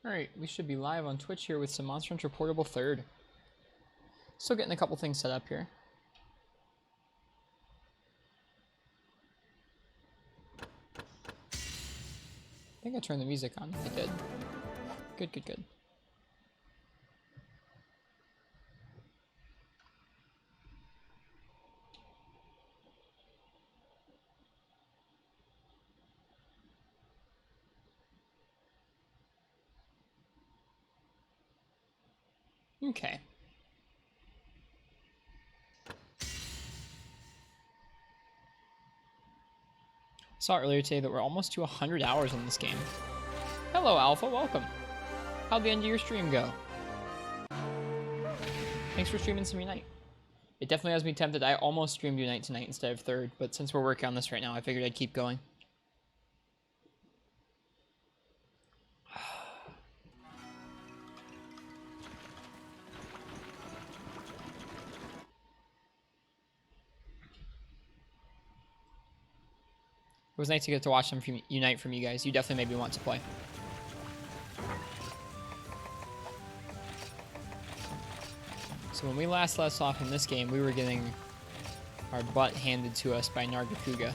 Alright, we should be live on Twitch here with some Monster Hunter Portable 3rd. Still getting a couple things set up here. I think I turned the music on. I did. Good, good, good. Okay. Saw earlier today that we're almost to 100 hours in this game. Hello, Alpha. Welcome. How'd the end of your stream go? Thanks for streaming some Unite. It definitely has me tempted. I almost streamed Unite tonight instead of 3rd, but since we're working on this right now, I figured I'd keep going. It was nice to get to watch them Unite from you guys. You definitely made me want to play. So when we last left off in this game, we were getting our butt handed to us by Nargacuga.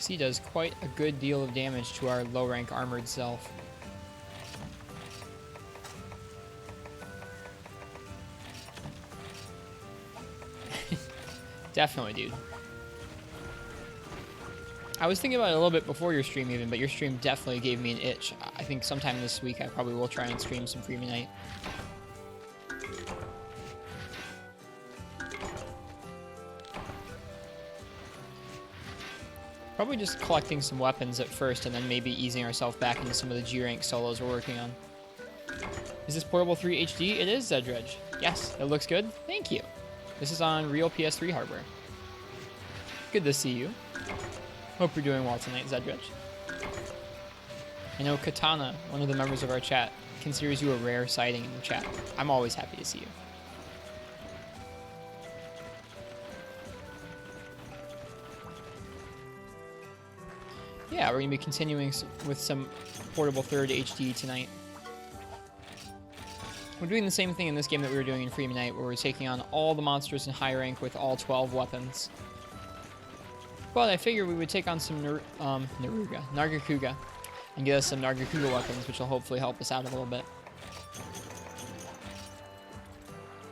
He does quite a good deal of damage to our low-rank armored self. Definitely, dude. I was thinking about it a little bit before your stream even, but your stream definitely gave me an itch. I think sometime this week I probably will try and stream some Free Night. Probably just collecting some weapons at first and then maybe easing ourselves back into some of the G-rank solos we're working on. Is this Portable 3 HD? It is, Zedredge. Yes, it looks good. Thank you. This is on real PS3 hardware. Good to see you. Hope you're doing well tonight, Zedredge. I know Katana, one of the members of our chat, considers you a rare sighting in the chat. I'm always happy to see you. Yeah, we're going to be continuing with some Portable 3rd HD tonight. We're doing the same thing in this game that we were doing in Free Night, where we're taking on all the monsters in high rank with all 12 weapons. But I figured we would take on some Nargacuga, and get us some Nargacuga weapons, which will hopefully help us out a little bit.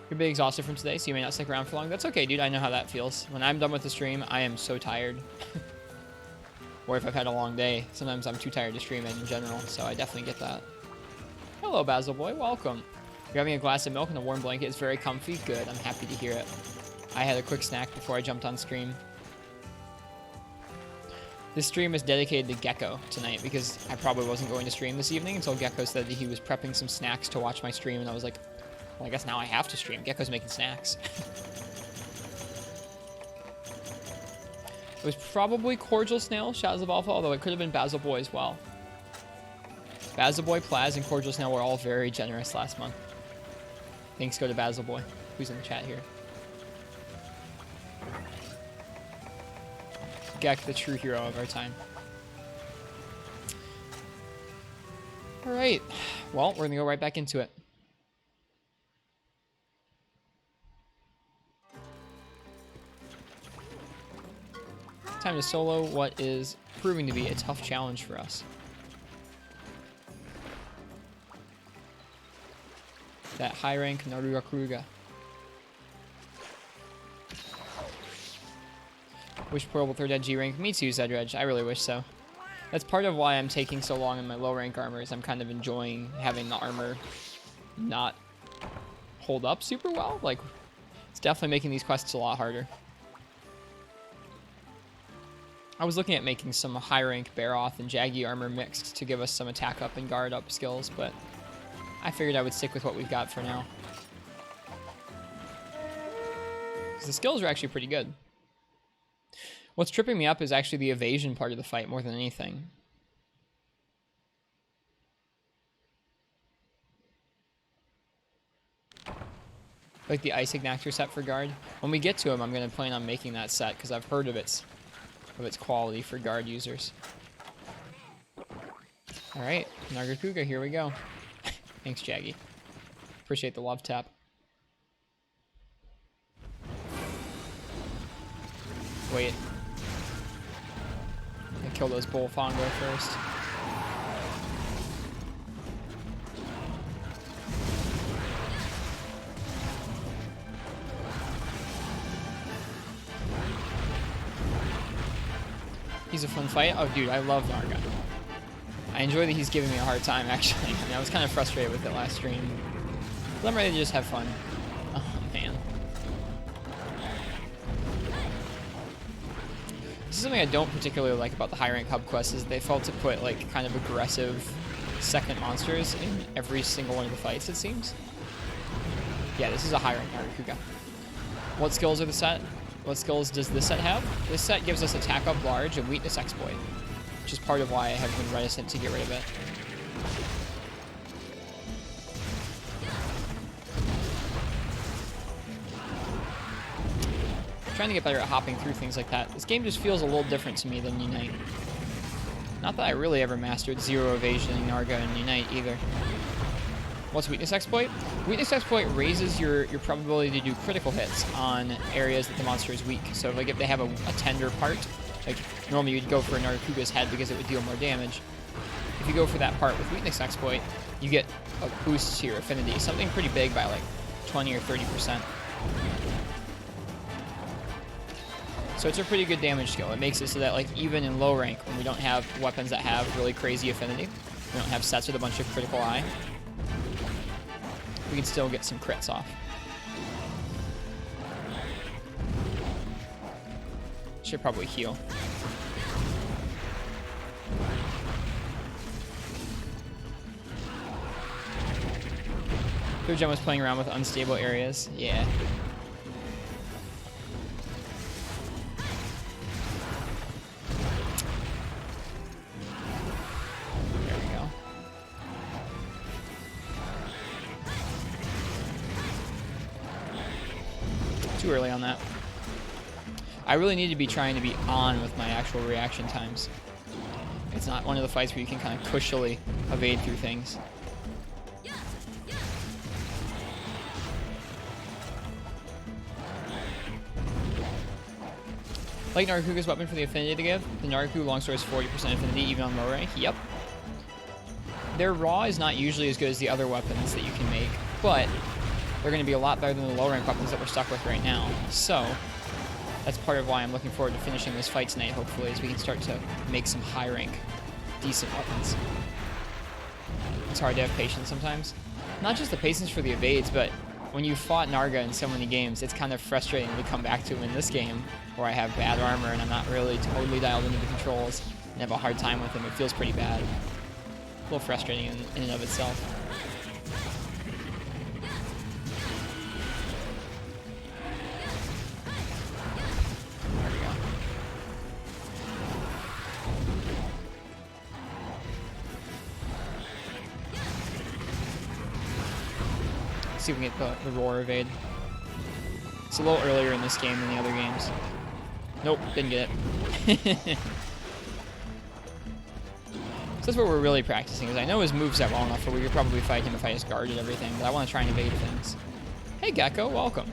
You're a bit exhausted from today, so you may not stick around for long. That's okay, dude. I know how that feels. When I'm done with the stream, I am so tired. Or if I've had a long day, sometimes I'm too tired to stream in general, so I definitely get that. Hello, Basil Boy. Welcome. You're having a glass of milk and a warm blanket. It's very comfy. Good. I'm happy to hear it. I had a quick snack before I jumped on stream. This stream is dedicated to Gecko tonight because I probably wasn't going to stream this evening until Gecko said that he was prepping some snacks to watch my stream, and I was like, well, I guess now I have to stream. Gecko's making snacks. It was probably Cordial Snail, Shadows of Alpha, although it could have been Basil Boy as well. Basil Boy, Plaz, and Cordial Snail were all very generous last month. Thanks go to Basil Boy, who's in the chat here. Gek, the true hero of our time. Alright, well, we're gonna go right back into it. Time to solo what is proving to be a tough challenge for us. That high rank Nargacuga. Wish Portable 3rd had G rank. Me too, Zedredge. I really wish so. That's part of why I'm taking so long in my low rank armor, is I'm kind of enjoying having the armor not hold up super well. Like, it's definitely making these quests a lot harder. I was looking at making some high rank Baroth and Jaggy armor mixed to give us some attack up and guard up skills, but I figured I would stick with what we've got for now. The skills are actually pretty good. What's tripping me up is actually the evasion part of the fight more than anything. Like the Ice Ignactor set for guard. When we get to him, I'm going to plan on making that set because I've heard of its quality for guard users. Alright, Nargacuga, here we go. Thanks, Jaggy. Appreciate the love tap. Wait. I kill those Bullfongo first. He's a fun fight. Oh, dude, I love Narga. I enjoy that he's giving me a hard time, actually. I mean, I was kind of frustrated with it last stream. But I'm ready to just have fun. Oh, man. This is something I don't particularly like about the high rank hub quests, is they failed to put, like, kind of aggressive second monsters in every single one of the fights, it seems. Yeah, this is a high rank Nargacuga. What skills are the set? What skills does this set have? This set gives us attack up large and weakness exploit, which is part of why I have been reticent to get rid of it. I'm trying to get better at hopping through things like that. This game just feels a little different to me than Unite. Not that I really ever mastered Zero Evasion, Narga, and Unite either. What's Weakness Exploit? Weakness Exploit raises your probability to do critical hits on areas that the monster is weak. So like if they have a tender part, like normally you'd go for a Nargacuga's head because it would deal more damage. If you go for that part with Weakness Exploit, you get a boost to your affinity, something pretty big by like 20 or 30%. So it's a pretty good damage skill. It makes it so that like even in low rank, when we don't have weapons that have really crazy affinity, we don't have sets with a bunch of critical eye, we can still get some crits off. Should probably heal. Third Gen was playing around with unstable areas. Yeah. Too early on that. I really need to be trying to be on with my actual reaction times. It's not one of the fights where you can kind of cushily evade through things. Like Nargacuga's weapon for the affinity to give. The Nargacuga longsword is 40% affinity even on low rank. Yep. Their raw is not usually as good as the other weapons that you can make, but they're going to be a lot better than the low rank weapons that we're stuck with right now. So that's part of why I'm looking forward to finishing this fight tonight, hopefully, as we can start to make some high rank, decent weapons. It's hard to have patience sometimes. Not just the patience for the evades, but when you fought Narga in so many games, it's kind of frustrating to come back to him in this game where I have bad armor and I'm not really totally dialed into the controls and have a hard time with him. It feels pretty bad. A little frustrating in and of itself. See if we can get the roar evade. It's a little earlier in this game than the other games. Nope, didn't get it. So that's what we're really practicing, is I know his moveset well enough where we could probably fight him if I just guarded everything, but I want to try and evade things. Hey Gecko, welcome.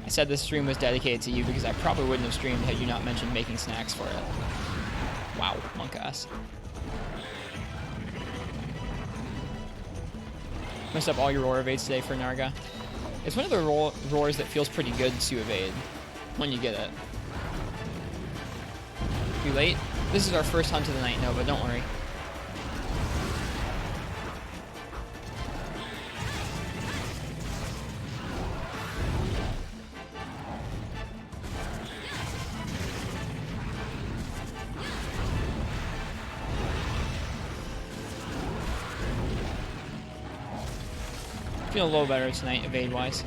I said this stream was dedicated to you because I probably wouldn't have streamed had you not mentioned making snacks for it. Wow, monk ass. Messed up all your roar evades today for Narga. It's one of the roars that feels pretty good to evade when you get it. Too late? This is our first hunt of the night, Nova, don't worry. Feeling a little better tonight, evade-wise.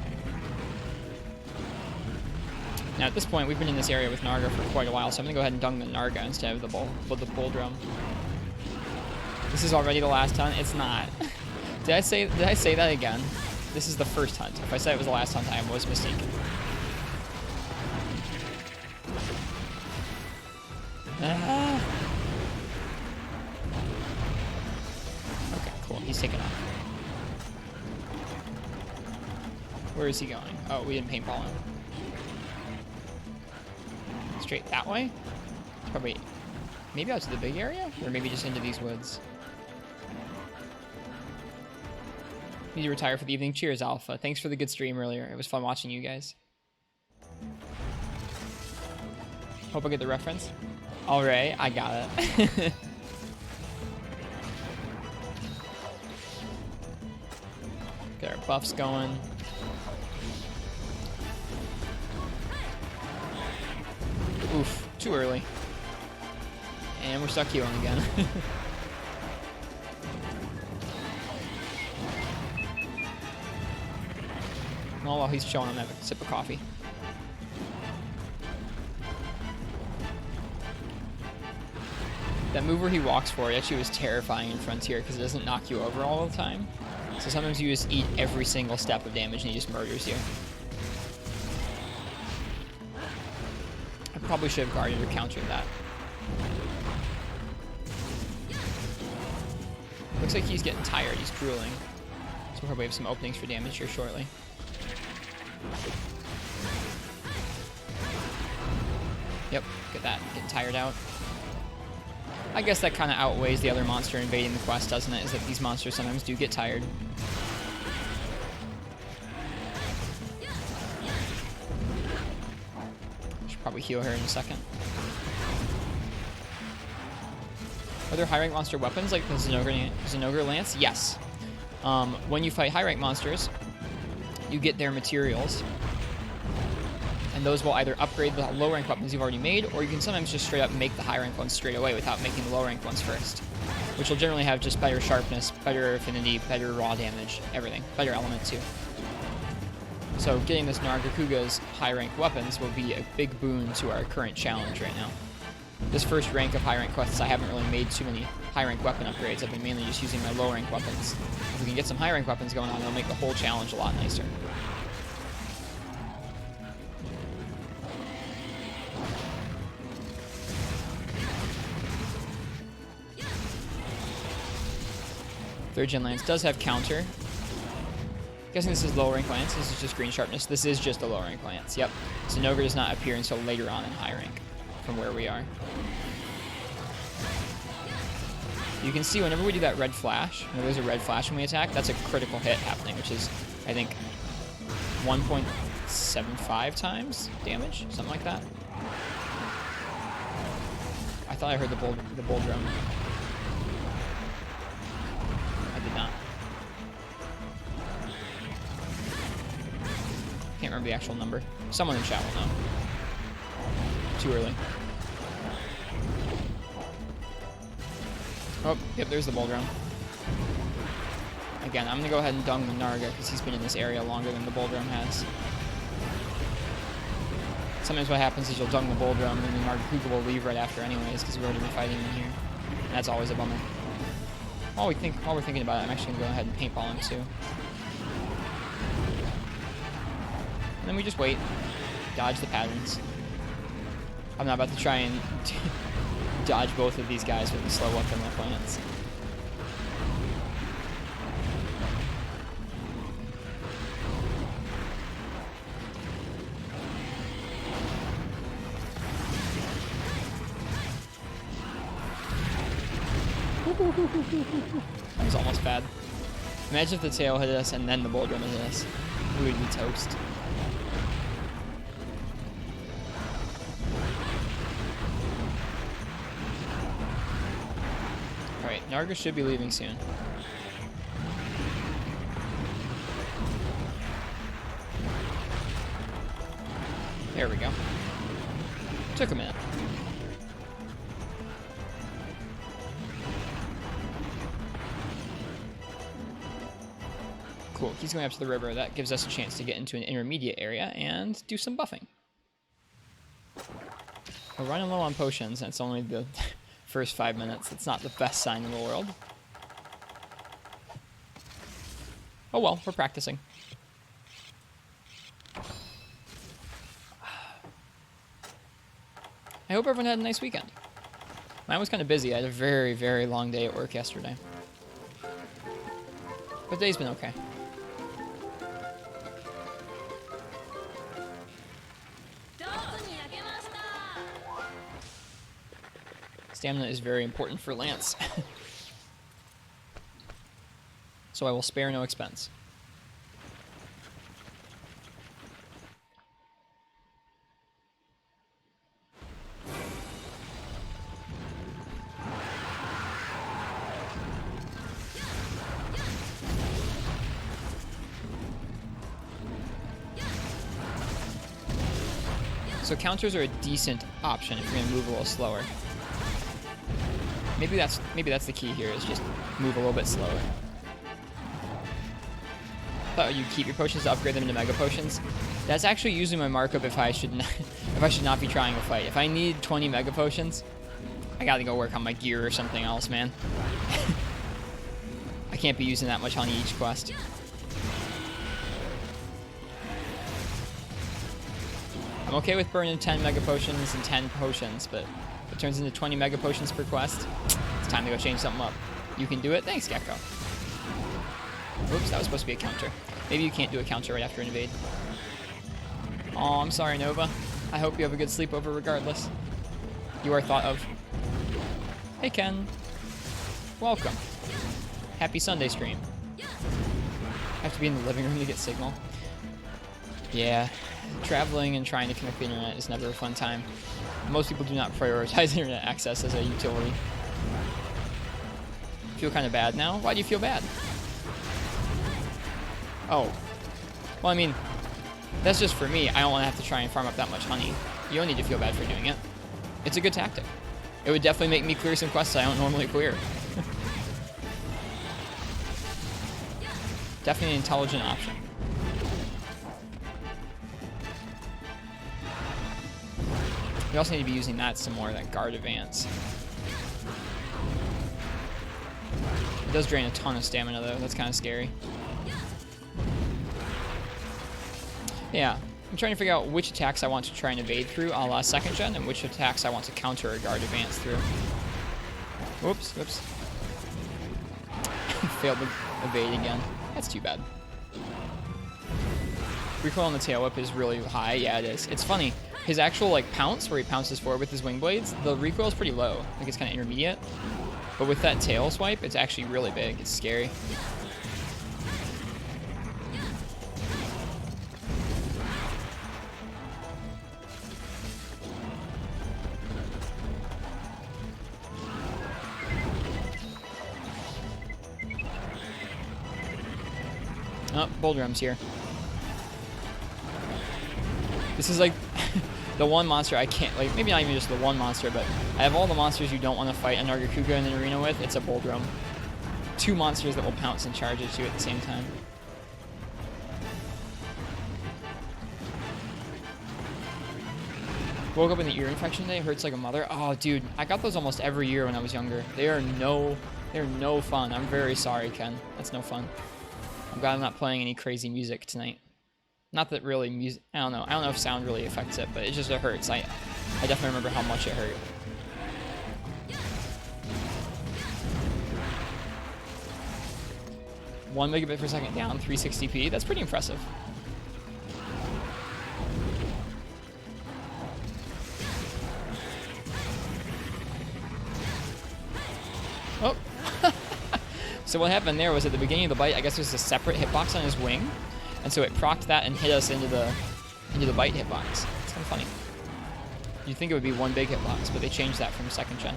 Now at this point, we've been in this area with Narga for quite a while, so I'm gonna go ahead and dung the Narga instead of the bull drum. This is already the last hunt. It's not. Did I say that again? This is the first hunt. If I said it was the last hunt, I was mistaken. he's taking off. Where is he going? Oh, we didn't paintball him. Straight that way? It's probably maybe out to the big area? Or maybe just into these woods. Need to retire for the evening. Cheers, Alpha. Thanks for the good stream earlier. It was fun watching you guys. Hope I get the reference. Alright, I got it. Get our buffs going. Oof, too early. And we're stuck healing again. Well, while he's chilling, I'm gonna have a sip of coffee. That move where he walks forward actually was terrifying in Frontier because it doesn't knock you over all the time. So sometimes you just eat every single step of damage and he just murders you. I probably should have guarded or countered that. Looks like he's getting tired. He's drooling. So we'll probably have some openings for damage here shortly. Yep, get that. Getting tired out. I guess that kind of outweighs the other monster invading the quest, doesn't it? Is that these monsters sometimes do get tired. Should probably heal her in a second. Are there high rank monster weapons like the Zinogre Lance? Yes. When you fight high rank monsters, you get their materials. And those will either upgrade the low rank weapons you've already made, or you can sometimes just straight up make the high rank ones straight away without making the low rank ones first. Which will generally have just better sharpness, better affinity, better raw damage, everything. Better element too. So getting this Nargacuga's high rank weapons will be a big boon to our current challenge right now. This first rank of high rank quests, I haven't really made too many high rank weapon upgrades. I've been mainly just using my low rank weapons. If we can get some high rank weapons going on, it'll make the whole challenge a lot nicer. Third gen Lance does have counter. Guessing this is low rank Lance. This is just green sharpness. This is just a low rank Lance. Yep. Zinogre does not appear until later on in high rank from where we are. You can see whenever we do that red flash, when there's a red flash when we attack, that's a critical hit happening, which is, I think, 1.75 times damage, something like that. I thought I heard the bull drum. I did not. Can't remember the actual number. Someone in chat will know. Too early. Oh, yep, there's the bull drum. Again, I'm gonna go ahead and dung the Narga because he's been in this area longer than the bull drum has. Sometimes what happens is you'll dung the bull drum and the Nargacuga will leave right after anyways because we've already been fighting in here. And that's always a bummer. While we're thinking about it, I'm actually gonna go ahead and paintball him too. And then we just wait, dodge the patterns. I'm not about to try and dodge both of these guys with the slow weapon like Lance. That was almost bad. Imagine if the tail hit us and then the bull drum hit us. We would be toast. Alright, Narga should be leaving soon. There we go. Took a minute. Cool, he's going up to the river. That gives us a chance to get into an intermediate area and do some buffing. We're running low on potions, and it's only the first 5 minutes. It's not the best sign in the world. Oh well, we're practicing. I hope everyone had a nice weekend. Mine was kind of busy. I had a very, very long day at work yesterday. But today's been okay. Stamina is very important for Lance. So I will spare no expense. So counters are a decent option if you're gonna move a little slower. Maybe that's the key here, is just move a little bit slower. Thought you keep your potions to upgrade them into mega potions. That's actually usually my markup if I should not be trying a fight. If I need 20 mega potions, I gotta go work on my gear or something else, man. I can't be using that much honey each quest. I'm okay with burning 10 mega potions and 10 potions, but if it turns into 20 mega potions per quest, it's time to go change something up. You can do it. Thanks, Gecko. Oops, that was supposed to be a counter. Maybe you can't do a counter right after an invade. Oh, I'm sorry, Nova. I hope you have a good sleepover regardless. You are thought of. Hey, Ken. Welcome. Happy Sunday stream. I have to be in the living room to get signal. Yeah, traveling and trying to connect the internet is never a fun time. Most people do not prioritize internet access as a utility. Feel kind of bad now? Why do you feel bad? Oh. Well, I mean, that's just for me. I don't want to have to try and farm up that much honey. You don't need to feel bad for doing it. It's a good tactic. It would definitely make me clear some quests I don't normally clear. Definitely an intelligent option. We also need to be using that some more, that guard advance. It does drain a ton of stamina though, that's kind of scary. Yeah, I'm trying to figure out which attacks I want to try and evade through a la second gen, and which attacks I want to counter a guard advance through. Whoops, whoops. Failed to evade again. That's too bad. Recoil on the tail whip is really high. Yeah, it is. It's funny. His actual like pounce, where he pounces forward with his wing blades, the recoil is pretty low. Like it's kind of intermediate. But with that tail swipe, it's actually really big. It's scary. Oh, Boulder Drum's here. This is like the one monster I can't, like, maybe not even just the one monster, but I have all the monsters you don't want to fight a Nargacuga in an arena with. It's a Boldrum. Two monsters that will pounce and charge at you at the same time. Woke up in the ear infection today. Hurts like a mother. Oh, dude, I got those almost every year when I was younger. They're no fun. I'm very sorry, Ken. That's no fun. I'm glad I'm not playing any crazy music tonight. Not that really music, I don't know if sound really affects it, but it just hurts. I definitely remember how much it hurt. One megabit per second down, 360p. That's pretty impressive. Oh. So what happened there was at the beginning of the bite, I guess there's a separate hitbox on his wing. And so it procced that and hit us into the bite hitbox. It's kind of funny. You'd think it would be one big hitbox, but they changed that from second gen.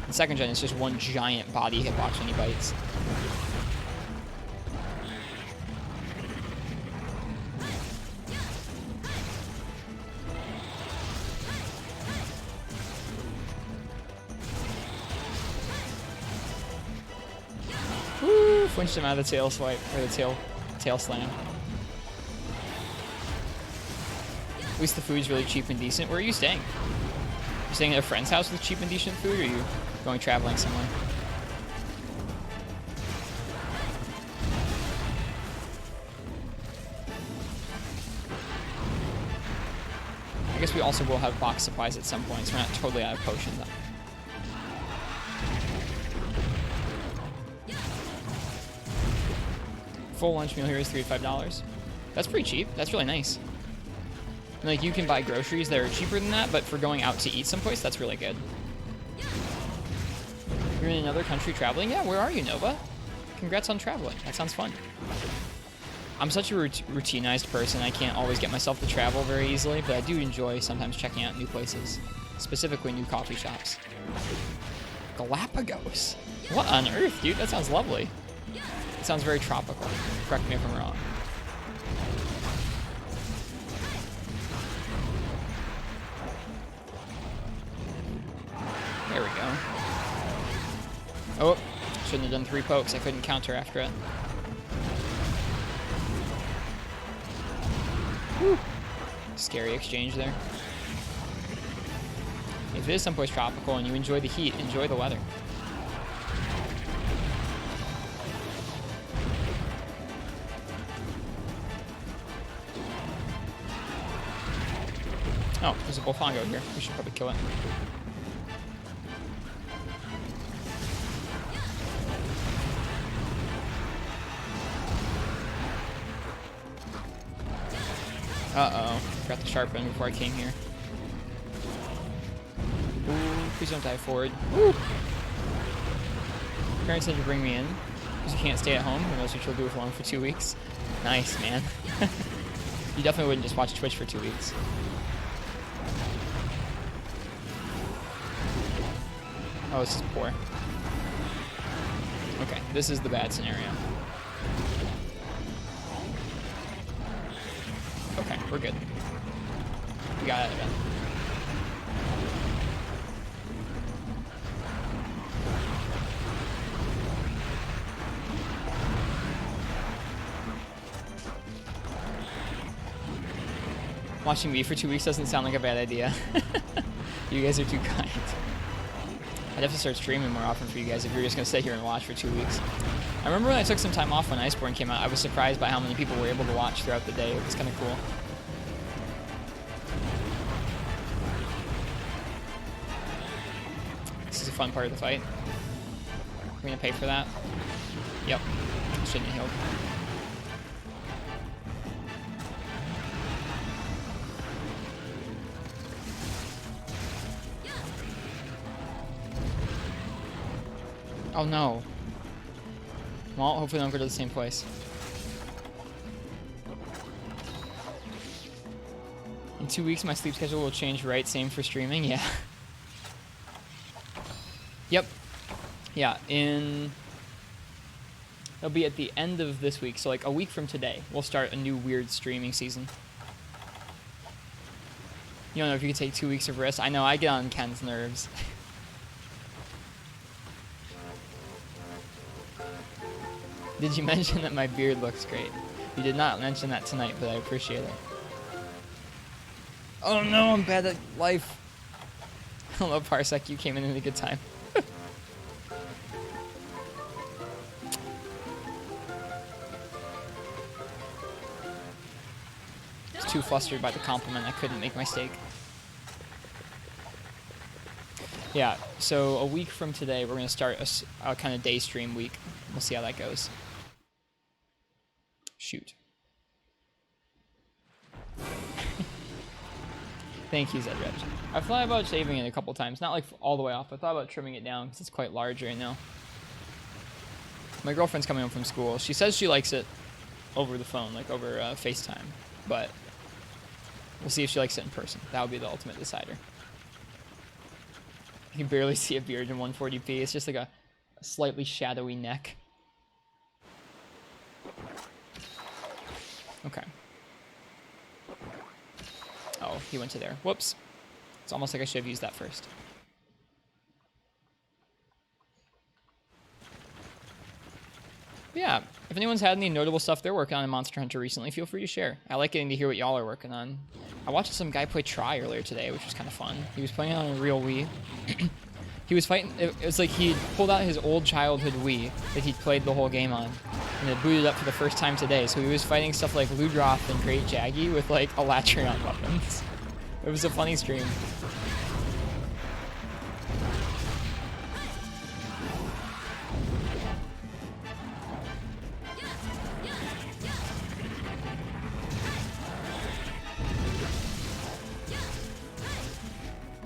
In second gen, it's just one giant body hitbox when he bites. Woo! Flinched him out of the tail swipe, or the tail slam. At least the food's really cheap and decent. Where are you staying? You staying at a friend's house with cheap and decent food, or are you going traveling somewhere? I guess we also will have box supplies at some point, so we're not totally out of potions. Full lunch meal here is $3 to $5. That's pretty cheap. That's really nice. And, like, you can buy groceries that are cheaper than that, but for going out to eat someplace, that's really good. You're in another country traveling? Yeah, where are you, Nova? Congrats on traveling. That sounds fun. I'm such a routinized person. I can't always get myself to travel very easily, but I do enjoy sometimes checking out new places, specifically new coffee shops. Galapagos. What on earth, dude? That sounds lovely. It sounds very tropical. Correct me if I'm wrong. There we go. Oh, shouldn't have done 3 pokes. I couldn't counter after it. Whew. Scary exchange there. If it is someplace tropical and you enjoy the heat, enjoy the weather. Oh, there's a Bullfongo here. We should probably kill it. Uh-oh. Forgot to sharpen before I came here. Ooh, please don't die forward. Ooh. Parents said to bring me in because you can't stay at home. Who knows what you'll do with alone for 2 weeks. Nice, man. You definitely wouldn't just watch Twitch for 2 weeks. Oh, this is poor. Okay, this is the bad scenario. Okay, we're good. We got out of it. Watching me for 2 weeks doesn't sound like a bad idea. You guys are too kind. I'd have to start streaming more often for you guys if you're just going to sit here and watch for 2 weeks. I remember when I took some time off when Iceborne came out, I was surprised by how many people were able to watch throughout the day. It was kind of cool. This is a fun part of the fight. We're going to pay for that. Yep. Shouldn't have healed. Oh no. Well, hopefully I don't go to the same place. In 2 weeks, my sleep schedule will change, right? Same for streaming? Yeah. Yep. Yeah, it'll be at the end of this week, so like a week from today, we'll start a new weird streaming season. You don't know if you could take 2 weeks of rest. I know, I get on Ken's nerves. Did you mention that my beard looks great? You did not mention that tonight, but I appreciate it. Oh no, I'm bad at life. Hello, Parsec, you came in at a good time. I was too flustered by the compliment, I couldn't make my steak. Yeah, so a week from today, we're going to start a kind of day stream week. We'll see how that goes. Shoot. Thank you, Zedred. I've thought about shaving it a couple times. Not like all the way off. I thought about trimming it down because it's quite large right now. My girlfriend's coming home from school. She says she likes it over the phone, like over FaceTime. But we'll see if she likes it in person. That would be the ultimate decider. You can barely see a beard in 140p. It's just like a slightly shadowy neck. Okay. Oh, he went to there. Whoops. It's almost like I should have used that first. Yeah, if anyone's had any notable stuff they're working on in Monster Hunter recently, feel free to share. I like getting to hear what y'all are working on. I watched some guy play Try earlier today, which was kind of fun. He was playing on a real Wii. He was fighting, it was like he pulled out his old childhood Wii that he'd played the whole game on, and it booted up for the first time today, so he was fighting stuff like Ludroth and Great Jaggy with like Elatrion weapons. It was a funny stream.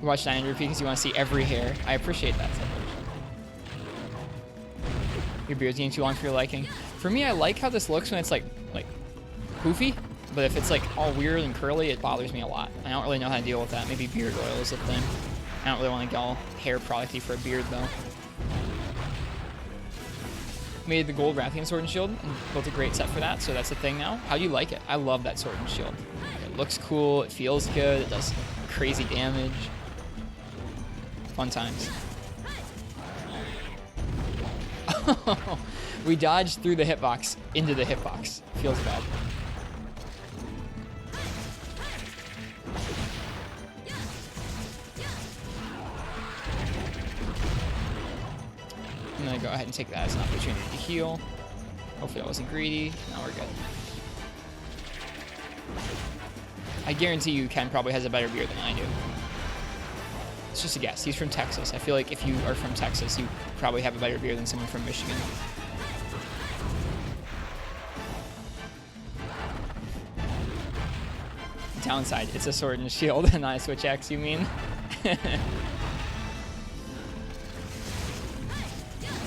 You watch 900p because you want to see every hair. I appreciate that so much. Your beard's getting too long for your liking. For me, I like how this looks when it's like poofy, but if it's like all weird and curly, it bothers me a lot. I don't really know how to deal with that. Maybe beard oil is a thing. I don't really want to get all hair producty for a beard though. Made the gold Rathian sword and shield and built a great set for that, so that's the thing now. How do you like it? I love that sword and shield. It looks cool, it feels good, it does crazy damage. Fun times. We dodged through the hitbox into the hitbox. Feels bad. I'm gonna go ahead and take that as an opportunity to heal. Hopefully I wasn't greedy. Now we're good. I guarantee you Ken probably has a better beard than I do. It's just a guess. He's from Texas. I feel like if you are from Texas, you probably have a better beard than someone from Michigan. Downside, it's a sword and shield and not a switch axe, you mean? You're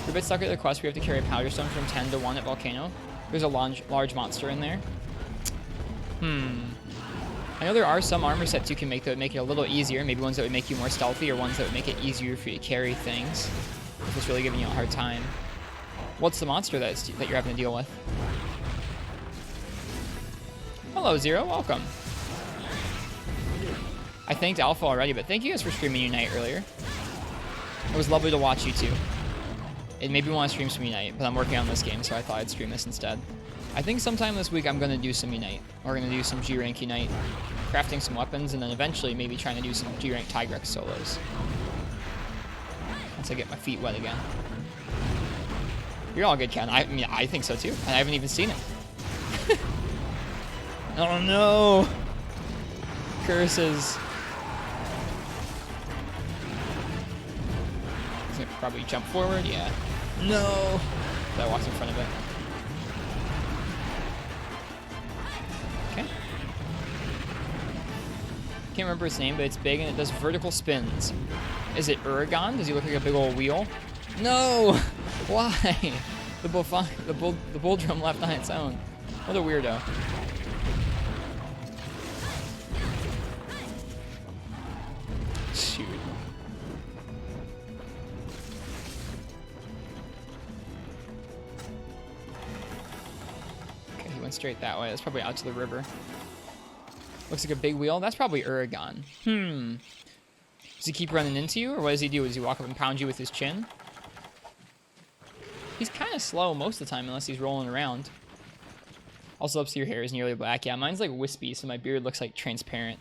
a bit stuck at the quest. We have to carry a powder stone from 10 to 1 at Volcano. There's a large monster in there. I know there are some armor sets you can make that would make it a little easier. Maybe ones that would make you more stealthy or ones that would make it easier for you to carry things. If it's really giving you a hard time. What's the monster that you're having to deal with? Hello, Zero. Welcome. I thanked Alpha already, but thank you guys for streaming Unite earlier. It was lovely to watch you too. It made me want to stream some Unite, but I'm working on this game, so I thought I'd stream this instead. I think sometime this week I'm going to do some Unite. We're going to do some G-Rank Unite, crafting some weapons, and then eventually maybe trying to do some G-Rank Tigrex solos. Once I get my feet wet again. You're all good, Ken. I mean, I think so too. I haven't even seen it. Oh no! Curses. He's gonna probably jump forward, yeah. No! That walks in front of it. Okay. Can't remember its name, but it's big and it does vertical spins. Is it Uragon? Does he look like a big old wheel? No! Why? The bull drum left on its own. What a weirdo. Shoot. Okay, he went straight that way. That's probably out to the river. Looks like a big wheel. That's probably Uragon. Does he keep running into you, or what does he do? Does he walk up and pound you with his chin? He's kind of slow most of the time, unless he's rolling around. Also, up to your hair is nearly black. Yeah, mine's like wispy, so my beard looks like transparent.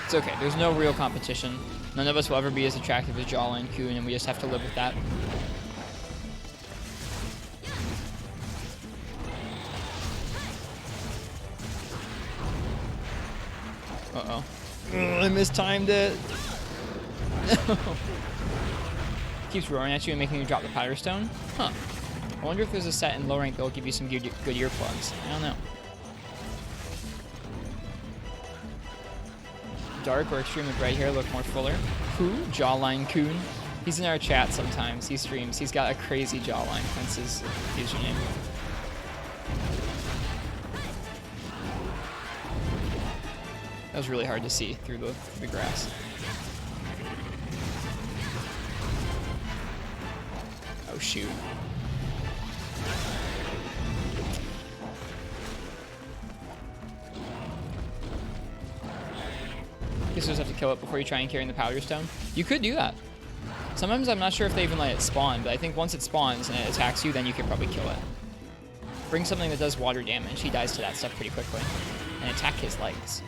It's okay. There's no real competition. None of us will ever be as attractive as Jawline Coon, and we just have to live with that. Uh-oh. I mistimed it. No. Keeps roaring at you and making you drop the powder stone? Huh. I wonder if there's a set in low rank that will give you some good earplugs. I don't know. Dark or extremely bright hair look more fuller. Who? Jawline Coon. He's in our chat sometimes. He streams. He's got a crazy jawline. That's his username. That was really hard to see through the grass. Oh shoot. Guess you just have to kill it before you try and carry in the powder stone. You could do that. Sometimes I'm not sure if they even let it spawn, but I think once it spawns and it attacks you, then you can probably kill it. Bring something that does water damage. He dies to that stuff pretty quickly. And attack his legs.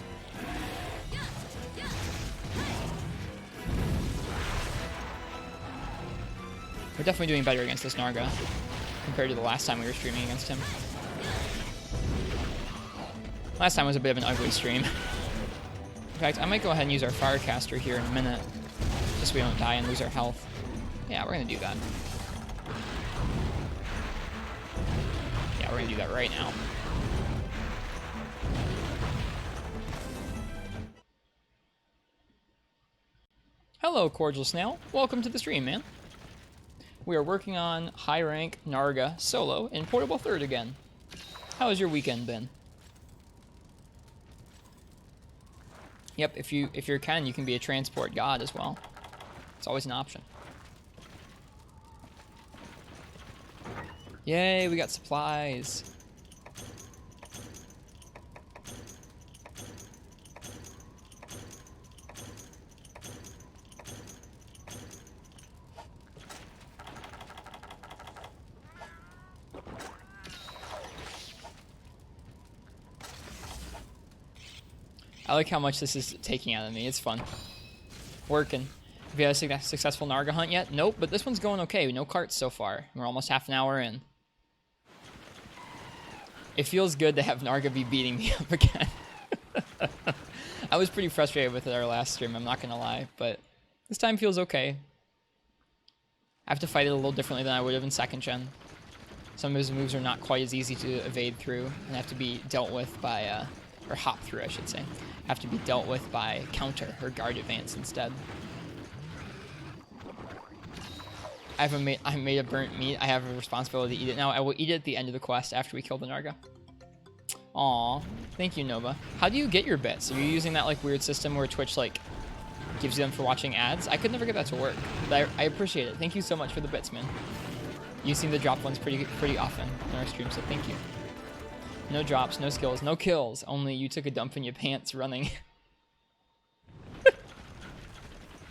We're definitely doing better against this Narga compared to the last time we were streaming against him. Last time was a bit of an ugly stream. In fact, I might go ahead and use our Firecaster here in a minute. just so we don't die and lose our health. Yeah, we're gonna do that. Yeah, we're gonna do that right now. Hello, Cordial Snail. Welcome to the stream, man. We are working on high rank Narga solo in Portable 3rd again. How has your weekend been? Yep, if you can, you can be a transport god as well. It's always an option. Yay, we got supplies. I like how much this is taking out of me. It's fun. Working. Have you had a successful Narga hunt yet? Nope, but this one's going okay. No carts so far. We're almost half an hour in. It feels good to have Narga be beating me up again. I was pretty frustrated with it our last stream, I'm not going to lie, but this time feels okay. I have to fight it a little differently than I would have in 2nd gen. Some of his moves are not quite as easy to evade through and have to be dealt with by, or hop through, I should say. Have to be dealt with by counter or guard advance instead. I made a burnt meat. I have a responsibility to eat it now. I will eat it at the end of the quest after we kill the Narga. Aw, thank you, Nova. How do you get your bits? Are you using that like weird system where Twitch like gives you them for watching ads? I could never get that to work, but I appreciate it. Thank you so much for the bits, man. You seem to drop ones pretty often in our stream, so thank you. No drops, no skills, no kills. Only you took a dump in your pants running.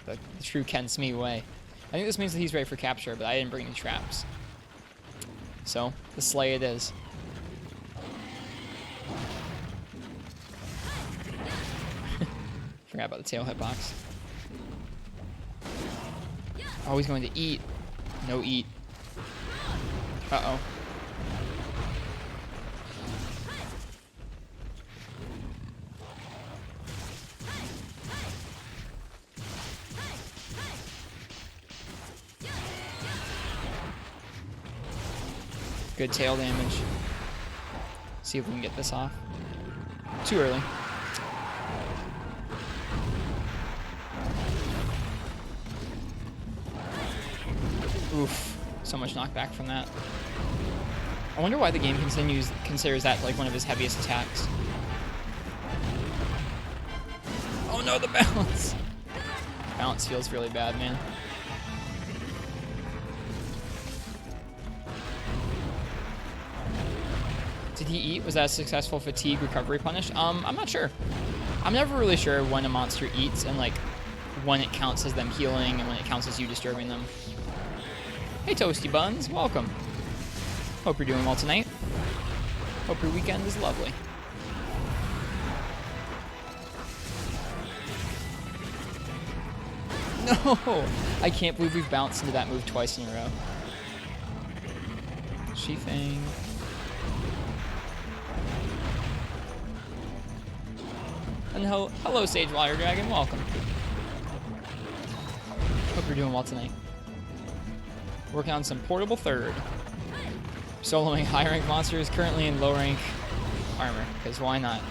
The true Ken Smee way. I think this means that he's ready for capture, but I didn't bring any traps. So, the slay it is. Forgot about the tail hitbox. Oh, he's going to eat. No eat. Uh-oh. Good tail damage. See if we can get this off. Too early. Oof. So much knockback from that. I wonder why the game considers that like one of his heaviest attacks. Oh no, the balance! Balance feels really bad, man. Did he eat? Was that a successful fatigue recovery punish? I'm not sure. I'm never really sure when a monster eats and like when it counts as them healing and when it counts as you disturbing them. Hey Toasty Buns, welcome. Hope you're doing well tonight. Hope your weekend is lovely. No! I can't believe we've bounced into that move twice in a row. She-Fang. And hello, Sage Water Dragon. Welcome. Hope you're doing well tonight. Working on some Portable 3rd. Soloing high rank monsters currently in low rank armor, because why not?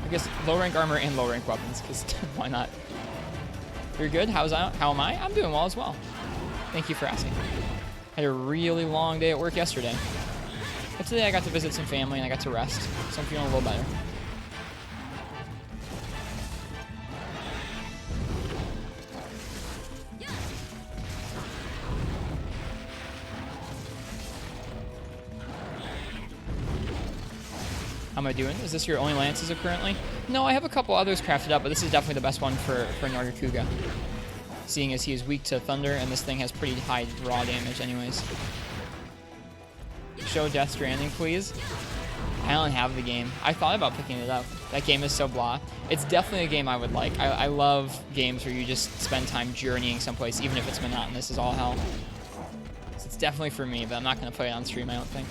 I guess low rank armor and low rank weapons, because why not? You're good? How am I? I'm doing well as well. Thank you for asking. Had a really long day at work yesterday. But today I got to visit some family and I got to rest, so I'm feeling a little better. How am I doing? Is this your only lance as of currently? No, I have a couple others crafted up, but this is definitely the best one for Nargacuga. Seeing as he is weak to thunder, and this thing has pretty high raw damage anyways. Show Death Stranding, please. I don't have the game. I thought about picking it up. That game is so blah. It's definitely a game I would like. I love games where you just spend time journeying someplace, even if it's monotonous as all hell. So it's definitely for me, but I'm not going to play it on stream, I don't think.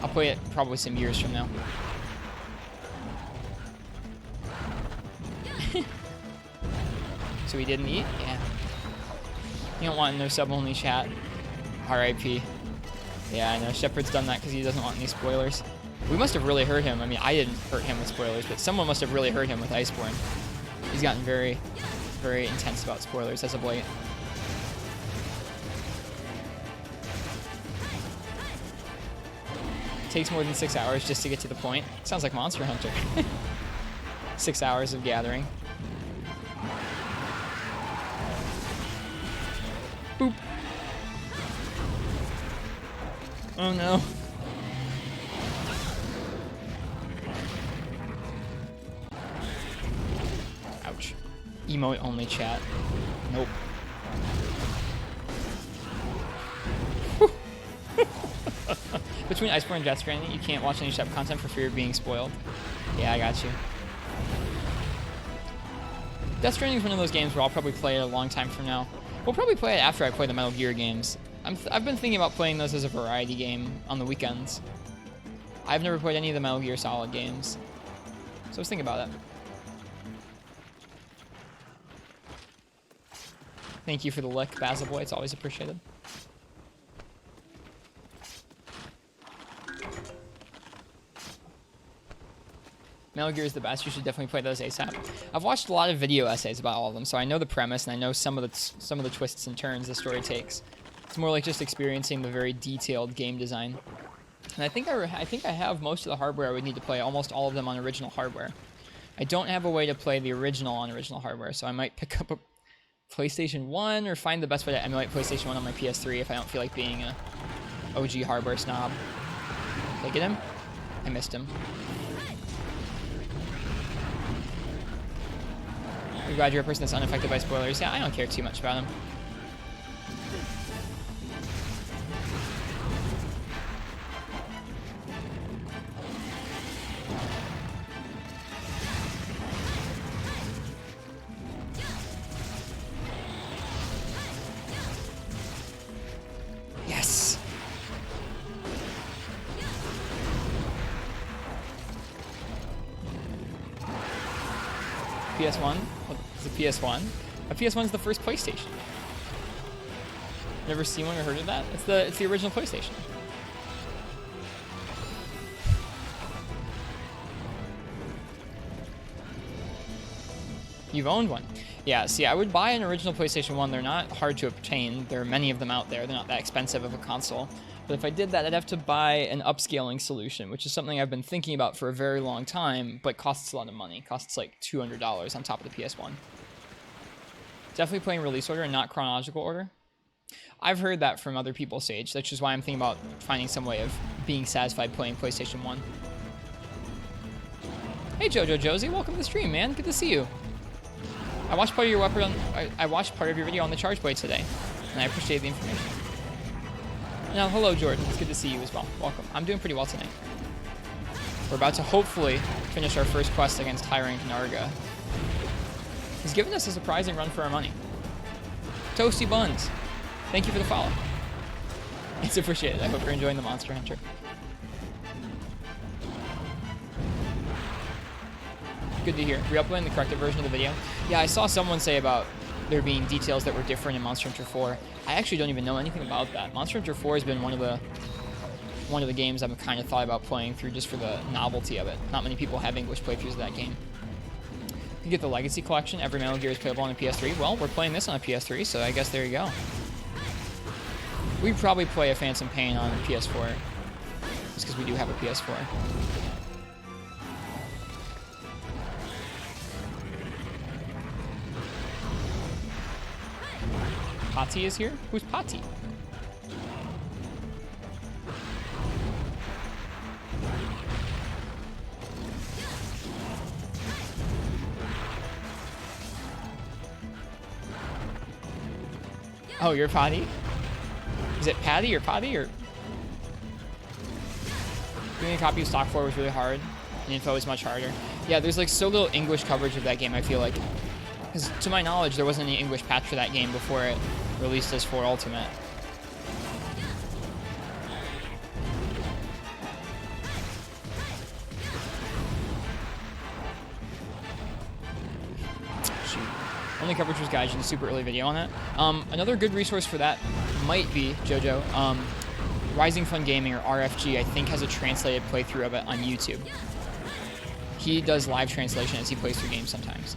I'll play it probably some years from now. So he didn't eat? Yeah. You don't want no sub-only chat. RIP. Yeah, I know. Shepard's done that because he doesn't want any spoilers. We must have really hurt him. I mean, I didn't hurt him with spoilers, but someone must have really hurt him with Iceborne. He's gotten very, very intense about spoilers as of late. Takes more than 6 hours just to get to the point. Sounds like Monster Hunter. 6 hours of gathering. Boop. Oh no. Ouch. Emote only chat. Nope. Between Iceborne and Death Stranding, you can't watch any Shep content for fear of being spoiled. Yeah, I got you. Death Stranding is one of those games where I'll probably play it a long time from now. We'll probably play it after I play the Metal Gear games. I've been thinking about playing those as a variety game on the weekends. I've never played any of the Metal Gear Solid games. So I was thinking about it. Thank you for the lick, Basil Boy. It's always appreciated. Metal Gear is the best. You should definitely play those ASAP. I've watched a lot of video essays about all of them, so I know the premise and I know some of the twists and turns the story takes. It's more like just experiencing the very detailed game design. And I think I have most of the hardware I would need to play, almost all of them on original hardware. I don't have a way to play the original on original hardware, so I might pick up a PlayStation 1 or find the best way to emulate PlayStation 1 on my PS3 if I don't feel like being a OG hardware snob. Did I get him? I missed him. I'm glad you're a person that's unaffected by spoilers. Yeah, I don't care too much about him. Yes! PS1? It's a PS1. A PS1 is the first PlayStation. Never seen one or heard of that? It's the original PlayStation. You've owned one. Yeah, see, I would buy an original PlayStation 1. They're not hard to obtain. There are many of them out there. They're not that expensive of a console. But if I did that, I'd have to buy an upscaling solution, which is something I've been thinking about for a very long time, but costs a lot of money. It costs like $200 on top of the PS1. Definitely playing release order and not chronological order. I've heard that from other people, Sage. That's just why I'm thinking about finding some way of being satisfied playing PlayStation 1. Hey, Jojo Josie, welcome to the stream, man. Good to see you. I watched part of your video on the charge blade today, and I appreciate the information. Now, hello, Jordan. It's good to see you as well. Welcome. I'm doing pretty well tonight. We're about to hopefully finish our first quest against high-ranked Narga. He's given us a surprising run for our money. Toasty Buns, thank you for the follow. It's appreciated. I hope you're enjoying the Monster Hunter. Good to hear. Re-uploading the corrected version of the video. Yeah, I saw someone say about there being details that were different in Monster Hunter 4. I actually don't even know anything about that. Monster Hunter 4 has been one of the games I've kind of thought about playing through just for the novelty of it. Not many people have English playthroughs of that game. You can get the Legacy Collection. Every Metal Gear is playable on a PS3. Well, we're playing this on a PS3, so I guess there you go. We'd probably play a Phantom Pain on a PS4, just because we do have a PS4. Pati is here? Who's Pati? Oh, you're Patty? Is it Patty or Potty or? Doing a copy of Stock 4 was really hard, and Info is much harder. Yeah, there's like so little English coverage of that game, I feel like. Because to my knowledge, there wasn't any English patch for that game before it released as 4 Ultimate. only coverage was Gaijin, a super early video on that. Another good resource for that might be, Jojo, Rising Fun Gaming, or RFG, I think has a translated playthrough of it on YouTube. He does live translation as he plays through games sometimes.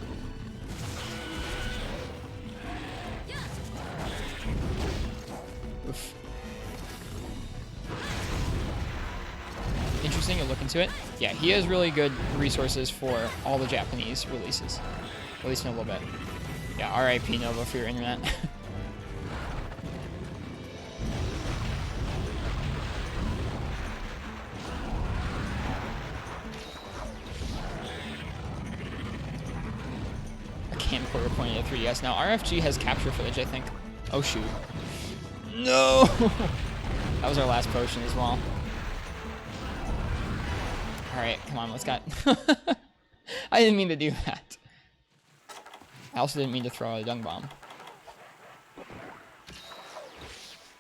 Oof. Interesting to look into it. Yeah, he has really good resources for all the Japanese releases. At least in a little bit. Yeah, RIP Nova for your internet. A camcorder pointed at 3DS. Now, RFG has capture footage, I think. Oh, shoot. No! That was our last potion as well. Alright, come on, let's go. I didn't mean to do that. I also didn't mean to throw out a dung bomb.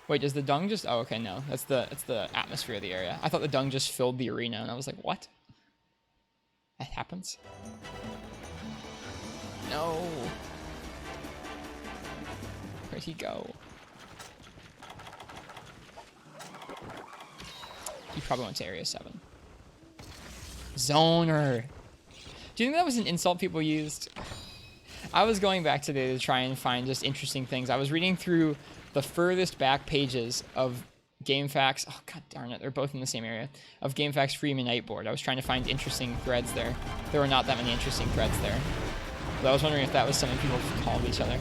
Wait, does the dung just... Oh, okay, no. It's the atmosphere of the area. I thought the dung just filled the arena, and I was like, what? That happens? No. Where'd he go? He probably went to Area 7. Zoner. Do you think that was an insult people used? I was going back today to try and find just interesting things. I was reading through the furthest back pages of GameFAQs. Oh, god darn it. They're both in the same area. Of GameFAQs Free Unite board. I was trying to find interesting threads there. There were not that many interesting threads there. But I was wondering if that was something people called each other.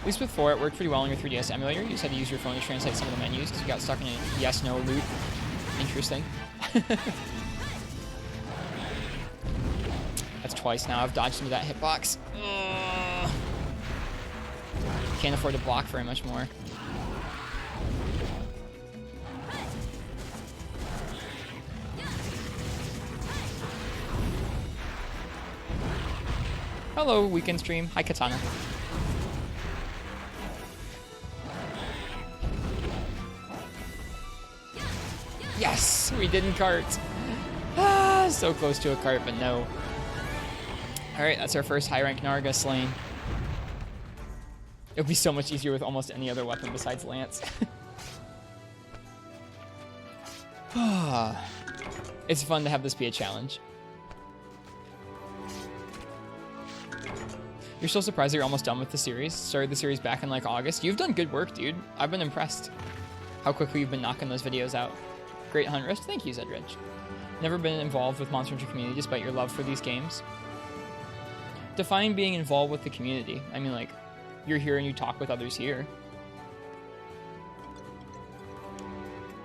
At least with 4, it worked pretty well on your 3DS emulator. You just had to use your phone to translate some of the menus because you got stuck in a yes-no loop. Interesting. That's twice now. I've dodged into that hitbox. Can't afford to block very much more. Hello, weekend stream. Hi, Katana. Yes, we didn't cart. Ah, so close to a cart, but no. Alright, that's our first high rank Narga slain. It'll be so much easier with almost any other weapon besides Lance. It's fun to have this be a challenge. You're still surprised that you're almost done with the series? Started the series back in like August. You've done good work, dude. I've been impressed. How quickly you've been knocking those videos out. Great Hunt Rest. Thank you, Zedridge. Never been involved with Monster Hunter community despite your love for these games. Define being involved with the community. I mean, like, you're here and you talk with others here.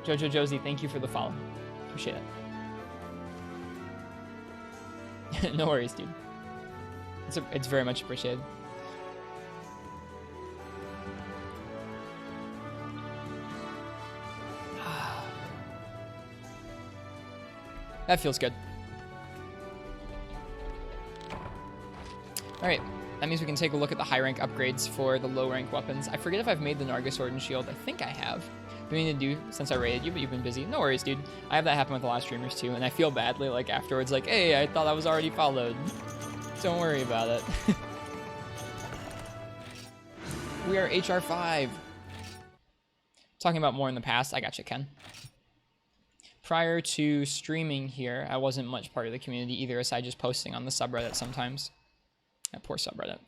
Jojo Josie, thank you for the follow. Appreciate it. No worries, dude. It's very much appreciated. That feels good. Alright, that means we can take a look at the high rank upgrades for the low rank weapons. I forget if I've made the Narga Sword and Shield. I think I have. Been meaning to do since I raided you, but you've been busy. No worries, dude. I have that happen with a lot of streamers too, and I feel badly like afterwards, like, hey, I thought I was already followed. Don't worry about it. We are HR5. Talking about more in the past. I gotcha, Ken. Prior to streaming here, I wasn't much part of the community either, aside just posting on the subreddit sometimes. That poor subreddit.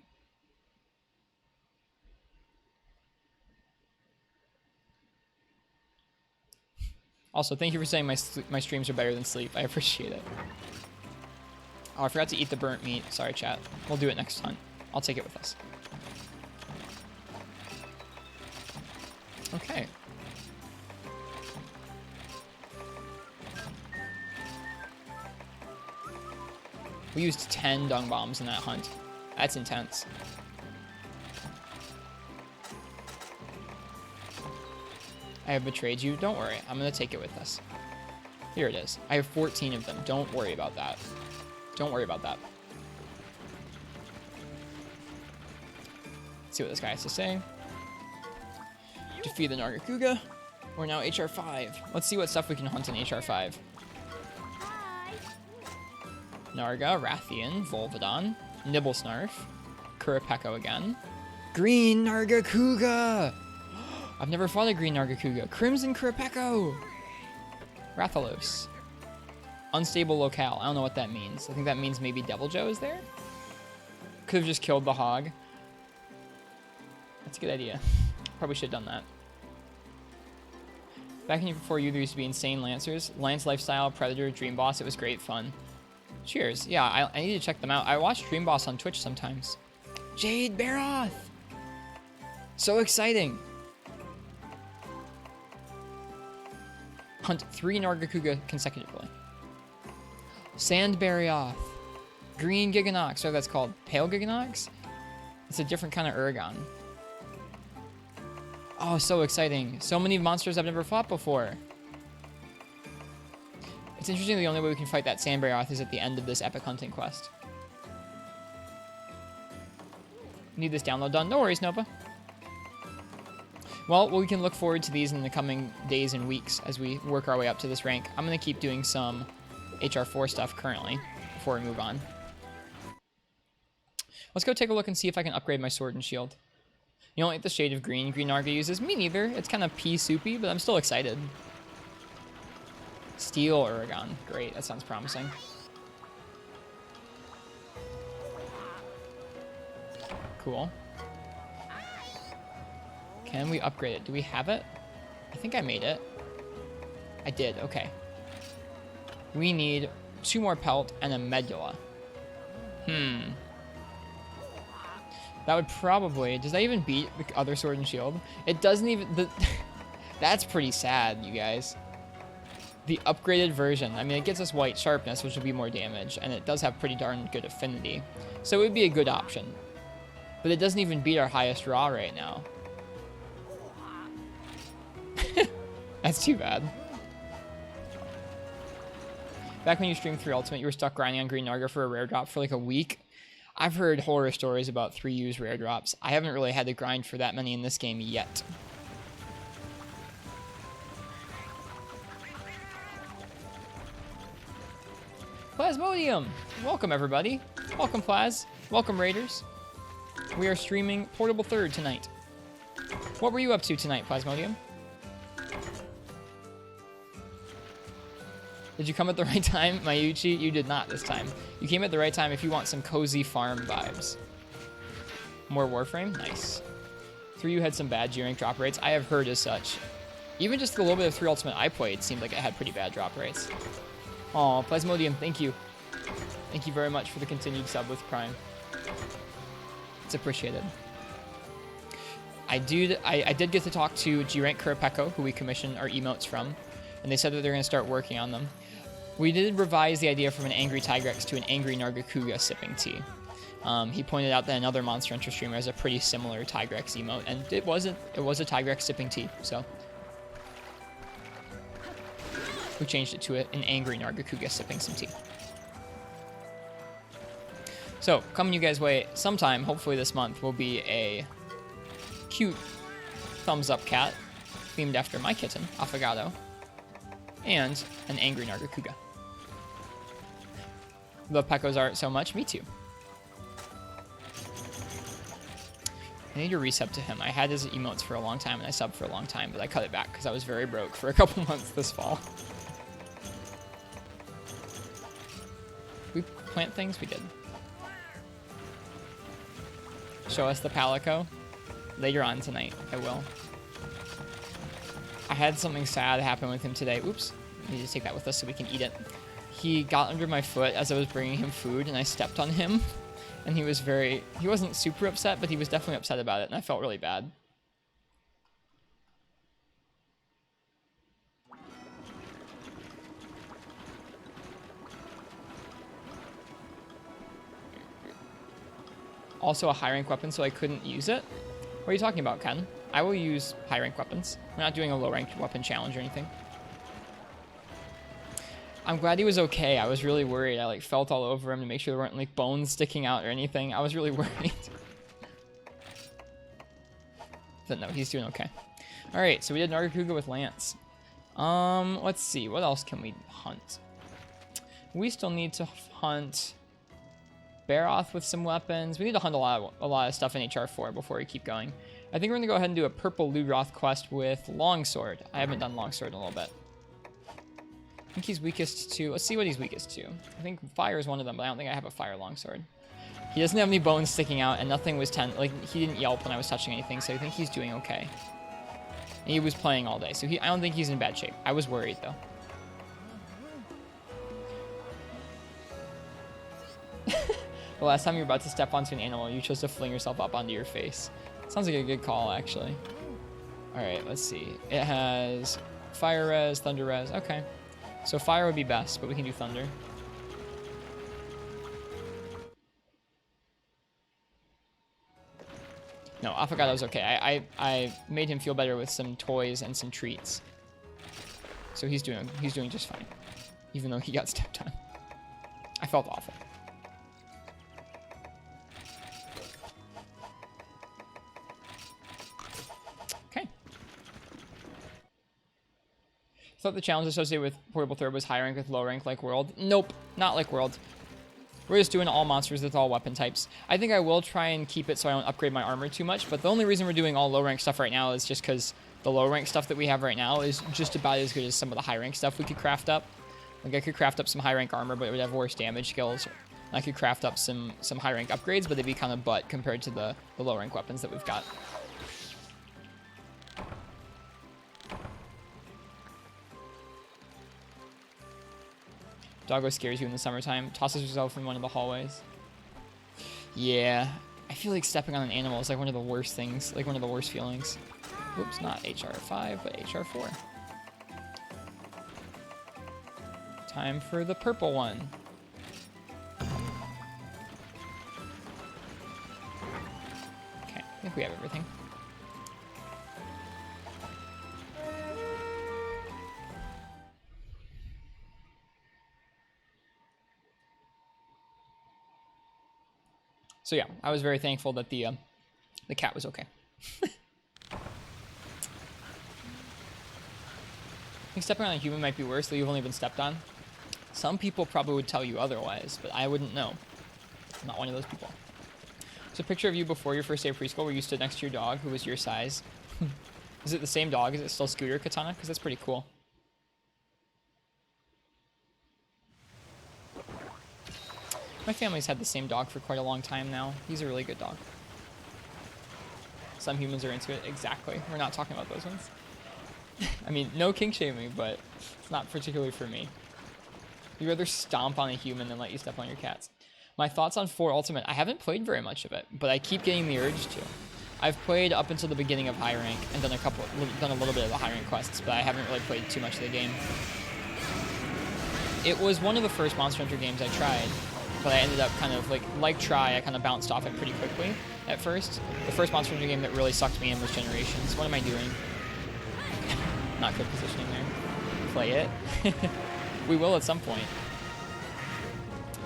Also, thank you for saying my streams are better than sleep. I appreciate it. Oh, I forgot to eat the burnt meat. Sorry, chat. We'll do it next time. I'll take it with us. Okay. We used 10 dung bombs in that hunt. That's intense. I have betrayed you. Don't worry. I'm going to take it with us. Here it is. I have 14 of them. Don't worry about that. Don't worry about that. Let's see what this guy has to say. Defeat the Nargacuga. We're now HR5. Let's see what stuff we can hunt in HR5. Narga, Rathian, Volvidon, Nibblesnarf, Kurapeko again. Green Nargacuga! I've never fought a green Nargacuga. Crimson Kurapeko! Rathalos. Unstable locale. I don't know what that means. I think that means maybe Deviljho is there? Could have just killed the hog. That's a good idea. Probably should have done that. Back in before you, there used to be insane Lancers. Lance Lifestyle, Predator, Dream Boss. It was great fun. Cheers. Yeah, I need to check them out. I watch Dream Boss on Twitch sometimes. Jade Baroth! So exciting! Hunt 3 Nargacuga consecutively. Sand Barioth. Green Giganox, or that's called Pale Giganox? It's a different kind of Uragon. Oh, so exciting. So many monsters I've never fought before. It's interesting the only way we can fight that Sand Barioth is at the end of this epic hunting quest. Need this download done. No worries, Nova. Well, we can look forward to these in the coming days and weeks as we work our way up to this rank. I'm going to keep doing some HR4 stuff currently before we move on. Let's go take a look and see if I can upgrade my sword and shield. You don't like the shade of green Green Narga uses? Me neither. It's kind of pea-soupy, but I'm still excited. Steel Uragon. Great, that sounds promising. Cool. Can we upgrade it? Do we have it? I think I made it. I did, okay. We need 2 more pelt and a medulla. That would probably... Does that even beat the other sword and shield? It doesn't even... That's pretty sad, you guys. The upgraded version. I mean, it gets us white sharpness, which will be more damage, and it does have pretty darn good affinity. So it would be a good option. But it doesn't even beat our highest raw right now. That's too bad. Back when you streamed 3 Ultimate, you were stuck grinding on Green Narga for a rare drop for like a week. I've heard horror stories about 3U's rare drops. I haven't really had to grind for that many in this game yet. Plasmodium! Welcome, everybody. Welcome, Plas. Welcome, Raiders. We are streaming Portable 3rd tonight. What were you up to tonight, Plasmodium? Did you come at the right time, Mayuchi? You did not this time. You came at the right time if you want some cozy farm vibes. More Warframe? Nice. 3U had some bad G-Rank drop rates. I have heard as such. Even just the little bit of 3 Ultimate I played seemed like it had pretty bad drop rates. Aw, Plasmodium, thank you. Thank you very much for the continued sub with Prime. It's appreciated. I did get to talk to G-Rank Kurapeko, who we commissioned our emotes from, and they said that they're going to start working on them. We did revise the idea from an Angry Tigrex to an Angry Nargacuga sipping tea. He pointed out that another Monster Hunter streamer has a pretty similar Tigrex emote, and it was a Tigrex sipping tea, so we changed it to an Angry Nargacuga sipping some tea. So, coming you guys' way sometime, hopefully this month, will be a cute thumbs-up cat themed after my kitten, Affogato, and an Angry Nargacuga. Love Pecco's art so much. Me too. I need to resub to him. I had his emotes for a long time, and I subbed for a long time, but I cut it back because I was very broke for a couple months this fall. We plant things? We did. Show us the Palico. Later on tonight, I will. I had something sad happen with him today. Oops. I need to take that with us so we can eat it. He got under my foot as I was bringing him food, and I stepped on him. And he wasn't super upset, but he was definitely upset about it, and I felt really bad. Also a high rank weapon, so I couldn't use it. What are you talking about, Ken? I will use high rank weapons. We're not doing a low ranked weapon challenge or anything. I'm glad he was okay. I was really worried. I felt all over him to make sure there weren't like bones sticking out or anything. I was really worried. But no, he's doing okay. All right, so we did Nargacuga with Lance. Let's see. What else can we hunt? We still need to hunt Baroth with some weapons. We need to hunt a lot of stuff in HR4 before we keep going. I think we're going to go ahead and do a purple Ludroth quest with Longsword. I haven't done Longsword in a little bit. I think he's weakest to... Let's see what he's weakest to. I think fire is one of them, but I don't think I have a fire Longsword. He doesn't have any bones sticking out, and nothing was like, he didn't yelp when I was touching anything, so I think he's doing okay. And he was playing all day, so I don't think he's in bad shape. I was worried, though. The last time you were about to step onto an animal, you chose to fling yourself up onto your face. Sounds like a good call, actually. Alright, let's see. It has fire res, thunder res. Okay. So fire would be best, but we can do thunder. No, Affogado's okay. I made him feel better with some toys and some treats. So he's doing just fine. Even though he got stepped on. I felt awful. Okay. I thought the challenge associated with Portable 3rd was high rank with low rank like World. Nope, not like World. We're just doing all monsters with all weapon types. I think I will try and keep it so I don't upgrade my armor too much, but the only reason we're doing all low rank stuff right now is just because the low rank stuff that we have right now is just about as good as some of the high rank stuff we could craft up. Like I could craft up some high rank armor, but it would have worse damage skills. I could craft up some high rank upgrades, but they'd be kind of butt compared to the low rank weapons that we've got. Doggo scares you in the summertime. Tosses yourself in one of the hallways. Yeah. I feel like stepping on an animal is like one of the worst things. Like one of the worst feelings. Oops, not HR5, but HR4. Time for the purple one. Okay, I think we have everything. So yeah, I was very thankful that the cat was okay. I think stepping on a human might be worse, though you've only been stepped on. Some people probably would tell you otherwise, but I wouldn't know. I'm not one of those people. It's a picture of you before your first day of preschool where you stood next to your dog who was your size. Is it the same dog? Is it still Scooter Katana? Because that's pretty cool. My family's had the same dog for quite a long time now. He's a really good dog. Some humans are into it. Exactly. We're not talking about those ones. I mean, no kink shaming, but it's not particularly for me. You'd rather stomp on a human than let you step on your cats. My thoughts on 4 Ultimate. I haven't played very much of it, but I keep getting the urge to. I've played up until the beginning of high rank and done a little bit of the high rank quests, but I haven't really played too much of the game. It was one of the first Monster Hunter games I tried, but I ended up kind of like Try, I kind of bounced off it pretty quickly at first. The first Monster Hunter game that really sucked me in was Generations. What am I doing? Not good positioning there. Play it. We will at some point.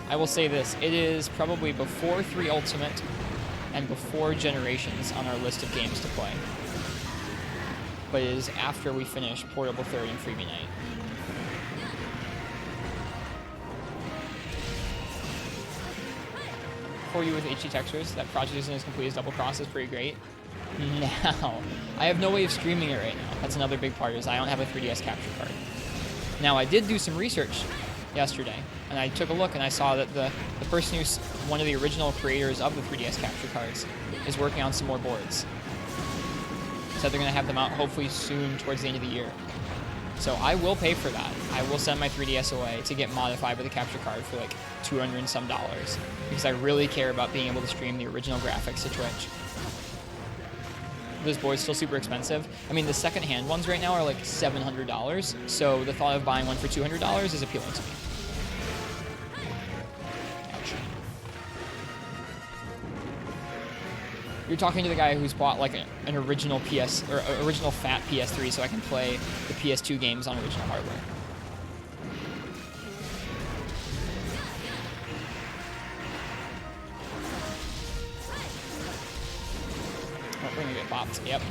I will say this, it is probably before 3 Ultimate and before Generations on our list of games to play. But it is after we finish Portable 3rd and Freebie Night. For you with HD textures, that project isn't as complete as Double Cross is pretty great. Now, I have no way of streaming it right now. That's another big part, is I don't have a 3DS capture card. Now, I did do some research yesterday, and I took a look and I saw that the person who's one of the original creators of the 3DS capture cards is working on some more boards. So they're going to have them out hopefully soon towards the end of the year. So I will pay for that. I will send my 3DS away to get modified with a capture card for like $200 and some, because I really care about being able to stream the original graphics to Twitch. This board's still super expensive. I mean, the second-hand ones right now are like $700, so the thought of buying one for $200 is appealing to me. Ouch. You're talking to the guy who's bought like an original original fat PS3 so I can play the PS2 games on original hardware. We're gonna get bopped. Yep.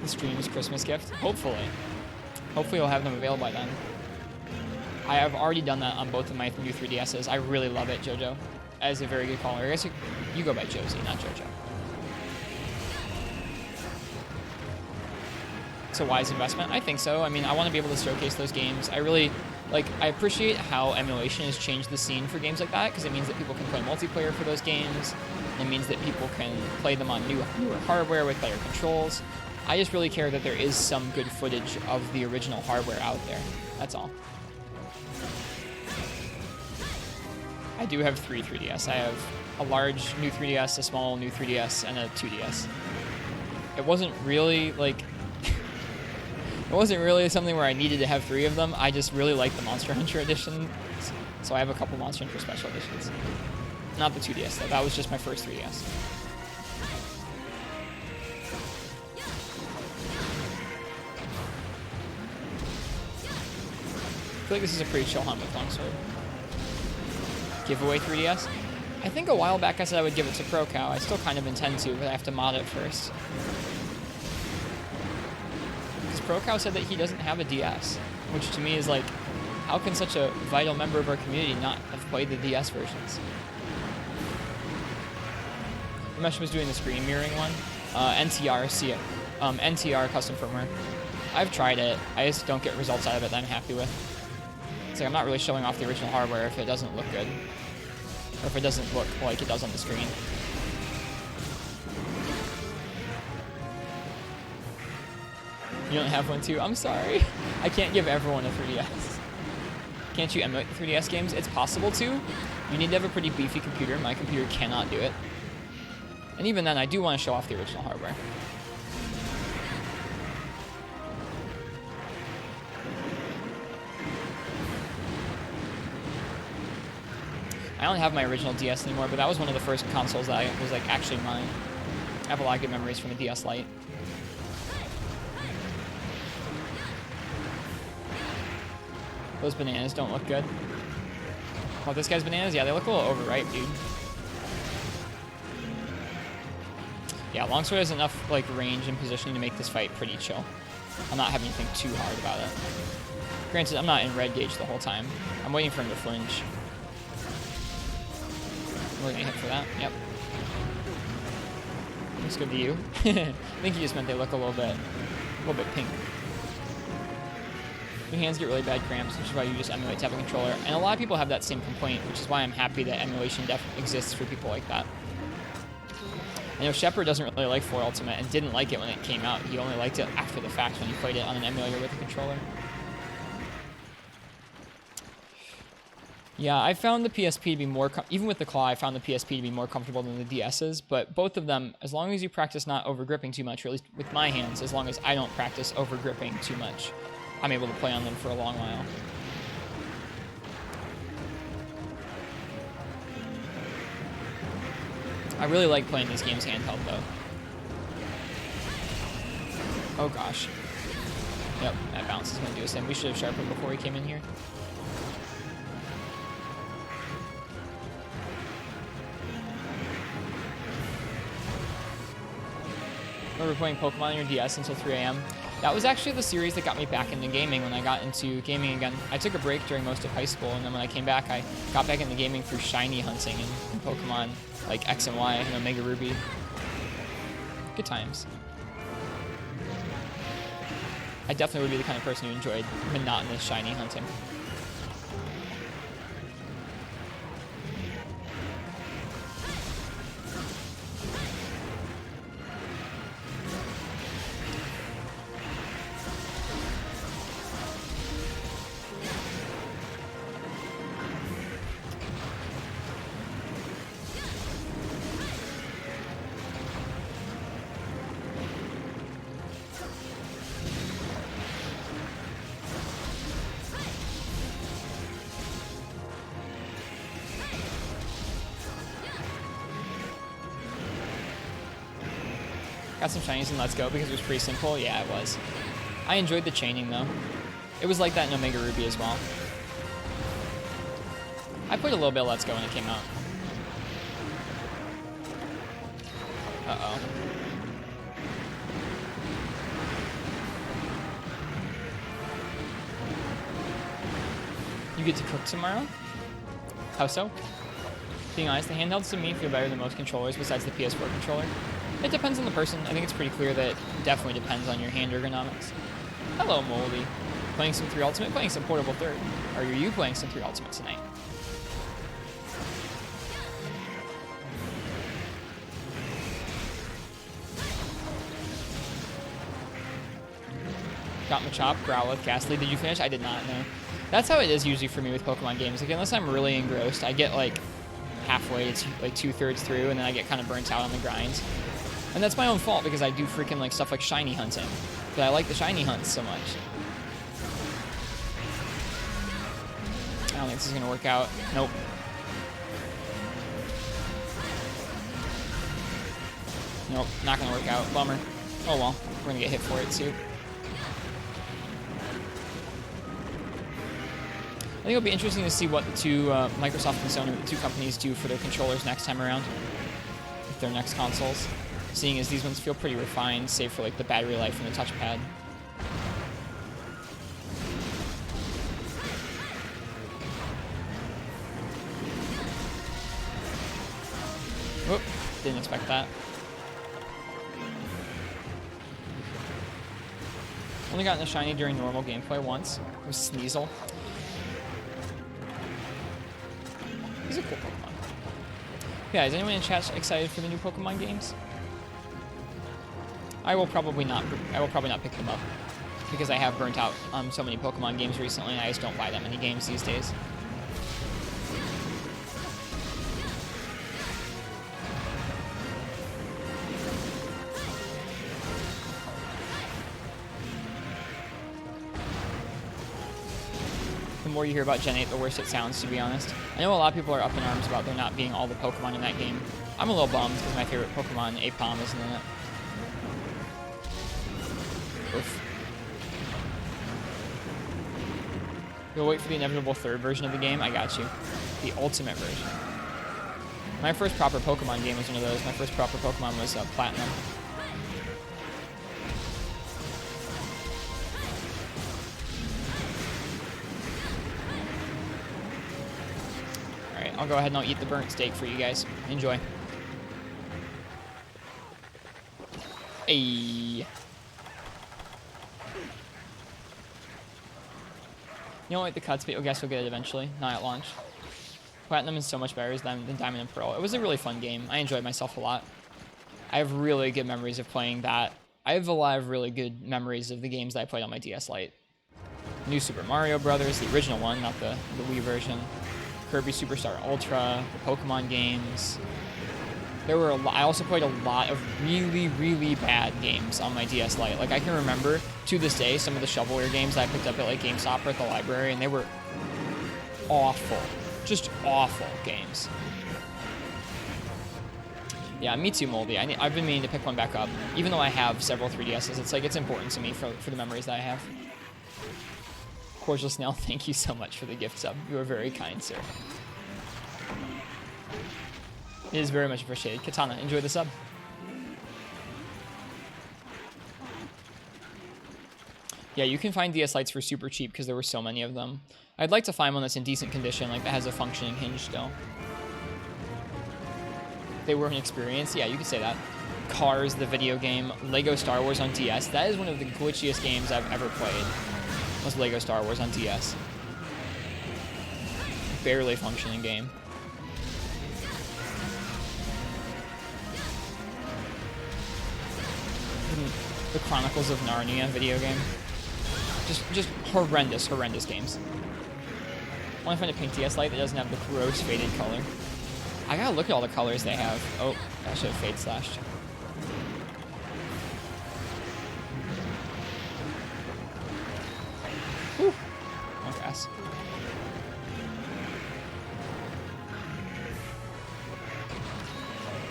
The stream is Christmas gift. Hopefully. Hopefully we'll have them available by then. I have already done that on both of my new 3DSs. I really love it, Jojo. That is a very good caller. I guess you go by Josie, not Jojo. It's a wise investment. I think so. I mean, I want to be able to showcase those games. I really, I appreciate how emulation has changed the scene for games like that, because it means that people can play multiplayer for those games. It means that people can play them on newer hardware with better controls. I just really care that there is some good footage of the original hardware out there. That's all. I do have 3 3DS. I have a large new 3DS, a small new 3DS, and a 2DS. It wasn't really, it wasn't really something where I needed to have 3 of them. I just really like the Monster Hunter edition, so I have a couple Monster Hunter Special Editions. Not the 2DS, though. That was just my first 3DS. I feel like this is a pretty chill hunt with Longsword. Giveaway 3DS? I think a while back I said I would give it to ProCow. I still kind of intend to, but I have to mod it first. Because ProCow said that he doesn't have a DS, which to me is like, how can such a vital member of our community not have played the DS versions? Mesh was doing the screen mirroring one. NTR custom firmware. I've tried it. I just don't get results out of it that I'm happy with. It's like I'm not really showing off the original hardware if it doesn't look good. Or if it doesn't look like it does on the screen. You don't have one too? I'm sorry. I can't give everyone a 3DS. Can't you emulate the 3DS games? It's possible to. You need to have a pretty beefy computer. My computer cannot do it. And even then, I do want to show off the original hardware. I don't have my original DS anymore, but that was one of the first consoles that was like actually mine. I have a lot of good memories from the DS Lite. Those bananas don't look good. Oh, this guy's bananas? Yeah, they look a little overripe, dude. Yeah, Longsword has enough range and positioning to make this fight pretty chill. I'm not having to think too hard about it. Granted, I'm not in red gauge the whole time. I'm waiting for him to flinch. We're gonna hit for that. Yep. Looks good to you. I think he just meant they look a little bit pink. Your hands get really bad cramps, which is why you just emulate to have a controller. And a lot of people have that same complaint, which is why I'm happy that emulation exists for people like that. I know Shepard doesn't really like 4 Ultimate and didn't like it when it came out. He only liked it after the fact when he played it on an emulator with a controller. Yeah, I found the PSP to be more, even with the claw, I found the PSP to be more comfortable than the DS's, but both of them, as long as you practice not over gripping too much, or at least with my hands, as long as I don't practice over gripping too much, I'm able to play on them for a long while. I really like playing these games handheld, though. Oh gosh. Yep, that bounce is going to do us in. We should have sharpened before we came in here. Remember playing Pokemon on your DS until 3 a.m.? That was actually the series that got me back into gaming when I got into gaming again. I took a break during most of high school, and then when I came back, I got back into gaming through shiny hunting and Pokemon like X and Y and Omega Ruby. Good times. I definitely would be the kind of person who enjoyed monotonous shiny hunting. Got some shinies in Let's Go because it was pretty simple. Yeah, it was. I enjoyed the chaining, though. It was like that in Omega Ruby as well. I played a little bit of Let's Go when it came out. Uh-oh. You get to cook tomorrow? How so? Being honest, the handhelds to me feel better than most controllers besides the PS4 controller. It depends on the person. I think it's pretty clear that it definitely depends on your hand ergonomics. Hello, Moldy. Playing some 3 Ultimate? Playing some Portable 3rd. Or are you playing some 3 Ultimate tonight? Got Machop, Growlithe, Ghastly. Did you finish? I did not, no. That's how it is usually for me with Pokemon games. Like, unless I'm really engrossed, I get, like, halfway, it's like 2/3 through, and then I get kind of burnt out on the grinds. And that's my own fault, because I do freaking, like, stuff like shiny hunting. But I like the shiny hunts so much. I don't think this is going to work out. Nope. Nope, not going to work out. Bummer. Oh well, we're going to get hit for it too. I think it'll be interesting to see what the two, Microsoft and Sony, the two companies do for their controllers next time around. With their next consoles. Seeing as these ones feel pretty refined, save for like the battery life and the touchpad. Whoop, didn't expect that. Only gotten a shiny during normal gameplay once. It was Sneasel. He's a cool Pokemon. Yeah, is anyone in chat excited for the new Pokemon games? I will probably not pick them up because I have burnt out on so many Pokemon games recently, and I just don't buy that many games these days. The more you hear about Gen 8, the worse it sounds, to be honest. I know a lot of people are up in arms about there not being all the Pokemon in that game. I'm a little bummed because my favorite Pokemon, Apom, isn't in it. Oof. You'll wait for the inevitable 3rd version of the game? I got you. The Ultimate version. My first proper Pokemon game was one of those. My first proper Pokemon was Platinum. Alright, I'll go ahead and I'll eat the burnt steak for you guys. Enjoy. Ayy. You don't like the cuts, but I guess you'll get it eventually. Not at launch. Platinum is so much better than Diamond and Pearl. It was a really fun game. I enjoyed myself a lot. I have really good memories of playing that. I have a lot of really good memories of the games that I played on my DS Lite. New Super Mario Brothers, the original one, not the Wii version. Kirby Superstar Ultra, the Pokemon games. There were I also played a lot of really, really bad games on my DS Lite. Like, I can remember, to this day, some of the shovelware games that I picked up at, like, GameStop or at the library, and they were awful. Just awful games. Yeah, me too, Moldy. I've been meaning to pick one back up. Even though I have several 3DSs, it's like, it's important to me for the memories that I have. Cordial Snail, thank you so much for the gift sub. You are very kind, sir. It is very much appreciated. Katana, enjoy the sub. Yeah, you can find DS Lites for super cheap because there were so many of them. I'd like to find one that's in decent condition, like that has a functioning hinge still. They were an experience. Yeah, you could say that. Cars, the video game. Lego Star Wars on DS. That is one of the glitchiest games I've ever played. Was Lego Star Wars on DS. Barely functioning game. The Chronicles of Narnia video game. Just horrendous games. I want to find a pink DS Lite that doesn't have the gross faded color. I gotta look at all the colors they have. Oh, I should have fade slashed. Whew. Oh, gas.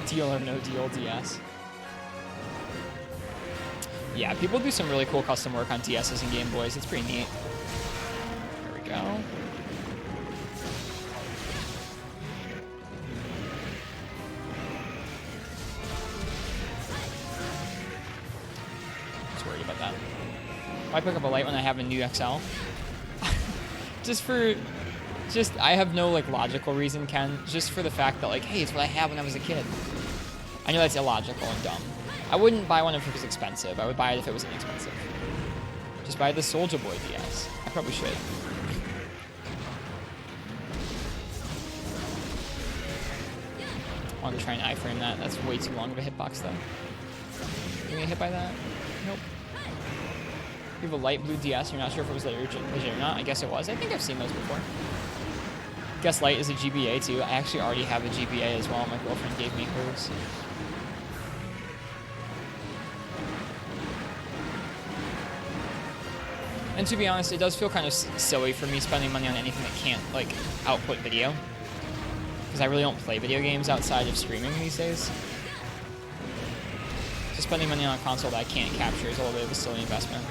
Deal or no deal DS. Yeah, people do some really cool custom work on DSs and Game Boys. It's pretty neat. There we go. Just worried about that. Why pick up a light when I have a new XL? Just for Just, I have no, like, logical reason, Ken. Just for the fact that, like, hey, it's what I had when I was a kid. I know that's illogical and dumb. I wouldn't buy one if it was expensive. I would buy it if it was inexpensive. Just buy the Soulja Boy DS. I probably should. I wanted to try and iframe that. That's way too long of a hitbox, though. You gonna hit by that? Nope. You have a light blue DS. You're not sure if it was legit or not. I guess it was. I think I've seen those before. Guess light is a GBA, too. I actually already have a GBA as well. My girlfriend gave me hers. And to be honest, it does feel kind of silly for me spending money on anything that can't, like, output video. Because I really don't play video games outside of streaming these days. So spending money on a console that I can't capture is a little bit of a silly investment.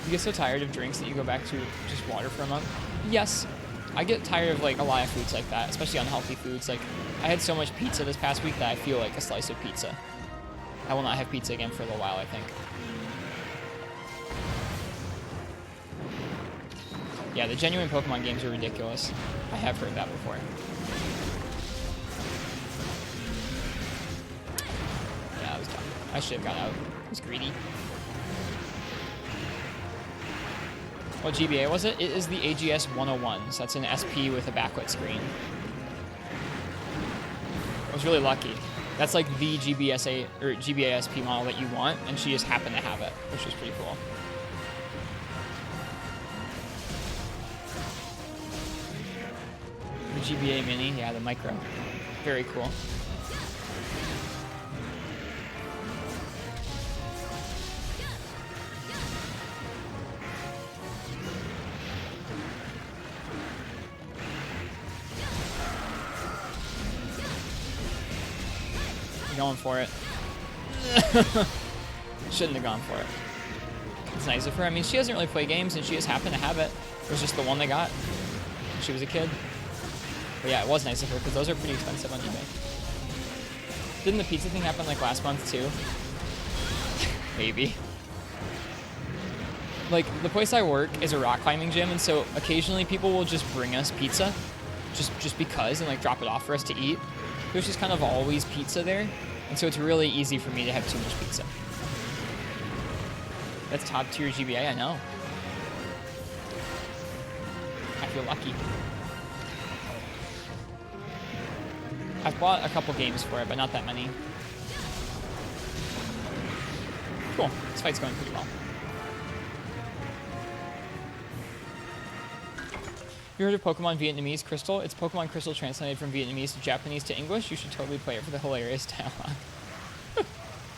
You get so tired of drinks that you go back to just water for a month? Yes. I get tired of, like, a lot of foods like that, especially unhealthy foods. Like, I had so much pizza this past week that I feel like a slice of pizza. I will not have pizza again for a little while, I think. Yeah, the genuine Pokemon games are ridiculous. I have heard that before. Yeah, that was dumb. I should have got out. I was greedy. What GBA was it? It is the AGS 101, so that's an SP with a backlit screen. I was really lucky. That's like the GBSA or GBA SP model that you want, and she just happened to have it, which was pretty cool. The GBA Mini, yeah, the micro. Very cool. Going for it. Shouldn't have gone for it. It's nice of her. I mean, she doesn't really play games, and she just happened to have it. It was just the one they got when she was a kid. But yeah, it was nice of her, because those are pretty expensive on eBay. Didn't the pizza thing happen, like, last month, too? Maybe. Like, the place I work is a rock climbing gym, and so occasionally people will just bring us pizza, just because, and, like, drop it off for us to eat. There's just kind of always pizza there, and so it's really easy for me to have too much pizza. That's top tier GBA, I know. I feel lucky. I've bought a couple games for it, but not that many. Cool, this fight's going pretty well. You heard of Pokemon Vietnamese Crystal? It's Pokemon Crystal translated from Vietnamese to Japanese to English. You should totally play it for the hilarious dialogue.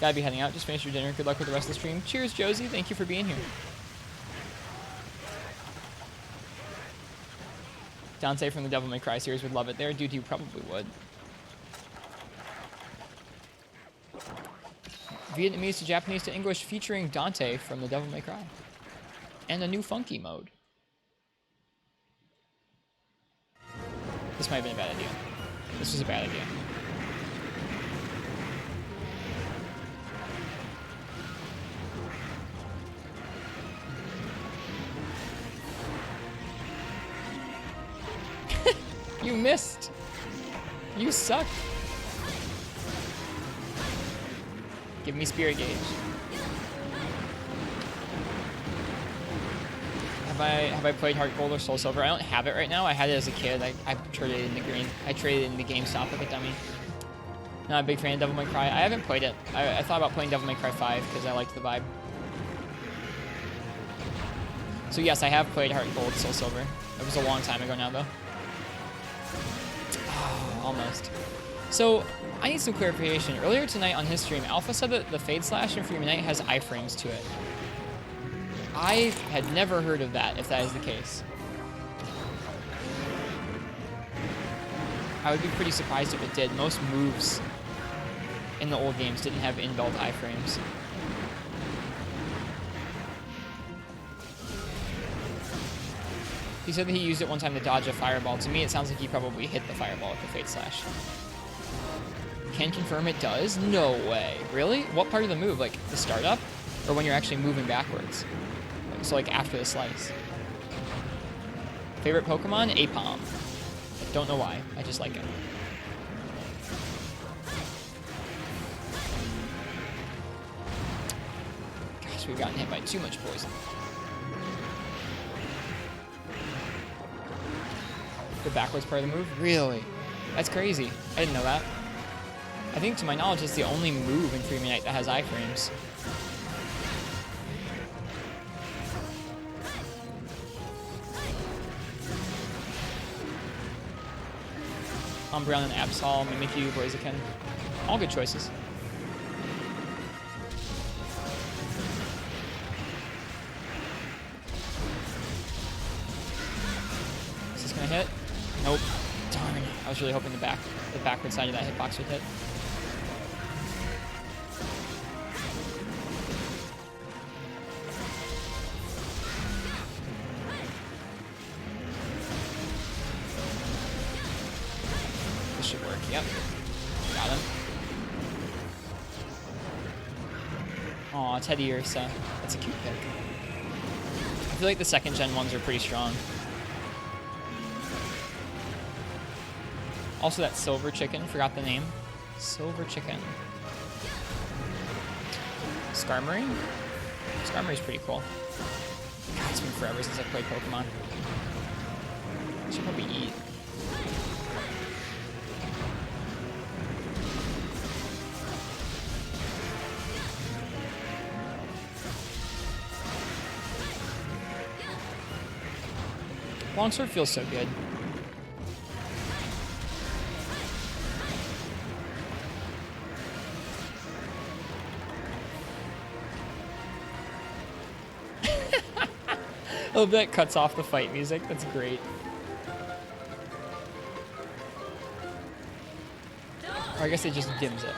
Gotta be heading out. Just finished your dinner. Good luck with the rest of the stream. Cheers, Josie. Thank you for being here. Dante from the Devil May Cry series would love it there. Dude, you probably would. Vietnamese to Japanese to English featuring Dante from the Devil May Cry. And a new funky mode. This might have been a bad idea. This was a bad idea. You missed. You suck. Give me Spirit Gauge. Have I played Heart Gold or Soul Silver? I don't have it right now. I had it as a kid. I traded it in the green. I traded it in the GameStop like a dummy. Not a big fan of Devil May Cry. I haven't played it. I thought about playing Devil May Cry 5 because I liked the vibe. So yes, I have played Heart Gold, Soul Silver. It was a long time ago now, though. Oh, almost. So I need some clarification. Earlier tonight on his stream, Alpha said that the Fade Slash in Freeman Knight has iframes to it. I had never heard of that, if that is the case. I would be pretty surprised if it did. Most moves in the old games didn't have inbuilt iframes. He said that he used it one time to dodge a fireball. To me, it sounds like he probably hit the fireball with the Fade Slash. Can confirm it does? No way. Really? What part of the move? Like, the startup? Or when you're actually moving backwards. So like after the slice. Favorite Pokemon? Apom. Don't know why. I just like it. Gosh, we've gotten hit by too much poison. The backwards part of the move? Really? That's crazy. I didn't know that. I think to my knowledge it's the only move in Freeman Knight that has iframes. Umbreon and Absol, Mimikyu, Blaziken. All good choices. Is this gonna hit? Nope. Darn. I was really hoping the backward side of that hitbox would hit. This should work. Yep. Got him. Aw, Teddy Ursa. That's a cute pick. I feel like the second gen ones are pretty strong. Also that silver chicken, forgot the name. Silver chicken. Skarmory? Skarmory's pretty cool. God, it's been forever since I played Pokemon. I should probably eat. Longsword feels so good. Oh, that cuts off the fight music. That's great. Or I guess it just dims it.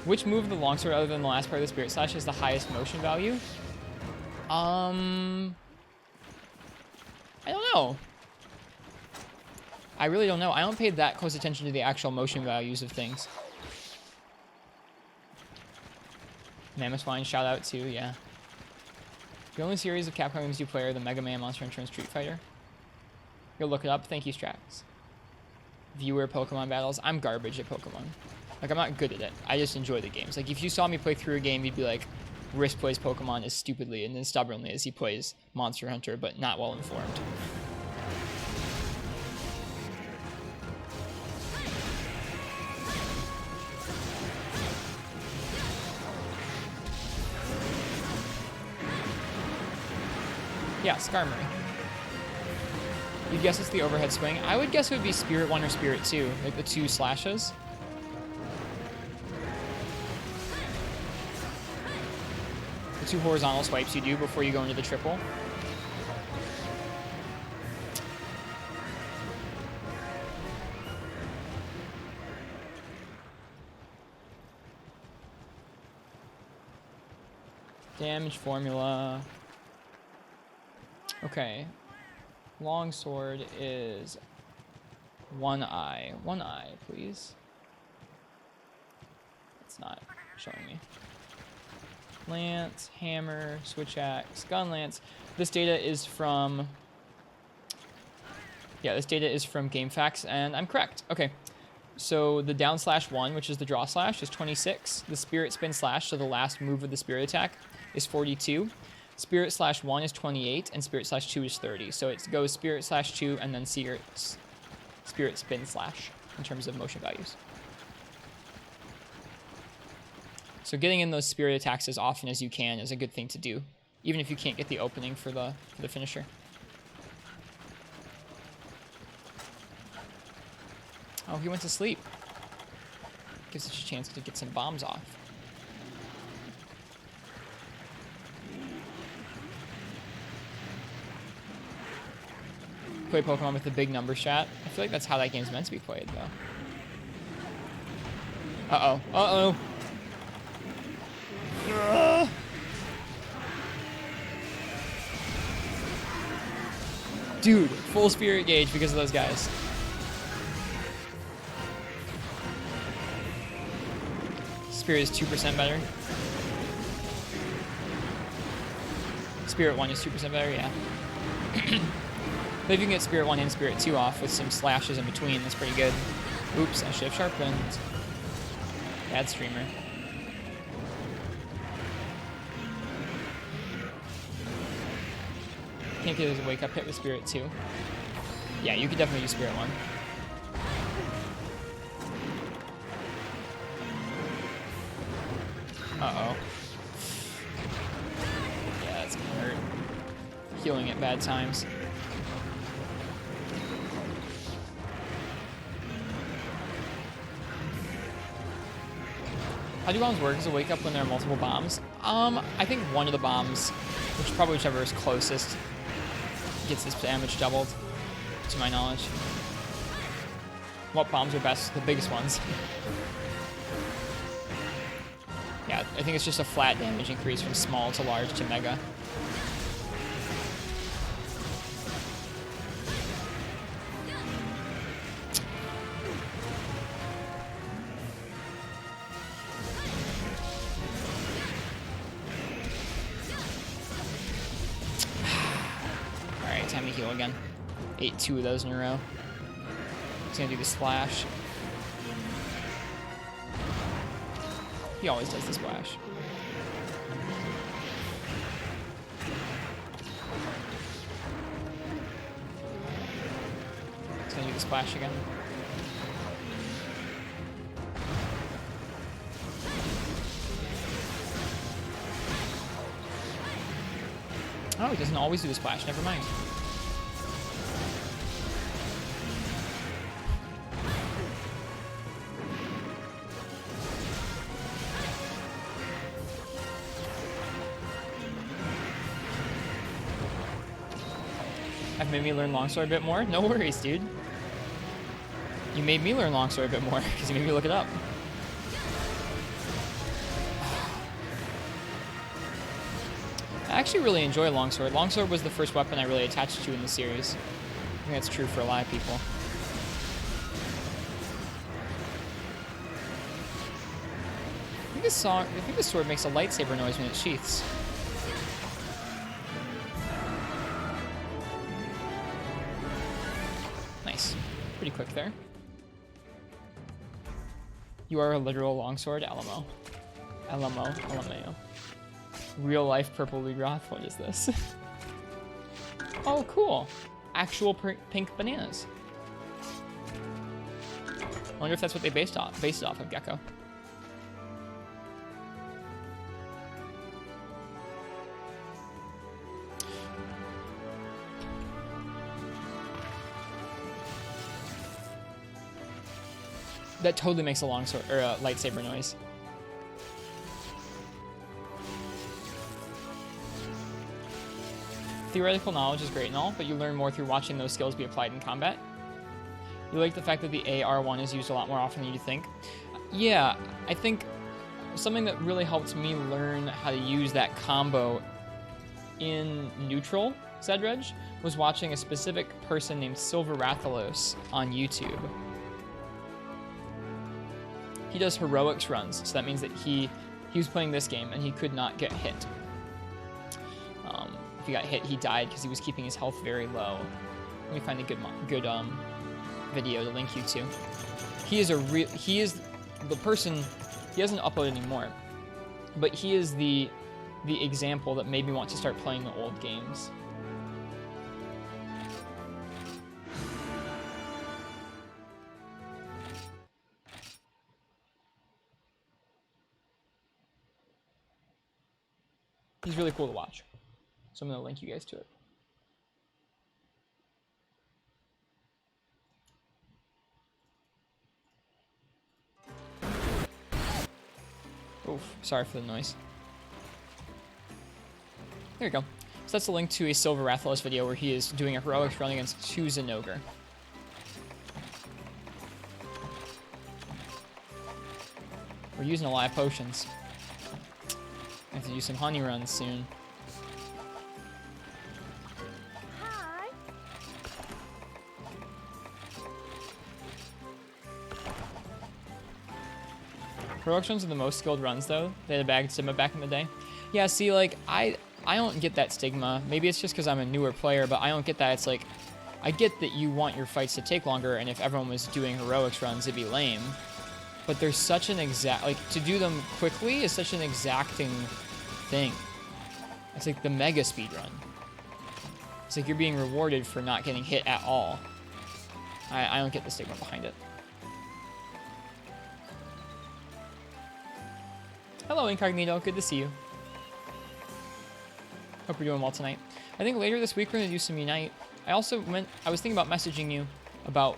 Which move of the longsword other than the last part of the Spirit Slash has the highest motion value? I don't know. I really don't know. I don't pay that close attention to the actual motion values of things. Mammothwine, shout out to, yeah. The only series of Capcom games you play are the Mega Man, Monster Hunter, and Street Fighter. Go look it up. Thank you, Strax. Viewer Pokemon battles. I'm garbage at Pokemon. Like, I'm not good at it. I just enjoy the games. Like, if you saw me play through a game, you'd be like, Risk plays Pokemon as stupidly and as stubbornly as he plays Monster Hunter, but not well informed. Yeah, Skarmory. You'd guess it's the overhead swing. I would guess it would be Spirit 1 or Spirit 2, like the 2 slashes. The 2 horizontal swipes you do before you go into the triple. Damage formula. Okay. Longsword is 1 eye. 1 eye, please. It's not showing me. Lance, hammer, switch axe, gun lance. This data is from... Yeah, this data is from GameFAQs, and I'm correct. Okay. So the down slash 1, which is the draw slash, is 26. The spirit spin slash, so the last move of the spirit attack, is 42. Spirit slash 1 is 28, and Spirit slash 2 is 30. So it goes Spirit slash 2 and then Spirit spin slash in terms of motion values. So getting in those spirit attacks as often as you can is a good thing to do, even if you can't get the opening for the finisher. Oh, he went to sleep. Gives us a chance to get some bombs off. Play Pokemon with the big number strat. I feel like that's how that game's meant to be played, though. Uh-oh. Uh-oh. Dude, full spirit gauge because of those guys. Spirit is 2% better. Spirit 1 is 2% better, yeah. But if you can get Spirit 1 and Spirit 2 off with some slashes in between, that's pretty good. Oops, I should have sharpened. Bad streamer. Can't get a wake up hit with Spirit 2. Yeah, you could definitely use Spirit 1. Uh-oh. Yeah, that's gonna hurt. Healing at bad times. How do bombs work? Does it wake up when there are multiple bombs? I think one of the bombs, whichever is closest, gets this damage doubled, to my knowledge. What bombs are best? The biggest ones. Yeah, I think it's just a flat damage increase from small to large to mega. Alright, time to heal again. Ate 2 of those in a row. He's gonna do the splash. He always does the splash. He's gonna do the splash again. Oh, he doesn't always do the splash. Never mind. I've made me learn Longsword a bit more. No worries, dude. You made me learn Longsword a bit more because you made me look it up. I actually really enjoy Longsword. Longsword was the first weapon I really attached to in the series. I think that's true for a lot of people. I think this sword makes a lightsaber noise when it sheaths. Nice. Pretty quick there. You are a literal longsword, LMO. LMO. LMAO. Real life purple Regroth. What is this? Oh, cool. Actual pink bananas. I wonder if that's what they based it off of, Gecko. That totally makes a longsword or a lightsaber noise. Theoretical knowledge is great and all, but you learn more through watching those skills be applied in combat. You like the fact that the AR1 is used a lot more often than you think. Yeah, I think something that really helped me learn how to use that combo in neutral Zedredge was watching a specific person named Silver Rathalos on YouTube. He does heroics runs, so that means that he was playing this game and he could not get hit. If he got hit, he died because he was keeping his health very low. Let me find a good video to link you to. He is the person. He doesn't upload anymore, but he is the example that made me want to start playing the old games. He's really cool to watch. So I'm going to link you guys to it. Oof, sorry for the noise. There you go. So that's a link to a Silver Rathalos video where he is doing a heroics run against 2 Zinogre. We're using a lot of potions. I have to do some honey runs soon. Heroics runs are the most skilled runs, though. They had a bag Simba back in the day. Yeah, see, like, I I don't get that stigma. Maybe it's just because I'm a newer player, but I don't get that. It's like, I get that you want your fights to take longer, and if everyone was doing heroics runs, it'd be lame. But there's such an to do them quickly is such an exacting thing. It's like the mega speed run. It's like you're being rewarded for not getting hit at all. I don't get the stigma behind it. Hello, Incognito. Good to see you. Hope you're doing well tonight. I think later this week we're going to do some Unite. I was thinking about messaging you about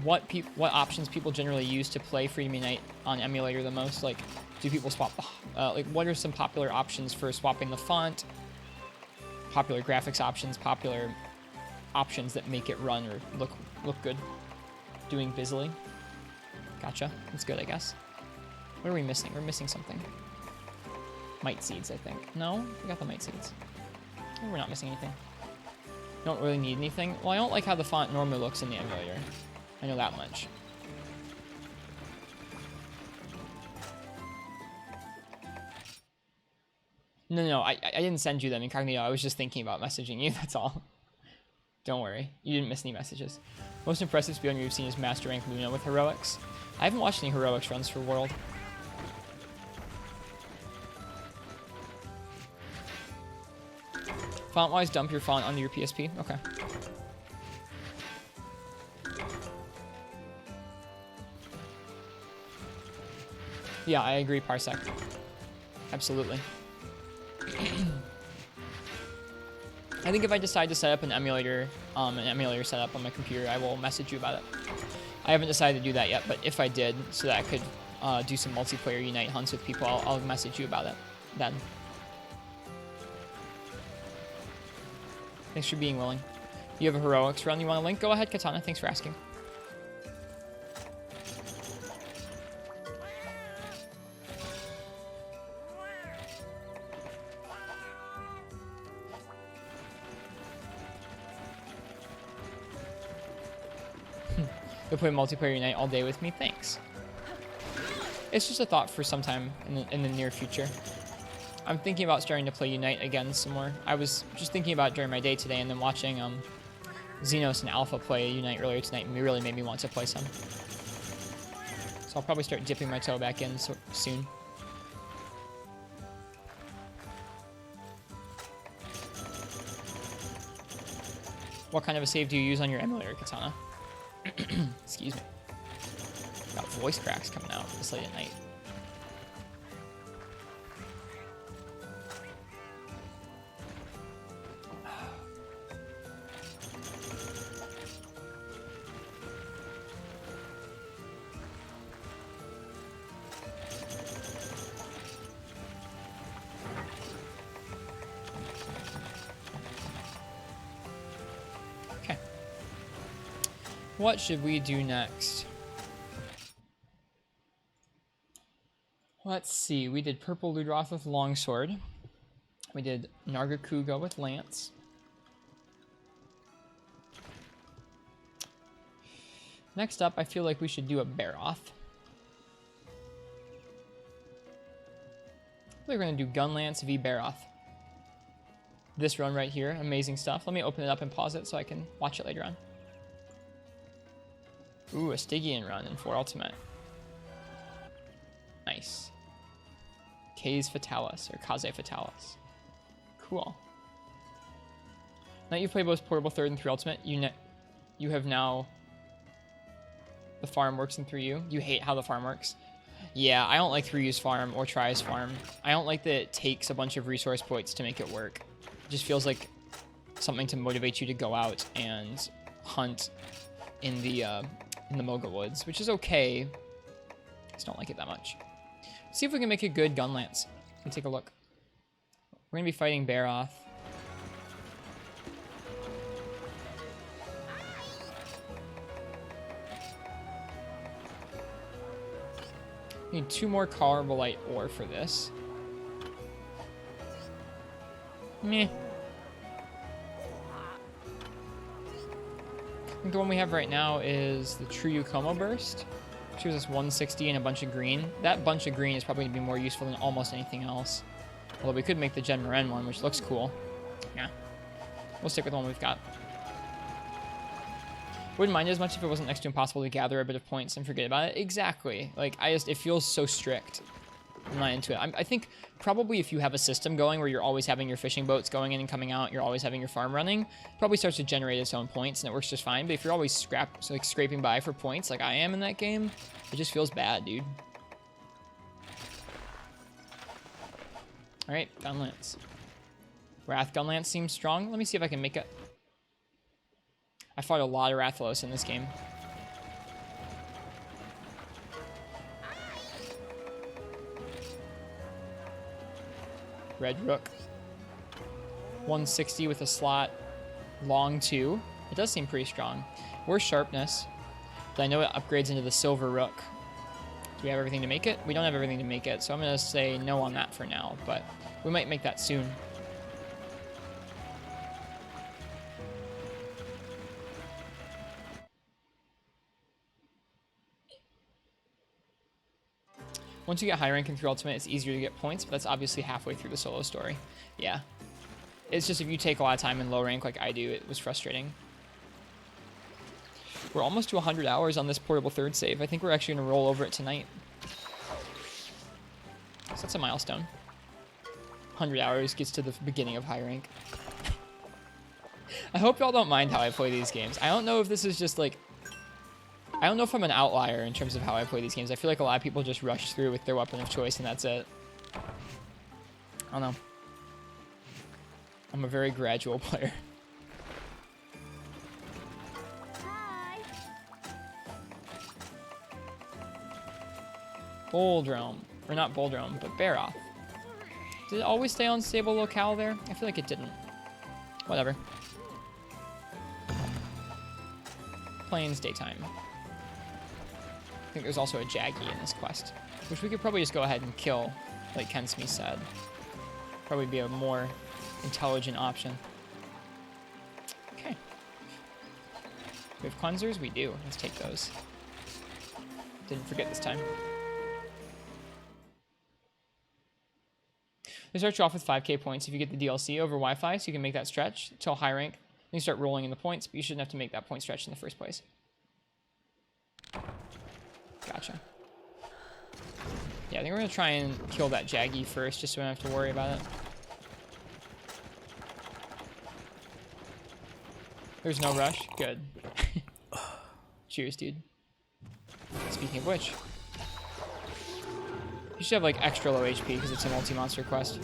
what options people generally use to play Freedom Unite on emulator the most. Like, do people swap like, what are some popular options for swapping the font? Popular graphics options, popular options that make it run or look good. Doing busily. Gotcha. That's good, I guess. What are we missing? We're missing something. Mite seeds, I think. No? We got the mite seeds. Oh, we're not missing anything. Don't really need anything. Well, I don't like how the font normally looks in the emulator. I know that much. No, I didn't send you them, Incognito. I was just thinking about messaging you, that's all. Don't worry. You didn't miss any messages. Most impressive speedrun you've seen is Master Rank Luna with heroics. I haven't watched any heroics runs for World. Font-wise, dump your font onto your PSP. Okay. Yeah, I agree, Parsec. Absolutely. I think if I decide to set up an emulator setup on my computer, I will message you about it. I haven't decided to do that yet, but if I did, so that I could do some multiplayer Unite hunts with people, I'll message you about it then. Thanks for being willing. You have a heroics run you want to link? Go ahead, Katana. Thanks for asking. You'll play multiplayer Unite all day with me? Thanks. It's just a thought for some time in the near future. I'm thinking about starting to play Unite again some more. I was just thinking about it during my day today, and then watching Xenos and Alpha play Unite earlier tonight really made me want to play some. So I'll probably start dipping my toe back in soon. What kind of a save do you use on your emulator, Katana? Excuse me. Got voice cracks coming out this late at night. What should we do next? Let's see. We did Purple Ludroth with Longsword. We did Nargacuga with Lance. Next up, I feel like we should do a Baroth. We're going to do Gunlance v Baroth. This run right here, amazing stuff. Let me open it up and pause it so I can watch it later on. Ooh, a Stygian run in 4 Ultimate. Nice. Kaze Fatalis, or Kaze Fatalis. Cool. Now you've played both Portable 3rd and 3 Ultimate. You have now... The farm works in 3U. You hate how the farm works. Yeah, I don't like 3U's farm or Try's farm. I don't like that it takes a bunch of resource points to make it work. It just feels like something to motivate you to go out and hunt in the Moga Woods, which is okay. I just don't like it that much. Let's see if we can make a good Gunlance. Let me take a look. We're going to be fighting Baroth. Need 2 more Carbonite ore for this. Meh. I think the one we have right now is the True Como Burst, which gives us 160 and a bunch of green. That bunch of green is probably going to be more useful than almost anything else. Although we could make the Gen Moren one, which looks cool. Yeah. We'll stick with the one we've got. Wouldn't mind it as much if it wasn't next to impossible to gather a bit of points and forget about it. Exactly. Like, it feels so strict. I'm not into it. I think probably if you have a system going where you're always having your fishing boats going in and coming out, you're always having your farm running, it probably starts to generate its own points and it works just fine. But if you're always scraping by for points like I am in that game, it just feels bad, dude. Alright, Gunlance. Wrath Gunlance seems strong. Let me see if I can make it. I fought a lot of Rathalos in this game. Red Rook. 160 with a slot. Long 2. It does seem pretty strong. We're Sharpness. But I know it upgrades into the Silver Rook. Do we have everything to make it? We don't have everything to make it, so I'm going to say no on that for now. But we might make that soon. Once you get high ranking through Ultimate, it's easier to get points, but that's obviously halfway through the solo story. Yeah. It's just if you take a lot of time in low rank like I do, it was frustrating. We're almost to 100 hours on this portable third save. I think we're actually going to roll over it tonight. So that's a milestone. 100 hours gets to the beginning of high rank. I hope y'all don't mind how I play these games. I don't know if this is just like... I don't know if I'm an outlier in terms of how I play these games. I feel like a lot of people just rush through with their weapon of choice and that's it. I don't know. I'm a very gradual player. Hi. Boldrome. Or not Boldrome, but Baroth. Did it always stay on stable locale there? I feel like it didn't. Whatever. Plains, daytime. I think there's also a Jaggy in this quest, which we could probably just go ahead and kill, like Ken Smee said. Probably be a more intelligent option. Okay. We have cleansers? We do. Let's take those. Didn't forget this time. They start you off with 5k points if you get the DLC over Wi-Fi, so you can make that stretch till high rank. Then you start rolling in the points, but you shouldn't have to make that point stretch in the first place. Gotcha. Yeah, I think we're going to try and kill that Jaggy first, just so we don't have to worry about it. There's no rush. Good. Cheers, dude. Speaking of which, you should have like extra low HP because it's a multi-monster quest.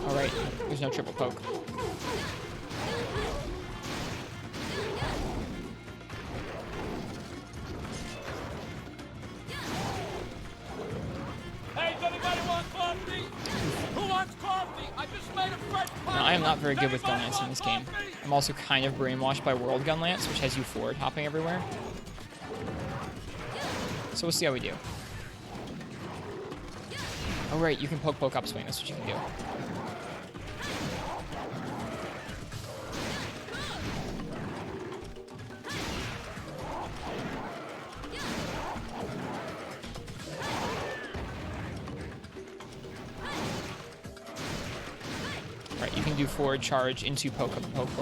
Alright, there's no triple poke. Now, I am not very good with Gunlance in this game. I'm also kind of brainwashed by World Gunlance, which has you forward hopping everywhere. So we'll see how we do. Oh right, you can poke upswing, that's what you can do. Right, you can do forward charge into poke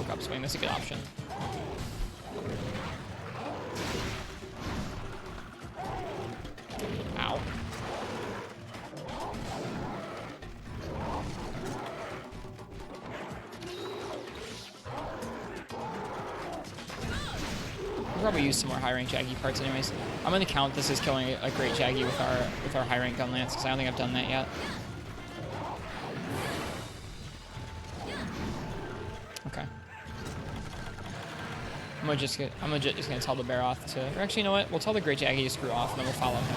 upswing. That's a good option. Ow. We'll probably use some more high rank Jaggy parts anyways. I'm gonna count this as killing a great Jaggy with our high rank Gunlance, because I don't think I've done that yet. Okay. I'm legit just gonna tell the Baroth to, or actually, you know what? We'll tell the Great Jaggy to screw off, and then we'll follow him.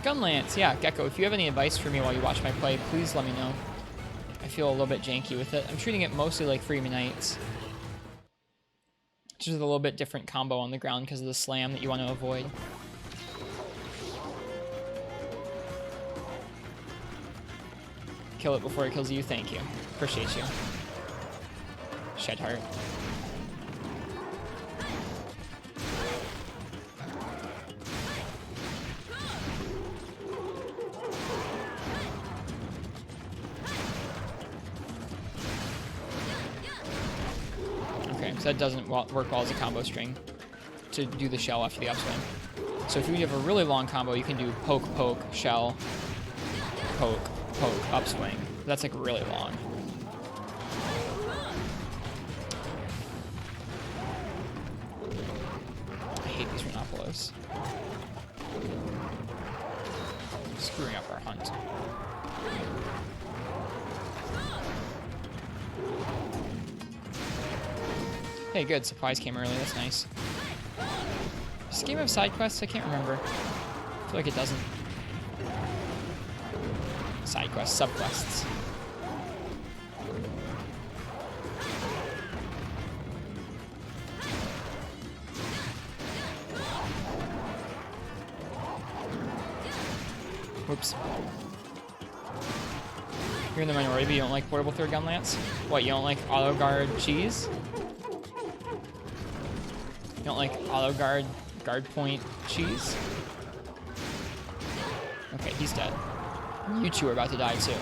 Gunlance, yeah, Gecko. If you have any advice for me while you watch my play, please let me know. I feel a little bit janky with it. I'm treating it mostly like Freeman Knights. Just with a little bit different combo on the ground because of the slam that you want to avoid. Kill it before it kills you. Thank you. Appreciate you. Shed Heart. Okay, so that doesn't work well as a combo string to do the shell after the upswing. So if you have a really long combo, you can do poke, poke, shell, poke, poke, upswing. That's like really long. I hate these Rhinopolos. Screwing up our hunt. Hey, good. Supplies came early. That's nice. Does this game have side quests? I can't remember. I feel like it doesn't. Side quests, sub quests. Whoops. You're in the minority, but you don't like portable third gun lance? What, you don't like auto guard cheese? You don't like auto guard point cheese? Okay, he's dead. You two are about to die too.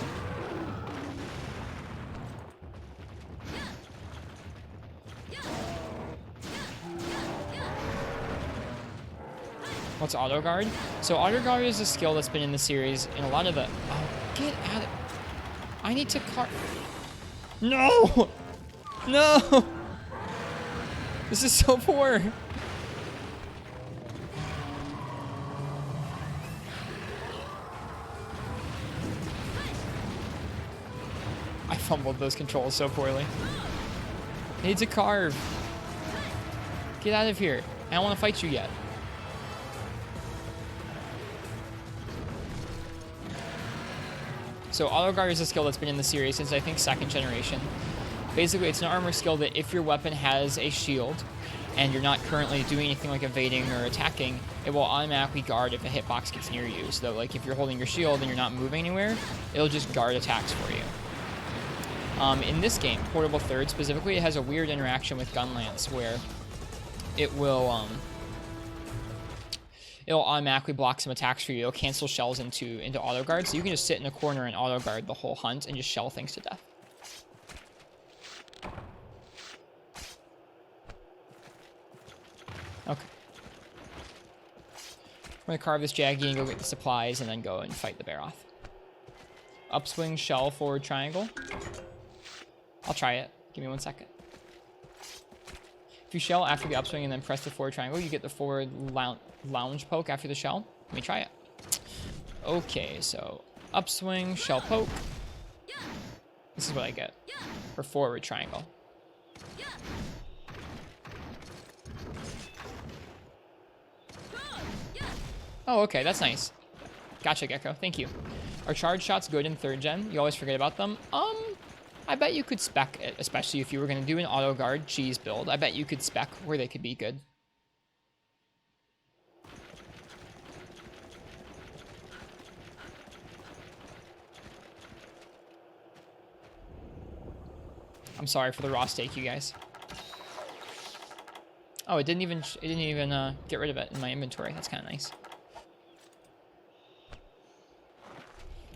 What's auto guard? So auto guard is a skill that's been in the series in a lot of the... Oh, get out of... I need to No! No! This is so poor. I fumbled those controls so poorly. I need to carve. Get out of here. I don't want to fight you yet. So auto guard is a skill that's been in the series since I think 2nd generation. Basically, it's an armor skill that if your weapon has a shield and you're not currently doing anything like evading or attacking, it will automatically guard if a hitbox gets near you. So like if you're holding your shield and you're not moving anywhere, it'll just guard attacks for you. In this game, Portable Third specifically, it has a weird interaction with Gunlance where it will it'll automatically block some attacks for you. It'll cancel shells into auto guard, so you can just sit in a corner and auto guard the whole hunt and just shell things to death. Okay. We're gonna carve this Jaggy and go get the supplies and then go and fight the Baroth. Upswing, shell, forward triangle. I'll try it. Give me 1 second. If you shell after the upswing and then press the forward triangle, you get the forward lounge poke after the shell. Let me try it. Okay, so upswing, shell poke. This is what I get for forward triangle. Oh, okay, that's nice. Gotcha, Gecko. Thank you. Are charge shots good in 3rd gen? You always forget about them. I bet you could spec it, especially if you were going to do an auto guard cheese build. I bet you could spec where they could be good. I'm sorry for the raw steak, you guys. Oh, it didn't even get rid of it in my inventory. That's kind of nice.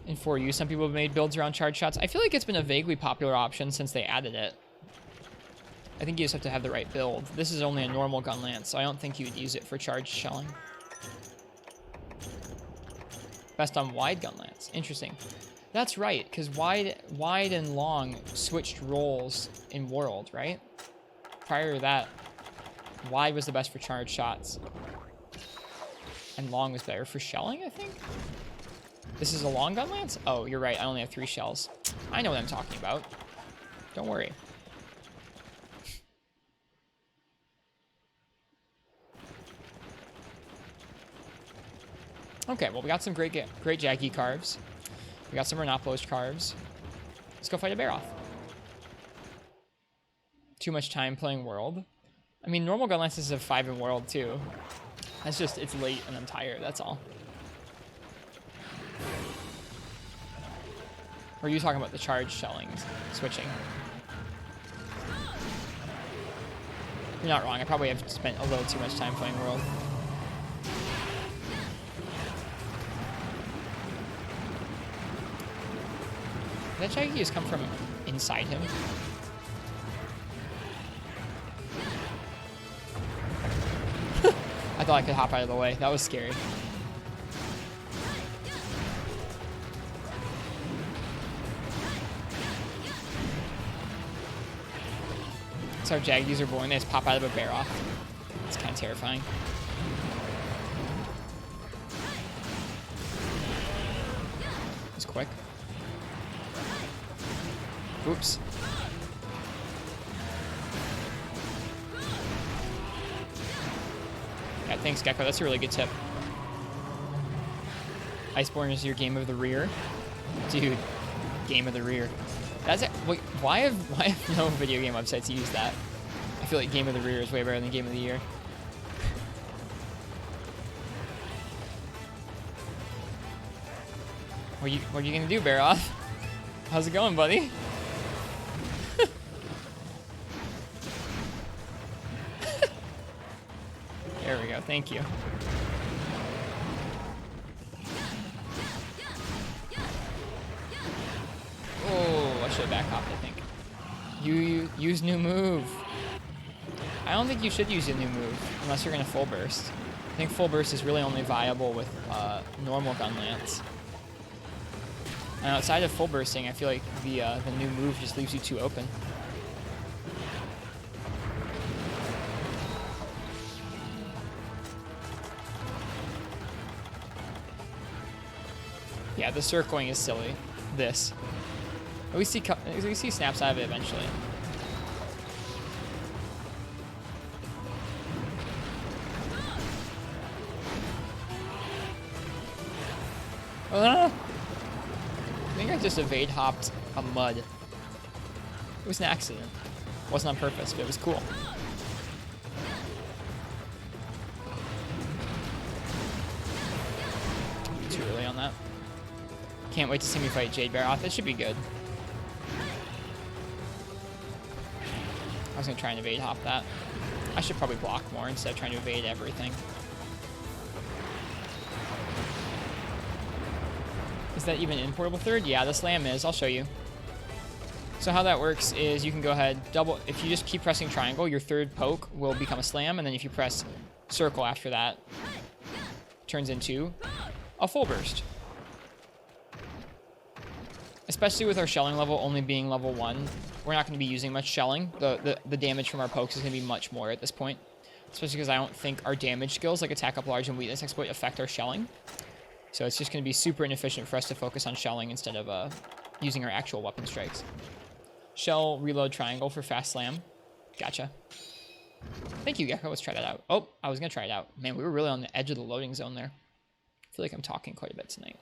In 4U, some people have made builds around charge shots. I feel like it's been a vaguely popular option since they added it. I think you just have to have the right build. This is only a normal gun lance, so I don't think you would use it for charged shelling. Best on wide gun lance. Interesting. That's right, because wide and long switched roles in World, right? Prior to that, wide was the best for charged shots. And long was better for shelling, I think? This is a long gun lance? Oh, you're right. I only have 3 shells. I know what I'm talking about. Don't worry. Okay, well, we got some great Jaggy carves. We got some Rhinopolos carves. Let's go fight a Baroth. Too much time playing World. I mean, normal gun lances have 5 in World, too. That's just, it's late and I'm tired, that's all. Or are you talking about the charge shelling switching? You're not wrong. I probably have spent a little too much time playing World. Did that Shaggy just come from inside him? I thought I could hop out of the way. That was scary. That's how Jaggies are born. They just pop out of a bear off. It's kind of terrifying. It's quick. Oops. Yeah, thanks, Gecko. That's a really good tip. Iceborne is your game of the rear? Dude, game of the rear. That's it. Wait, why have no video game websites use that? I feel like game of the rear is way better than game of the year. What are you gonna do, Bear Off? How's it going, buddy? There we go. Thank you. Oh, I should have back hopped, I think. You use new move. I don't think you should use a new move unless you're going to full burst. I think full burst is really only viable with normal gun lance. And outside of full bursting, I feel like the new move just leaves you too open. Yeah, the circling is silly. This. At least he snaps out of it eventually. I think I just evade hopped a mud. It was an accident. It wasn't on purpose, but it was cool. Too early on that. Can't wait to see me fight Jade Bear off. It should be good. I was gonna try and evade hop that. I should probably block more instead of trying to evade everything. Is that even in portable third? Yeah, the slam is. I'll show you. So how that works is you can go ahead, if you just keep pressing triangle, your third poke will become a slam, and then if you press circle after that, it turns into a full burst. Especially with our shelling level only being level 1, we're not going to be using much shelling. The damage from our pokes is going to be much more at this point. Especially because I don't think our damage skills, like attack up large and weakness exploit, affect our shelling. So it's just going to be super inefficient for us to focus on shelling instead of using our actual weapon strikes. Shell, reload, triangle for fast slam. Gotcha. Thank you, Gecko. Let's try that out. Oh, I was going to try it out. Man, we were really on the edge of the loading zone there. I feel like I'm talking quite a bit tonight.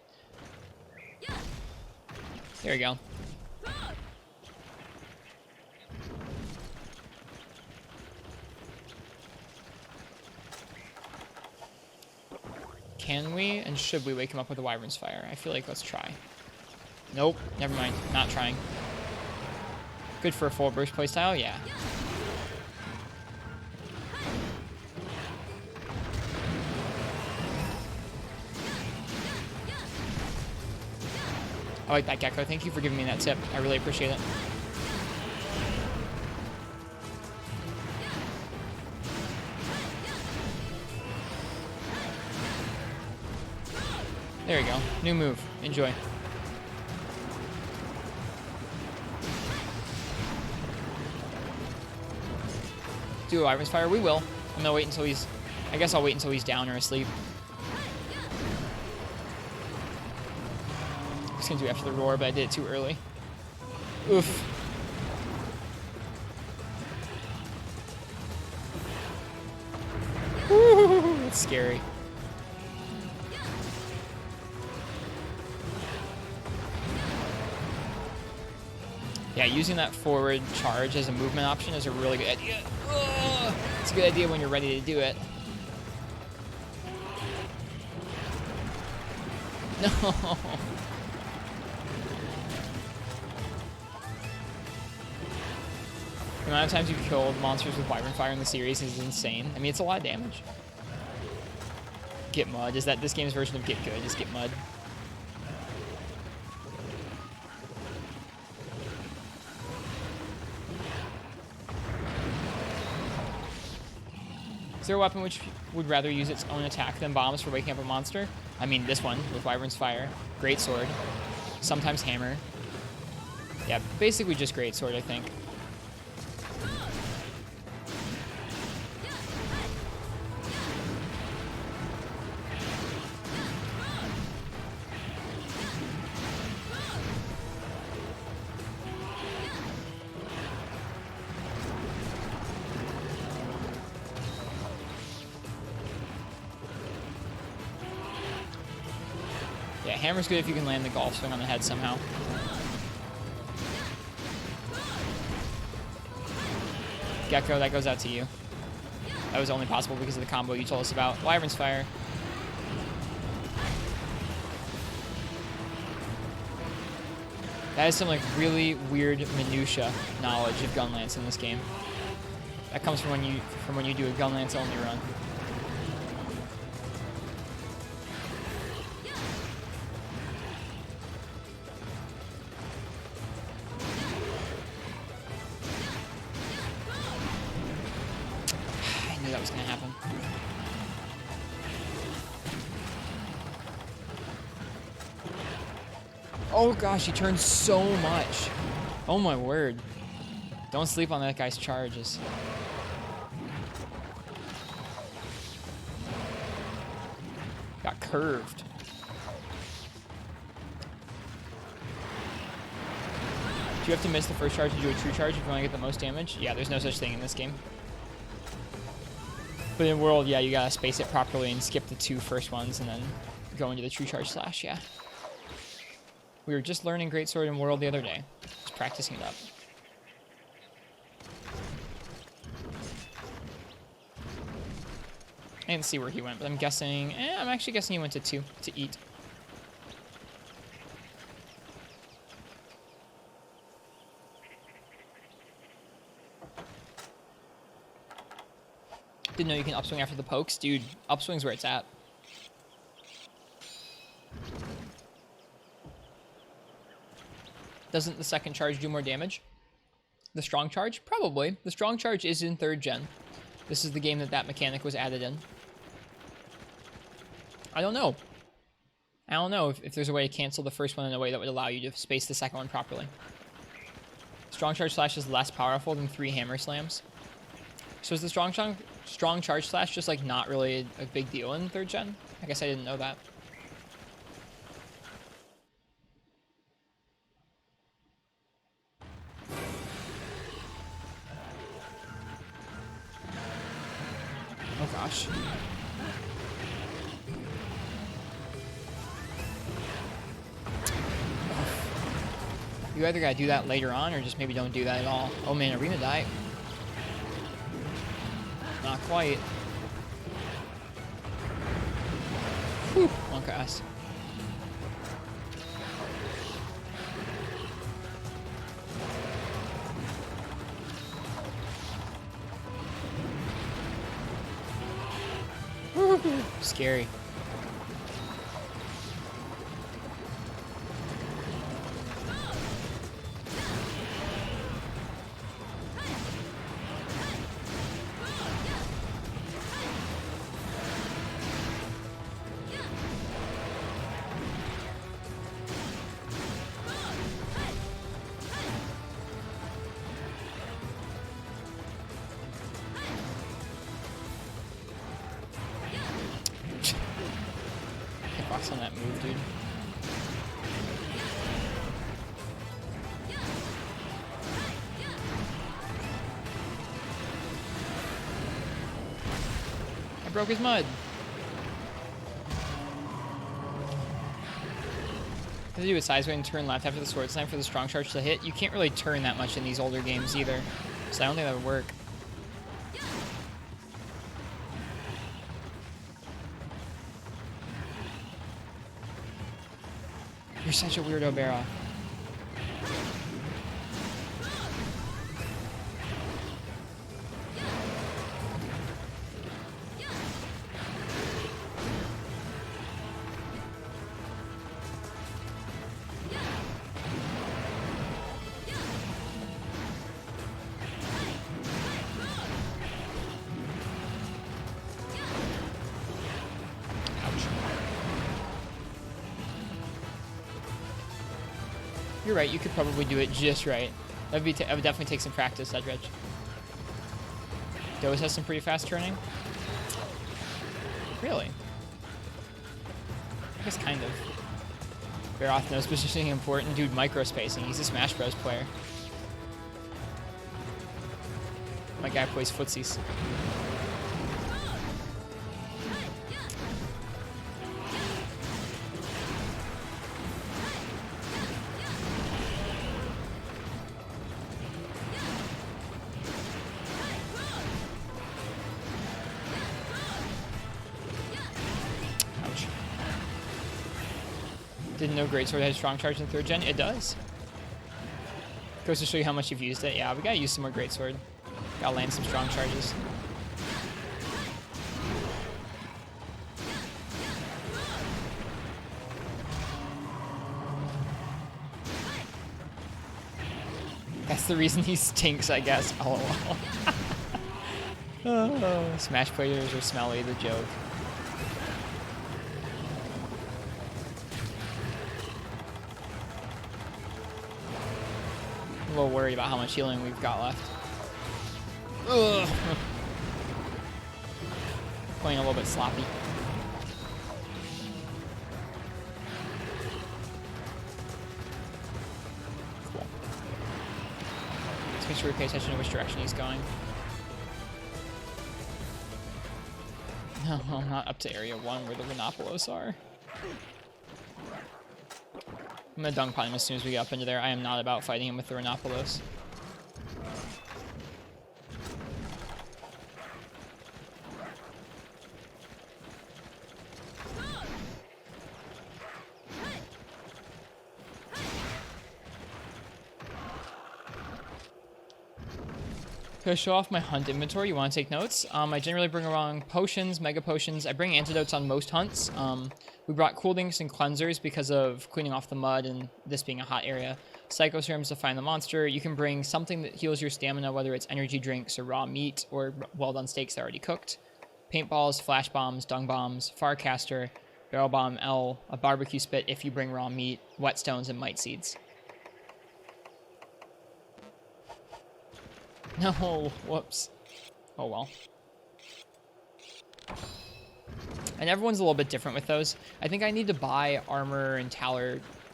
There we go. Can we and should we wake him up with a Wyvern's Fire? I feel like let's try. Nope, never mind. Not trying. Good for a full burst playstyle? Yeah. I like that, Gecko. Thank you for giving me that tip. I really appreciate it. There you go. New move. Enjoy. Do a Wyvern's Fire? We will. I'm gonna wait until he's... I guess I'll wait until he's down or asleep. I was gonna do after the roar, but I did it too early. Oof. Woo, that's scary. Yeah, using that forward charge as a movement option is a really good idea. Ugh. It's a good idea when you're ready to do it. No. The amount of times you've killed monsters with Wyvern Fire in the series is insane. I mean, it's a lot of damage. Get Mud. Is that this game's version of Get Good? Is Get Mud? Is there a weapon which would rather use its own attack than bombs for waking up a monster? I mean, this one with Wyvern's Fire. Great Sword. Sometimes Hammer. Yeah, basically just Great Sword, I think. Yeah, Hammer's good if you can land the golf swing on the head somehow. Gecko, that goes out to you. That was only possible because of the combo you told us about. Wyvern's Fire. That is some like really weird minutia knowledge of Gunlance in this game. That comes from when you do a Gunlance only run. I knew that was gonna happen. Oh gosh, he turns so much. Oh my word. Don't sleep on that guy's charges. Got curved. Do you have to miss the first charge to do a true charge if you want to get the most damage? Yeah, there's no such thing in this game. But in World, yeah, you gotta space it properly and skip the 2 first ones and then go into the true charge slash, yeah. We were just learning Great Sword in World the other day. Just practicing it up. I didn't see where he went, but I'm guessing... I'm actually guessing he went to 2 to eat. Didn't know you can upswing after the pokes. Dude, upswing's where it's at. Doesn't the second charge do more damage? The strong charge? Probably. The strong charge is in 3rd gen. This is the game that mechanic was added in. I don't know. I don't know if there's a way to cancel the first one in a way that would allow you to space the second one properly. Strong charge slash is less powerful than 3 hammer slams. So is the strong charge slash just like not really a big deal in 3rd gen? I guess I didn't know that. Oh gosh. You either gotta do that later on or just maybe don't do that at all. Oh man, Arena die. Not quite. Whew, one cast. Scary. On that move, dude. I broke his mud. To do a sideway and turn left after the sword slam for the strong charge to hit. You can't really turn that much in these older games either, so I don't think that would work. You're such a weirdo, Barra. You're right, you could probably do it just right. That would definitely take some practice, that dredge. Doze has some pretty fast turning. Really? I guess kind of. Baroth knows positioning important. Dude, micro-spacing. He's a Smash Bros. Player. My guy plays footsies. Ouch. Didn't know Greatsword had strong charge in 3rd gen. It does. Goes to show you how much you've used it. Yeah, we gotta use some more Greatsword. Gotta land some strong charges. That's the reason he stinks, I guess. LOL. Oh, Smash players are smelly, the joke. I'm a little worried about how much healing we've got left. Ugh. Playing a little bit sloppy. Cool. Let's make sure we pay attention to which direction he's going. No, I'm not up to Area 1 where the Rhinopolos are. I'm gonna dunk upon him as soon as we get up into there. I am not about fighting him with the Rhinopolos. To show off my hunt inventory, you want to take notes? I generally bring along potions, mega potions. I bring antidotes on most hunts. We brought cool dinks and cleansers because of cleaning off the mud and this being a hot area. Psycho serums to find the monster. You can bring something that heals your stamina, whether it's energy drinks or raw meat or well-done steaks that are already cooked. Paintballs, flash bombs, dung bombs, Farcaster, barrel bomb L, a barbecue spit if you bring raw meat, whetstones, and mite seeds. No, whoops. Oh well. And everyone's a little bit different with those. I think I need to buy armor and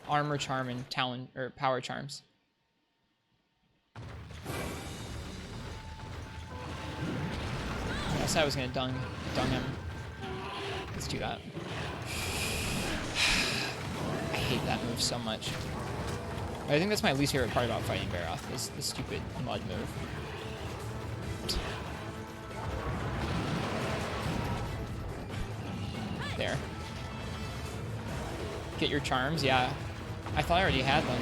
armor charm and talent or power charms. I said I was gonna dung him. Let's do that. I hate that move so much. I think that's my least favorite part about fighting Baroth, is the stupid mud move. There. Get your charms, yeah. I thought I already had them.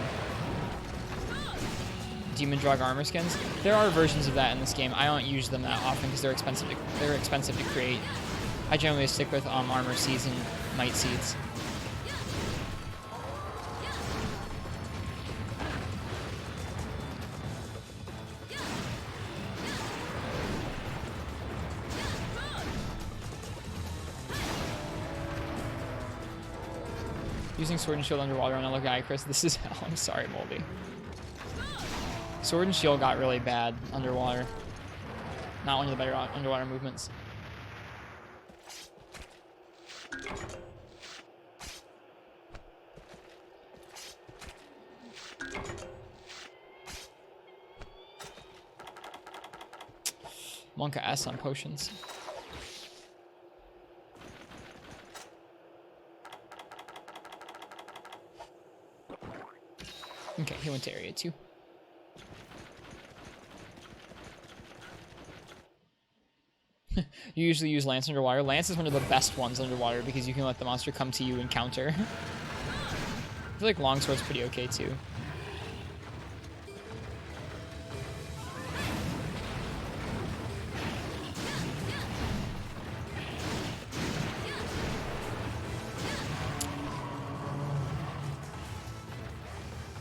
Demon Drug armor skins. There are versions of that in this game. I don't use them that often because they're expensive to create. I generally stick with armor seeds and mite seeds. Using Sword and Shield underwater on another guy, Chris. This is hell. I'm sorry, Moldy. Sword and Shield got really bad underwater. Not one of the better underwater movements. Monka S on potions. Okay, he went to area 2. You usually use Lance underwater. Lance is one of the best ones underwater because you can let the monster come to you and counter. I feel like Longsword's pretty okay too.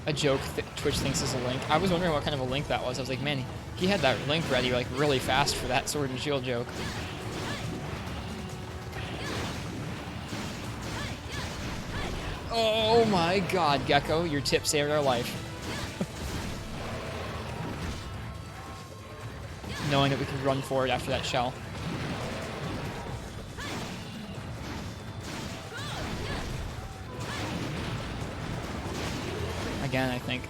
A joke that Twitch thinks is a link. I was wondering what kind of a link that was. I was like, man, he had that link ready like really fast for that Sword and Shield joke. Oh my god, Gecko, your tip saved our life. knowing that we can run forward after that shell. Again, I think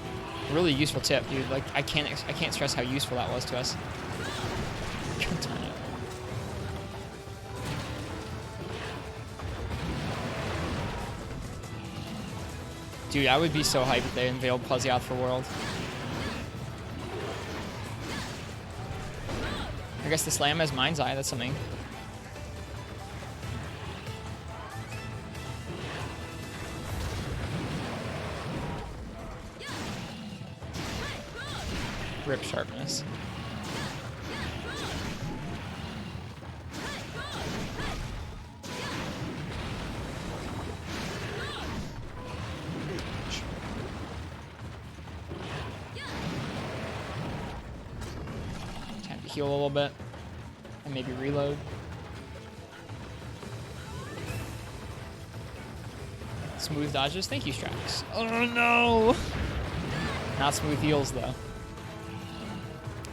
really useful tip, dude. Like I can't stress how useful that was to us. God darn it. Dude, I would be so hyped if they unveiled Plesioth for World. I guess the Slam has Mind's Eye, that's something. Rip Sharpness. Time to heal a little bit. And maybe reload. Smooth dodges. Thank you, Strax. Oh no! Not smooth heals, though.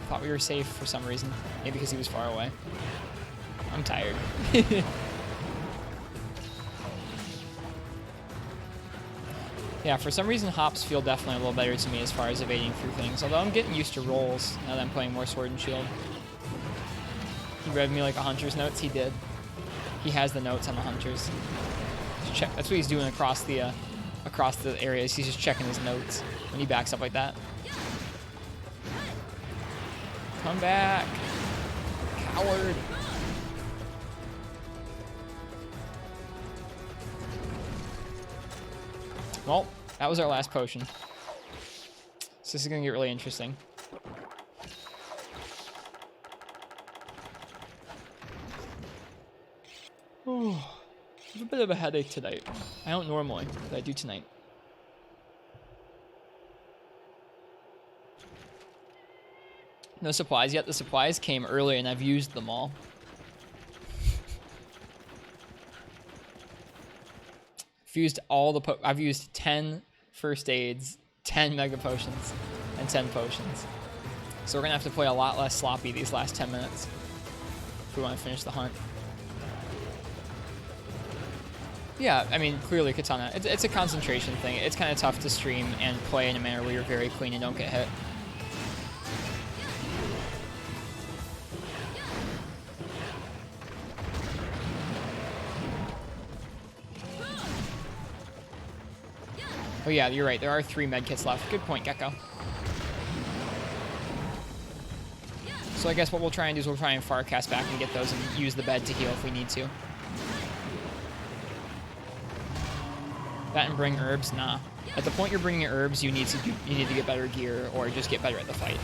Thought we were safe for some reason. Maybe because he was far away. I'm tired. Yeah, for some reason hops feel definitely a little better to me as far as evading through things. Although I'm getting used to rolls now that I'm playing more Sword and Shield. He read me like a Hunter's notes. He did. He has the notes on the Hunters. Just check. That's what he's doing across the areas. He's just checking his notes when he backs up like that. Come back, coward. Well, that was our last potion. So this is gonna get really interesting. Oh, I have a bit of a headache tonight. I don't normally, but I do tonight. No supplies yet. The supplies came early and I've used them all. I've used 10 first aids, 10 mega potions, and 10 potions. So we're gonna have to play a lot less sloppy these last 10 minutes if we want to finish the hunt. Yeah, I mean, clearly Katana, it's a concentration thing. It's kind of tough to stream and play in a manner where you're very clean and don't get hit. Oh yeah, you're right. There are 3 medkits left. Good point, Gecko. So I guess what we'll try and do is we'll try and Farcast back and get those and use the bed to heal if we need to. That and bring herbs? Nah. At the point you're bringing herbs, you need to get better gear or just get better at the fight.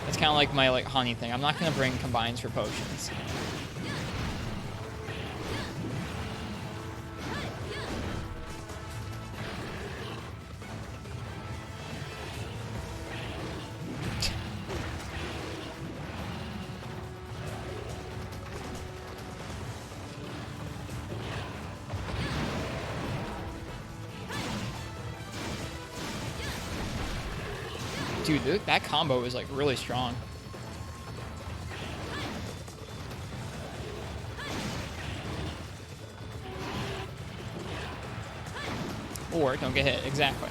It's kind of like my honey thing. I'm not gonna bring combines for potions. Dude, that combo is really strong. Or don't get hit, exactly.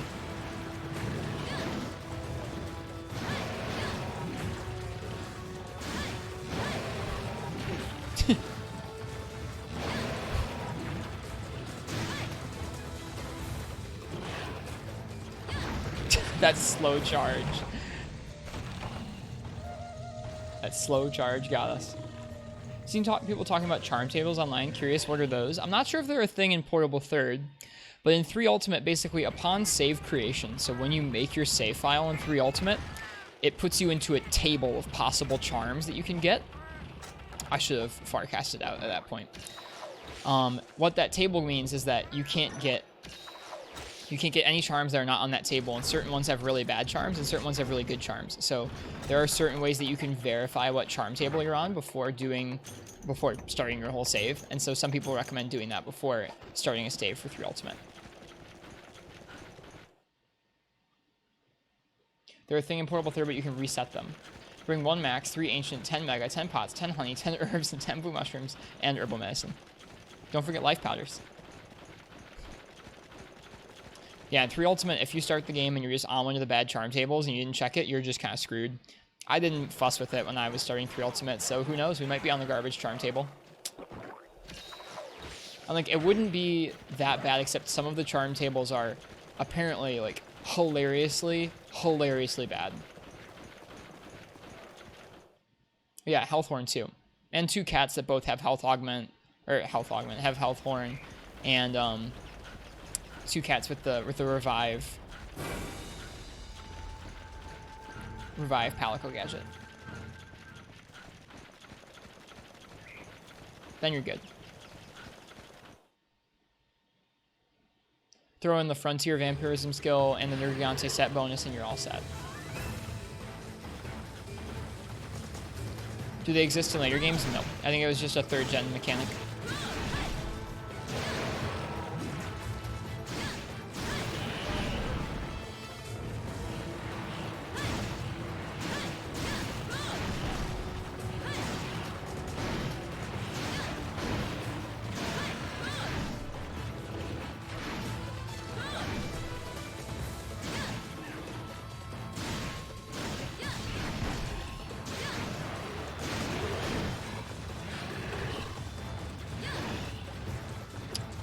That slow charge. That slow charge got us. Seen people talking about charm tables online. Curious, what are those? I'm not sure if they're a thing in Portable Third, but in 3 Ultimate, basically, upon save creation, so when you make your save file in 3 Ultimate, it puts you into a table of possible charms that you can get. I should have Farcasted out at that point. What that table means is that you can't get any charms that are not on that table, and certain ones have really bad charms and certain ones have really good charms. So there are certain ways that you can verify what charm table you're on before starting your whole save. And so some people recommend doing that before starting a save for 3 Ultimate. They're a thing in Portable Third, but you can reset them. Bring 1 max, 3 ancient, 10 mega, 10 pots, 10 honey, 10 herbs, and 10 blue mushrooms, and herbal medicine. Don't forget life powders. Yeah, in 3 Ultimate, if you start the game and you're just on one of the bad charm tables and you didn't check it, you're just kind of screwed. I didn't fuss with it when I was starting 3 Ultimate, so who knows? We might be on the garbage charm table. And, like, it wouldn't be that bad, except some of the charm tables are apparently, like, hilariously bad. Yeah, health horn too. And 2 cats that both have health augment, have health horn, and 2 cats with the revive Palico gadget. Then you're good. Throw in the Frontier Vampirism skill and the Nergigante set bonus and you're all set. Do they exist in later games? No. I think it was just a 3rd gen mechanic.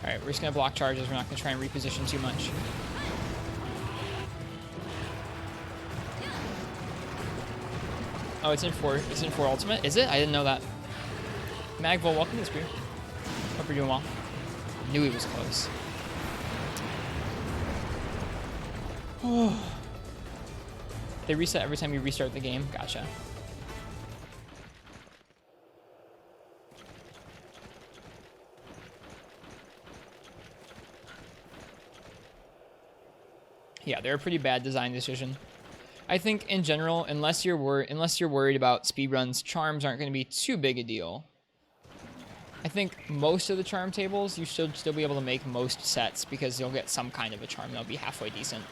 Alright, we're just going to block charges. We're not going to try and reposition too much. Oh, it's in 4. It's in 4 Ultimate? Is it? I didn't know that. Magville, welcome to the stream. Hope you're doing well. Knew he was close. They reset every time you restart the game? Gotcha. Yeah, they're a pretty bad design decision. I think in general, unless you're worried about speedruns, charms aren't going to be too big a deal. I think most of the charm tables, you should still be able to make most sets because you'll get some kind of a charm that'll be halfway decent.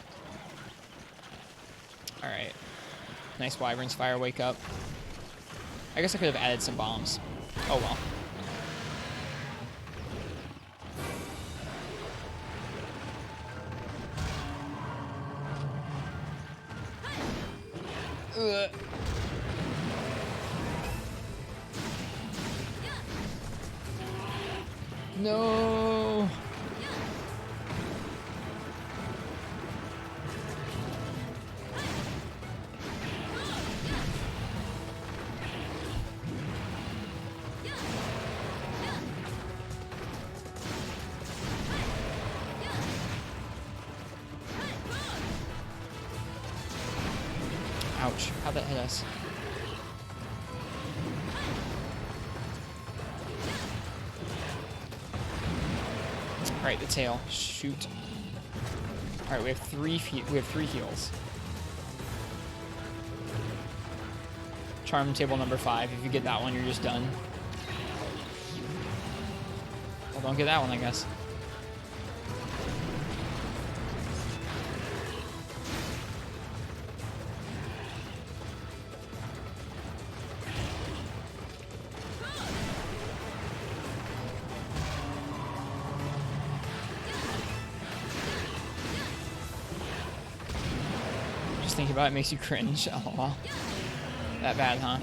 Alright. Nice Wyvern's Fire, wake up. I guess I could have added some bombs. Oh well. Ugh. No. Ouch. How'd that hit us? Alright, the tail. Shoot. Alright, we have three heals. Charm table number 5. If you get that one, you're just done. Well, don't get that one, I guess. Thinking about it makes you cringe. Oh, well. That bad, huh?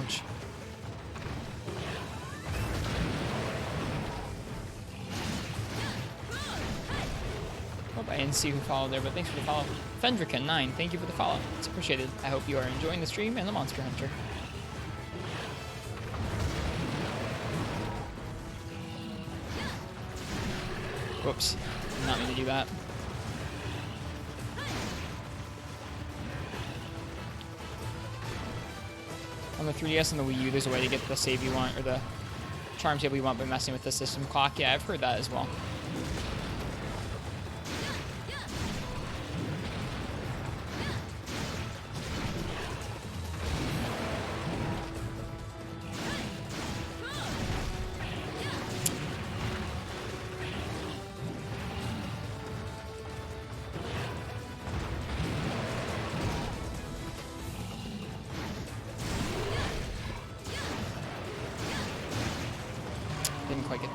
Ouch. I didn't see who followed there, but thanks for the follow. Fendrican9, thank you for the follow. It's appreciated. I hope you are enjoying the stream and the Monster Hunter. Whoops. Did not mean to do that. On the 3DS and the Wii U, there's a way to get the save you want, or the charm table you want by messing with the system clock. Yeah, I've heard that as well.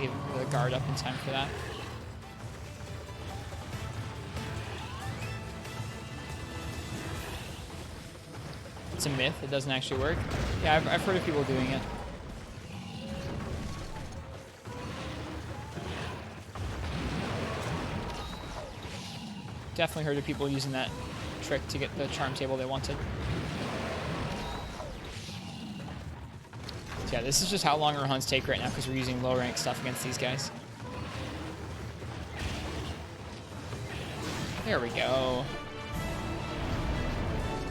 leave the guard up in time for that. It's a myth. It doesn't actually work. Yeah, I've heard of people doing it. Definitely heard of people using that trick to get the charm table they wanted. So yeah, this is just how long our hunts take right now because we're using low rank stuff against these guys. There we go.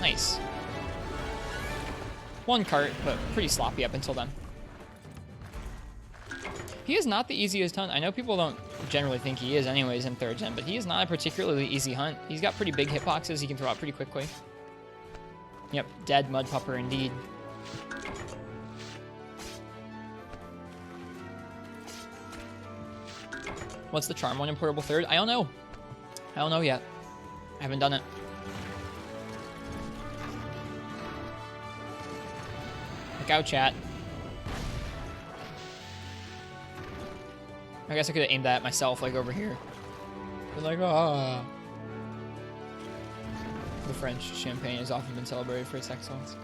Nice. One cart, but pretty sloppy up until then. He is not the easiest hunt. I know people don't generally think he is anyways in 3rd gen, but he is not a particularly easy hunt. He's got pretty big hitboxes he can throw out pretty quickly. Yep, dead mud pupper indeed. What's the charm one in Portable 3rd? I don't know. I don't know yet. I haven't done it. Look out, chat. I guess I could have aimed that at myself, like over here. But like, ah. The French champagne has often been celebrated for its excellence.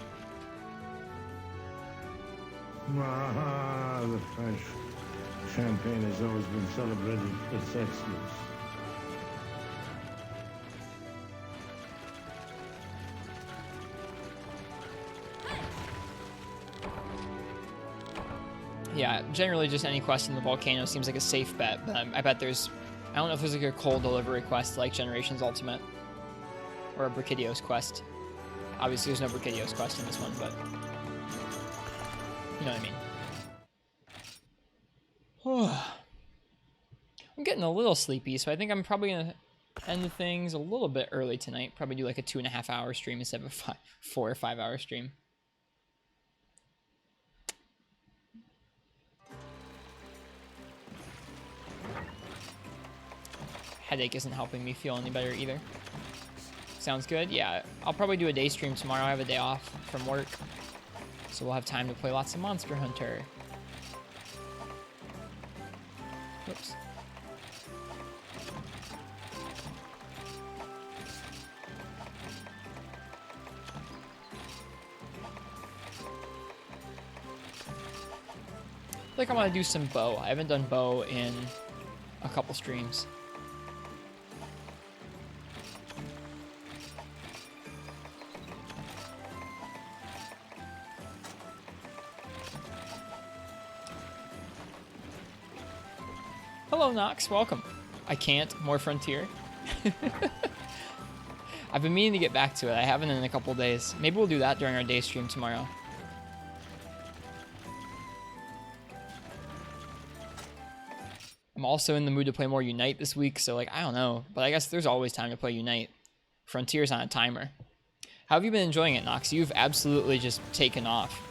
Ah, the French champagne has always been celebrated for its excellence. Yeah, generally just any quest in the volcano seems like a safe bet, but I bet there's... I don't know if there's like a coal delivery quest like Generations Ultimate. Or a Brachydios quest. Obviously there's no Brachydios quest in this one, but... You know what I mean. I'm getting a little sleepy, so I think I'm probably going to end things a little bit early tonight. Probably do like a 2.5 hour stream instead of a 4 or 5 hour stream. Headache isn't helping me feel any better either. Sounds good. Yeah, I'll probably do a day stream tomorrow. I have a day off from work. So we'll have time to play lots of Monster Hunter. Whoops. I think I want to do some bow. I haven't done bow in a couple streams. Hello, Nox. Welcome. I can't. More Frontier. I've been meaning to get back to it. I haven't in a couple days. Maybe we'll do that during our day stream tomorrow. I'm also in the mood to play more Unite this week, so, like, I don't know. But I guess there's always time to play Unite. Frontier's on a timer. How have you been enjoying it, Nox? You've absolutely just taken off.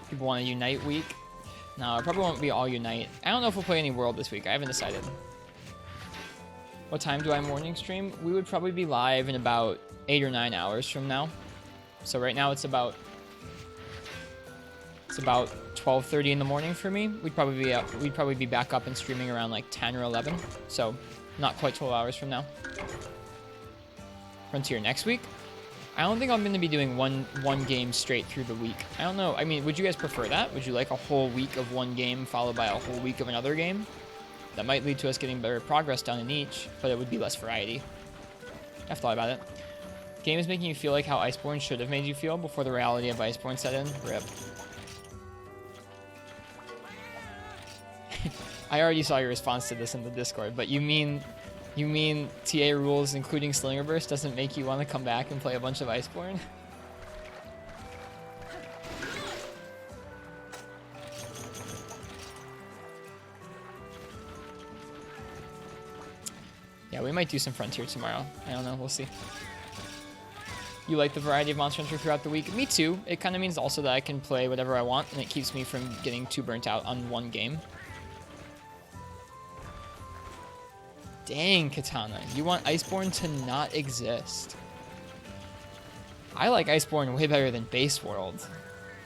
People want a Unite week? No, it probably won't be all Unite. I don't know if we'll play any World this week. I haven't decided. What time do I morning stream? We would probably be live in about 8 or 9 hours from now. So right now it's about 12:30 in the morning for me. We'd probably be back up and streaming around like 10 or 11. So not quite 12 hours from now. Frontier next week? I don't think I'm going to be doing one game straight through the week. I don't know. I mean, would you guys prefer that? Would you like a whole week of one game followed by a whole week of another game? That might lead to us getting better progress done in each, but it would be less variety. I've thought about it. The game is making you feel like how Iceborne should have made you feel before the reality of Iceborne set in. RIP. I already saw your response to this in the Discord, but you mean TA rules, including Slingerburst, doesn't make you want to come back and play a bunch of Iceborne? Yeah, we might do some Frontier tomorrow. I don't know. We'll see. You like the variety of Monster Hunter throughout the week? Me too. It kind of means also that I can play whatever I want, and it keeps me from getting too burnt out on one game. Dang, Katana. You want Iceborne to not exist. I like Iceborne way better than Base World.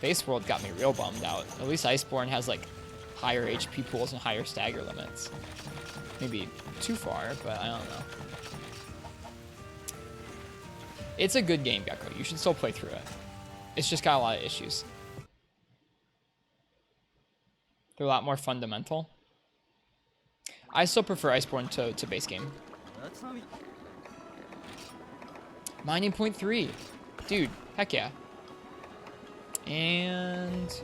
Base World got me real bummed out. At least Iceborne has like higher HP pools and higher stagger limits. Maybe too far, but I don't know. It's a good game, Gecko. You should still play through it. It's just got a lot of issues. They're a lot more fundamental. I still prefer Iceborne to base game. Mining point 3. Dude, heck yeah. And...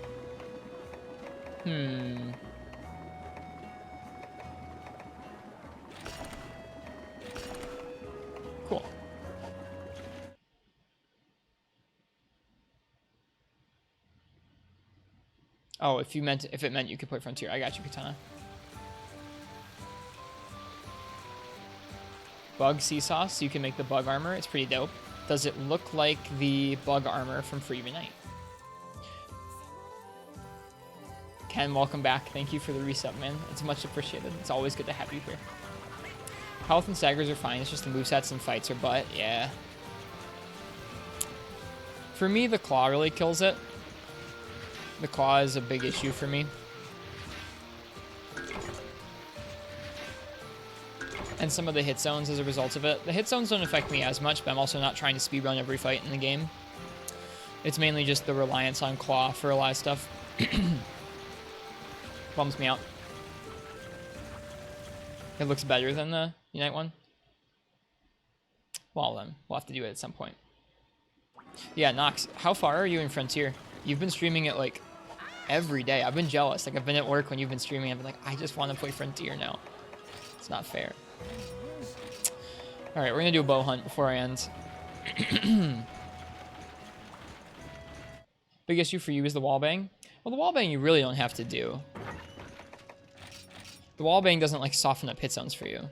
Cool. Oh, if it meant you could play Frontier. I got you, Katana. Bug seesaw, so you can make the bug armor. It's pretty dope. Does it look like the bug armor from Free Unite? Ken, welcome back. Thank you for the reset, man. It's much appreciated. It's always good to have you here. Health and staggers are fine. It's just the movesets and fights are butt. Yeah. For me, the claw really kills it. The claw is a big issue for me. And some of the hit zones as a result of it. The hit zones don't affect me as much, but I'm also not trying to speedrun every fight in the game. It's mainly just the reliance on claw for a lot of stuff. Bums me out. It looks better than the Unite one. Well then, we'll have to do it at some point. Yeah, Nox, how far are you in Frontier? You've been streaming it like every day. I've been jealous. Like I've been at work when you've been streaming. I've been like, I just want to play Frontier now. It's not fair. All right, we're gonna do a bow hunt before I end. Big issue for you is the wallbang. Well, the wallbang you really don't have to do. The wallbang doesn't like soften up hit zones for you.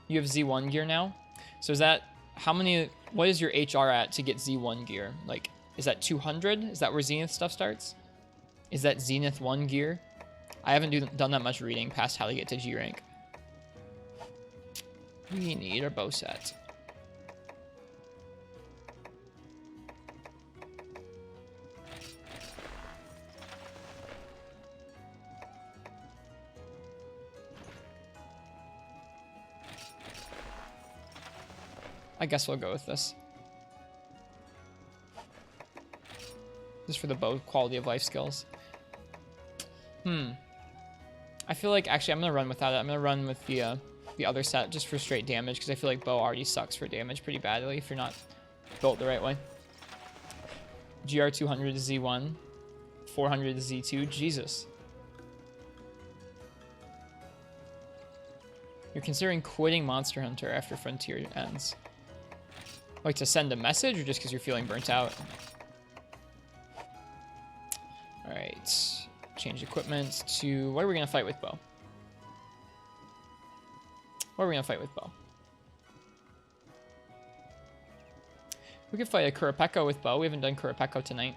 You have Z1 gear now. So is that how many? What is your HR at to get Z1 gear? Like, is that 200? Is that where Zenith stuff starts? Is that Zenith 1 gear? I haven't done that much reading past how to get to G rank. We need our bow set. I guess we'll go with this. Just for the bow quality of life skills. I feel like actually I'm gonna run without it. I'm gonna run with the other set just for straight damage because I feel like bow already sucks for damage pretty badly if you're not built the right way. GR 200 to Z1, 400 to Z2. Jesus. You're considering quitting Monster Hunter after Frontier ends. Like to send a message or just because you're feeling burnt out? Alright. Change equipment to... What are we going to fight with bow? What are we going to fight with bow? We could fight a Kurapeko with bow. We haven't done Kurapeko tonight.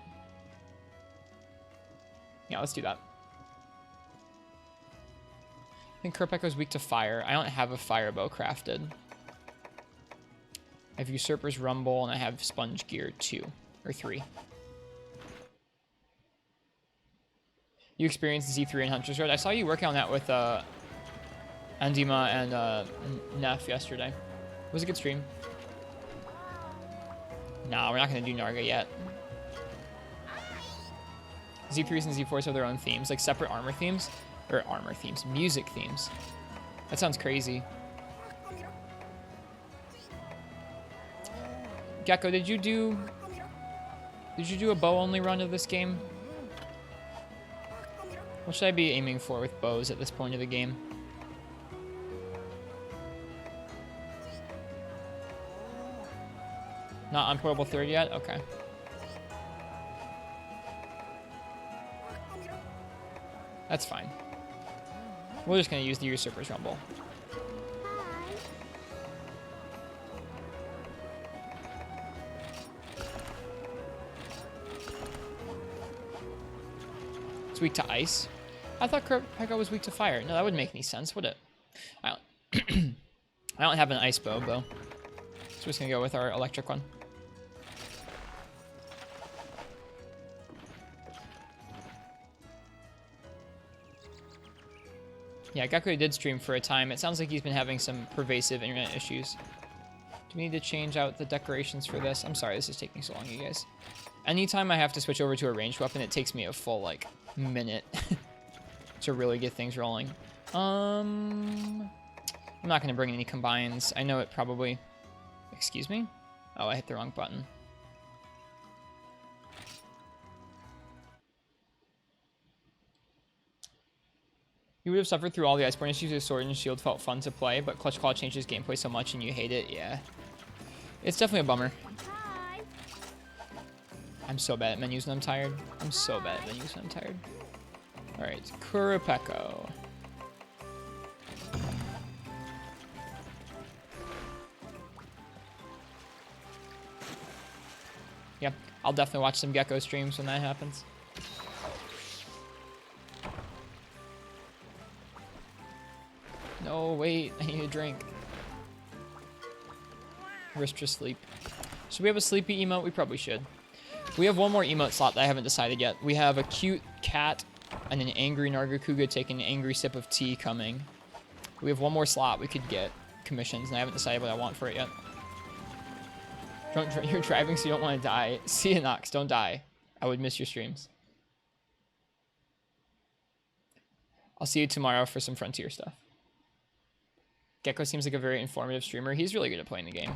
Yeah, let's do that. I think Kurapeko's weak to fire. I don't have a fire bow crafted. I have Usurper's Rumble, and I have Sponge Gear 2, or 3. You experienced Z3 and Hunter's Road. I saw you working on that with Andima and Neff yesterday. It was a good stream. Nah, we're not going to do Narga yet. Z3s and Z4s have their own themes, like separate armor themes. Or armor themes, music themes. That sounds crazy. Gecko, did you do a bow-only run of this game? What should I be aiming for with bows at this point of the game? Not on Portable 3rd yet? Okay. That's fine. We're just going to use the Usurper's Rumble. It's weak to ice. I thought Kurapeko was weak to fire. No, that wouldn't make any sense, would it? I don't have an ice bow, though. So we're just going to go with our electric one. Yeah, Gecko did stream for a time. It sounds like he's been having some pervasive internet issues. Do we need to change out the decorations for this? I'm sorry, this is taking so long, you guys. Anytime I have to switch over to a ranged weapon, it takes me a full, like, minute to really get things rolling. I'm not going to bring any combines. I know it probably... Excuse me? Oh, I hit the wrong button. You would have suffered through all the Iceborne issues with Sword and Shield felt fun to play, but Clutch Claw changes gameplay so much and you hate it. Yeah. It's definitely a bummer. Hi. I'm so bad at menus when I'm tired. I'm so bad at menus when I'm tired. Alright, Kurapeko. Yep, I'll definitely watch some Gecko streams when that happens. No, wait, I need a drink. Ristretto sleep. Should we have a sleepy emote? We probably should. We have one more emote slot that I haven't decided yet. We have a cute cat and an angry Nargacuga taking an angry sip of tea coming. We have one more slot we could get commissions, and I haven't decided what I want for it yet. You're driving so you don't want to die. See you, Nox. Don't die. I would miss your streams. I'll see you tomorrow for some Frontier stuff. Gecko seems like a very informative streamer. He's really good at playing the game.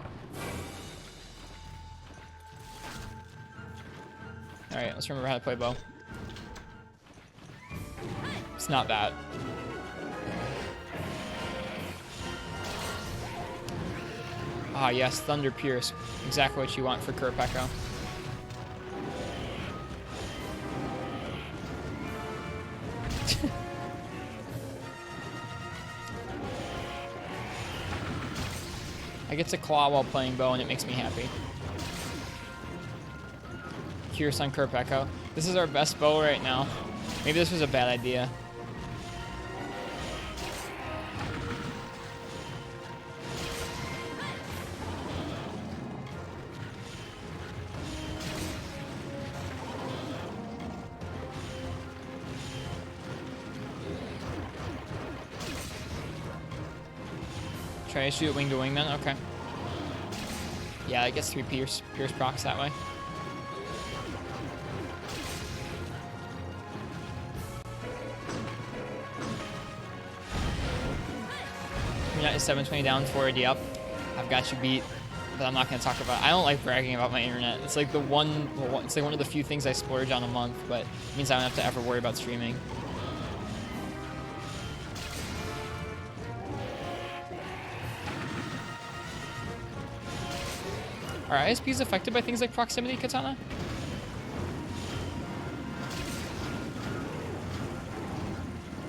Alright, let's remember how to play bow. It's not bad. Ah, yes, Thunder Pierce. Exactly what you want for Kurapeko. I get to claw while playing bow, and it makes me happy. Pierce on Kurapeko. This is our best bow right now. Maybe this was a bad idea. Try to shoot wing to wing then? Okay. Yeah, it gets 3 Pierce procs that way. Internet is 720 down, 480 up. I've got you beat, but I'm not going to talk about it. I don't like bragging about my internet. It's like it's like one of the few things I splurge on a month, but it means I don't have to ever worry about streaming. Are ISPs affected by things like proximity katana?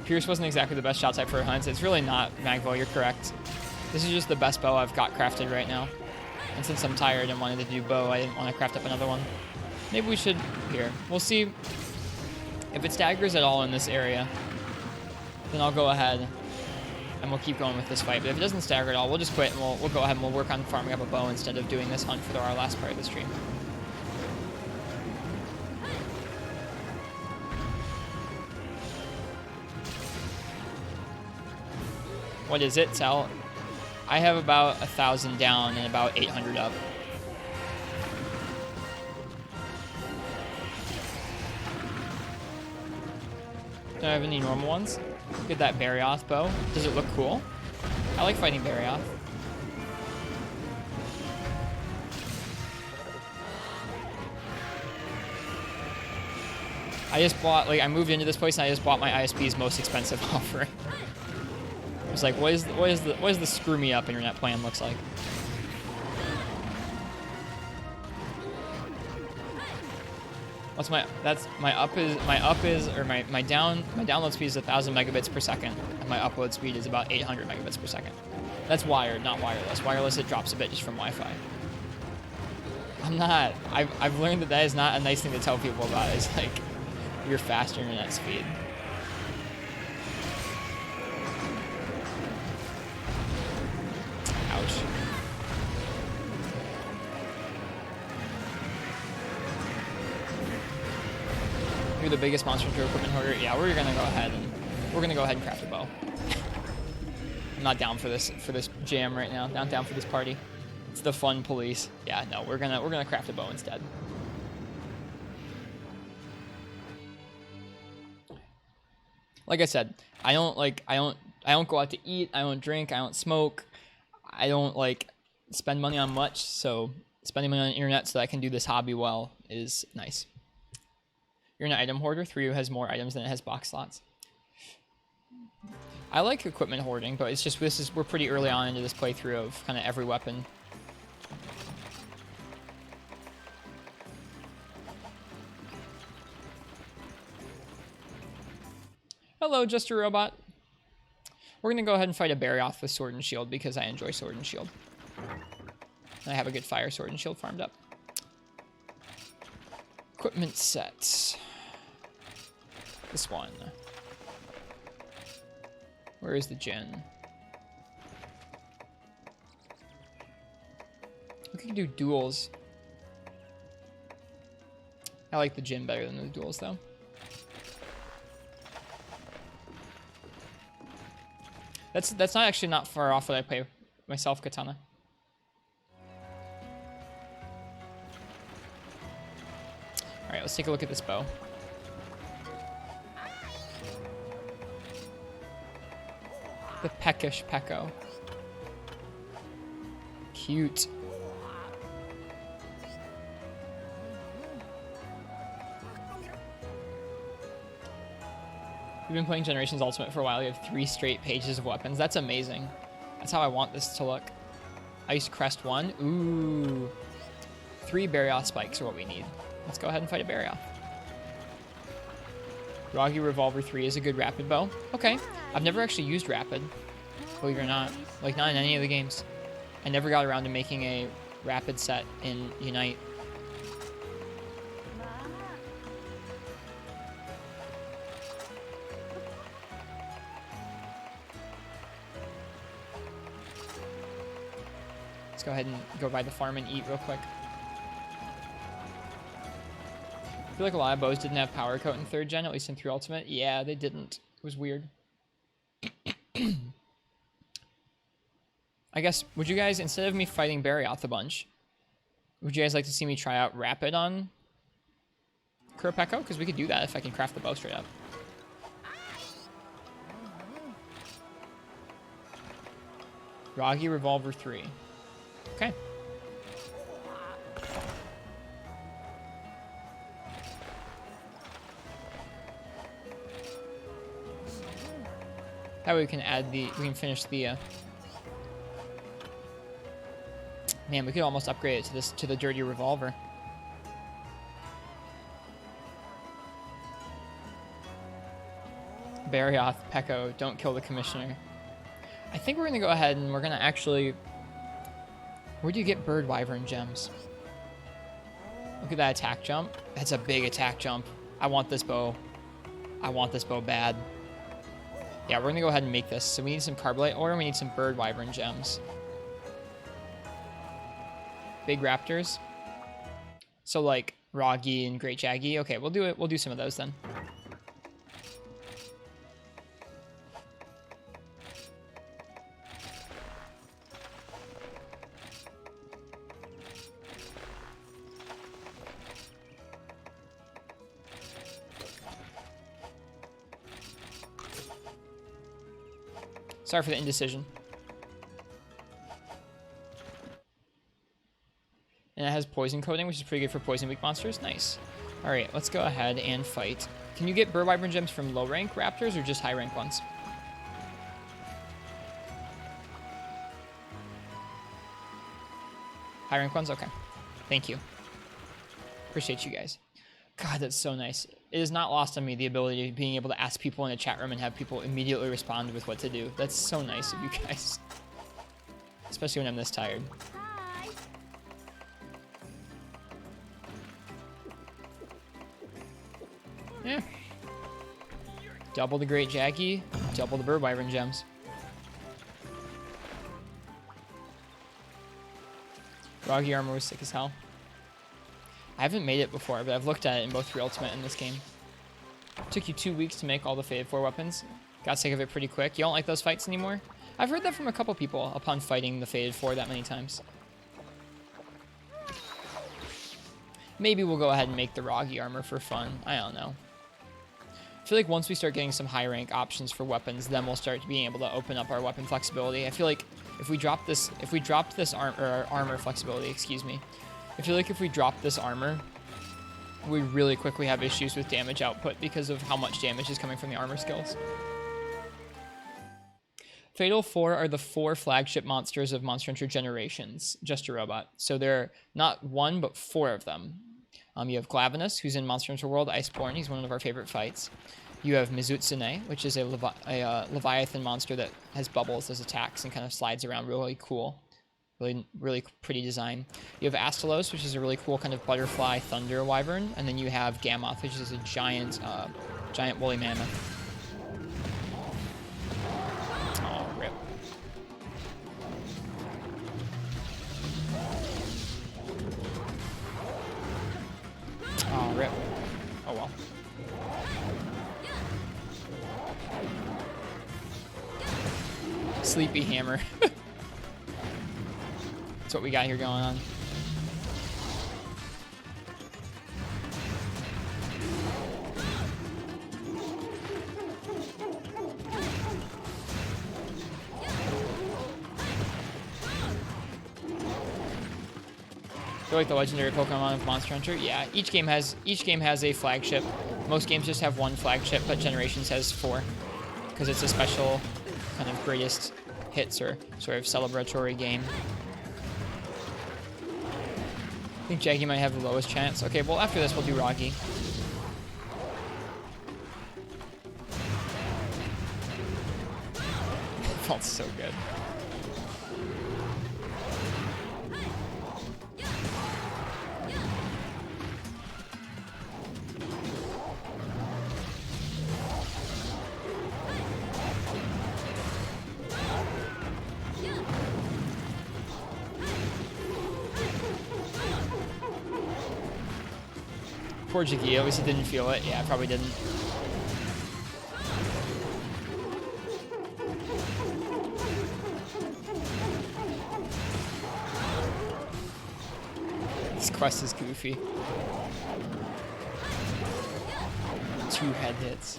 Pierce wasn't exactly the best shot type for a hunt. It's really not, Magvo, you're correct. This is just the best bow I've got crafted right now. And since I'm tired and wanted to do bow, I didn't want to craft up another one. Maybe we should, here. We'll see if it staggers at all in this area. Then I'll go ahead and we'll keep going with this fight. But if it doesn't stagger at all, we'll just quit and we'll go ahead and we'll work on farming up a bow instead of doing this hunt for our last part of the stream. What is it, Sal? I have about 1,000 down and about 800 up. Do I have any normal ones? Look at that Barioth bow. Does it look cool? I like fighting Barioth. I just bought, like, I moved into this place and I just bought my ISP's most expensive offering. I was like, what is the screw me up internet plan looks like? What's my download speed is 1,000 megabits per second, and my upload speed is about 800 megabits per second. That's wired, not wireless. Wireless, it drops a bit just from Wi-Fi. I'm not. I've learned that is not a nice thing to tell people about. It's like your faster internet speed. Ouch. You're the biggest monster hunter equipment hoarder. Yeah, we're gonna go ahead and We're gonna go ahead and craft a bow. I'm not down for this jam right now. Not down for this party. It's the fun police. Yeah, no, we're gonna craft a bow instead. Like I said, I don't go out to eat, I don't drink, I don't smoke. I don't like spend money on much, so spending money on the internet so that I can do this hobby well is nice. You're an item hoarder. 3U has more items than it has box slots. I like equipment hoarding, but it's just we're pretty early on into this playthrough of kind of every weapon. Hello, Just a Robot. We're gonna go ahead and fight a Barioth with Sword and Shield because I enjoy Sword and Shield. I have a good fire Sword and Shield farmed up. Equipment sets. This one. Where is the gen? We could do duels. I like the gen better than the duels, though. That's not actually not far off what I play myself, Katana. All right, let's take a look at this bow. The Peckish Pecco. Cute. We've been playing Generations Ultimate for a while. We have 3 straight pages of weapons. That's amazing. That's how I want this to look. Ice Crest 1. Ooh. 3 Barioth spikes are what we need. Let's go ahead and fight a Barioth. Roggy Revolver 3 is a good rapid bow. Okay. I've never actually used rapid, believe it or not. Like, not in any of the games. I never got around to making a rapid set in Unite. Let's go ahead and go by the farm and eat real quick. I feel like a lot of bows didn't have power coat in 3rd gen, at least in 3 Ultimate. Yeah, they didn't. It was weird. I guess, would you guys, instead of me fighting Barioth a bunch, would you guys like to see me try out Rapid on Kurapeko? Because we could do that if I can craft the bow straight up. Roggy Revolver 3. Okay. That way we can add we can finish the, man, we could almost upgrade it to the Dirty Revolver. Barioth, Pecco, don't kill the Commissioner. I think we're going to go ahead and we're going to actually... Where do you get Bird Wyvern gems? Look at that attack jump. That's a big attack jump. I want this bow. I want this bow bad. Yeah, we're going to go ahead and make this. So we need some Carbonite ore and we need some Bird Wyvern gems. Big Raptors. So like Roggy and Great Jaggy. Okay, we'll do it. We'll do some of those then. Sorry for the indecision. And it has poison coating, which is pretty good for poison weak monsters. Nice. Alright, let's go ahead and fight. Can you get Bird Wyvern gems from low rank raptors or just high rank ones? High rank ones? Okay. Thank you. Appreciate you guys. God, that's so nice. It is not lost on me the ability of being able to ask people in a chat room and have people immediately respond with what to do. That's so nice of you guys. Especially when I'm this tired. Hi. Yeah. Double the Great Jaggy, double the Bird Wyvern gems. Roggy armor was sick as hell. I haven't made it before, but I've looked at it in both 3 Ultimate and this game. It took you 2 weeks to make all the Faded 4 weapons. Got sick of it pretty quick. You don't like those fights anymore? I've heard that from a couple people upon fighting the Fated 4 that many times. Maybe we'll go ahead and make the Roggy armor for fun. I don't know. I feel like once we start getting some high rank options for weapons, then we'll start being able to open up our weapon flexibility. I feel like if we dropped this armor flexibility, excuse me. I feel like if we drop this armor, we really quickly have issues with damage output because of how much damage is coming from the armor skills. Fatal 4 are the 4 flagship monsters of Monster Hunter Generations, Just a Robot. So there are not 1, but 4 of them. You have Glavenus, who's in Monster Hunter World Iceborne. He's one of our favorite fights. You have Mizutsune, which is a Leviathan monster that has bubbles as attacks and kind of slides around really cool. Really pretty design. You have Astalos, which is a really cool kind of butterfly thunder wyvern. And then you have Gammoth, which is a giant woolly mammoth. Oh, rip. Oh, rip. Oh, well. Sleepy Hammer. That's what we got here going on. Feel like the legendary Pokemon of Monster Hunter. Yeah, each game has a flagship. Most games just have 1 flagship, but Generations has 4 because it's a special kind of greatest hits or sort of celebratory game. I think Jaggy might have the lowest chance. Okay, well after this we'll do Roggy. Felt so good. Poor Jaggy, at least he didn't feel it. Yeah, probably didn't. This quest is goofy. 2 head hits.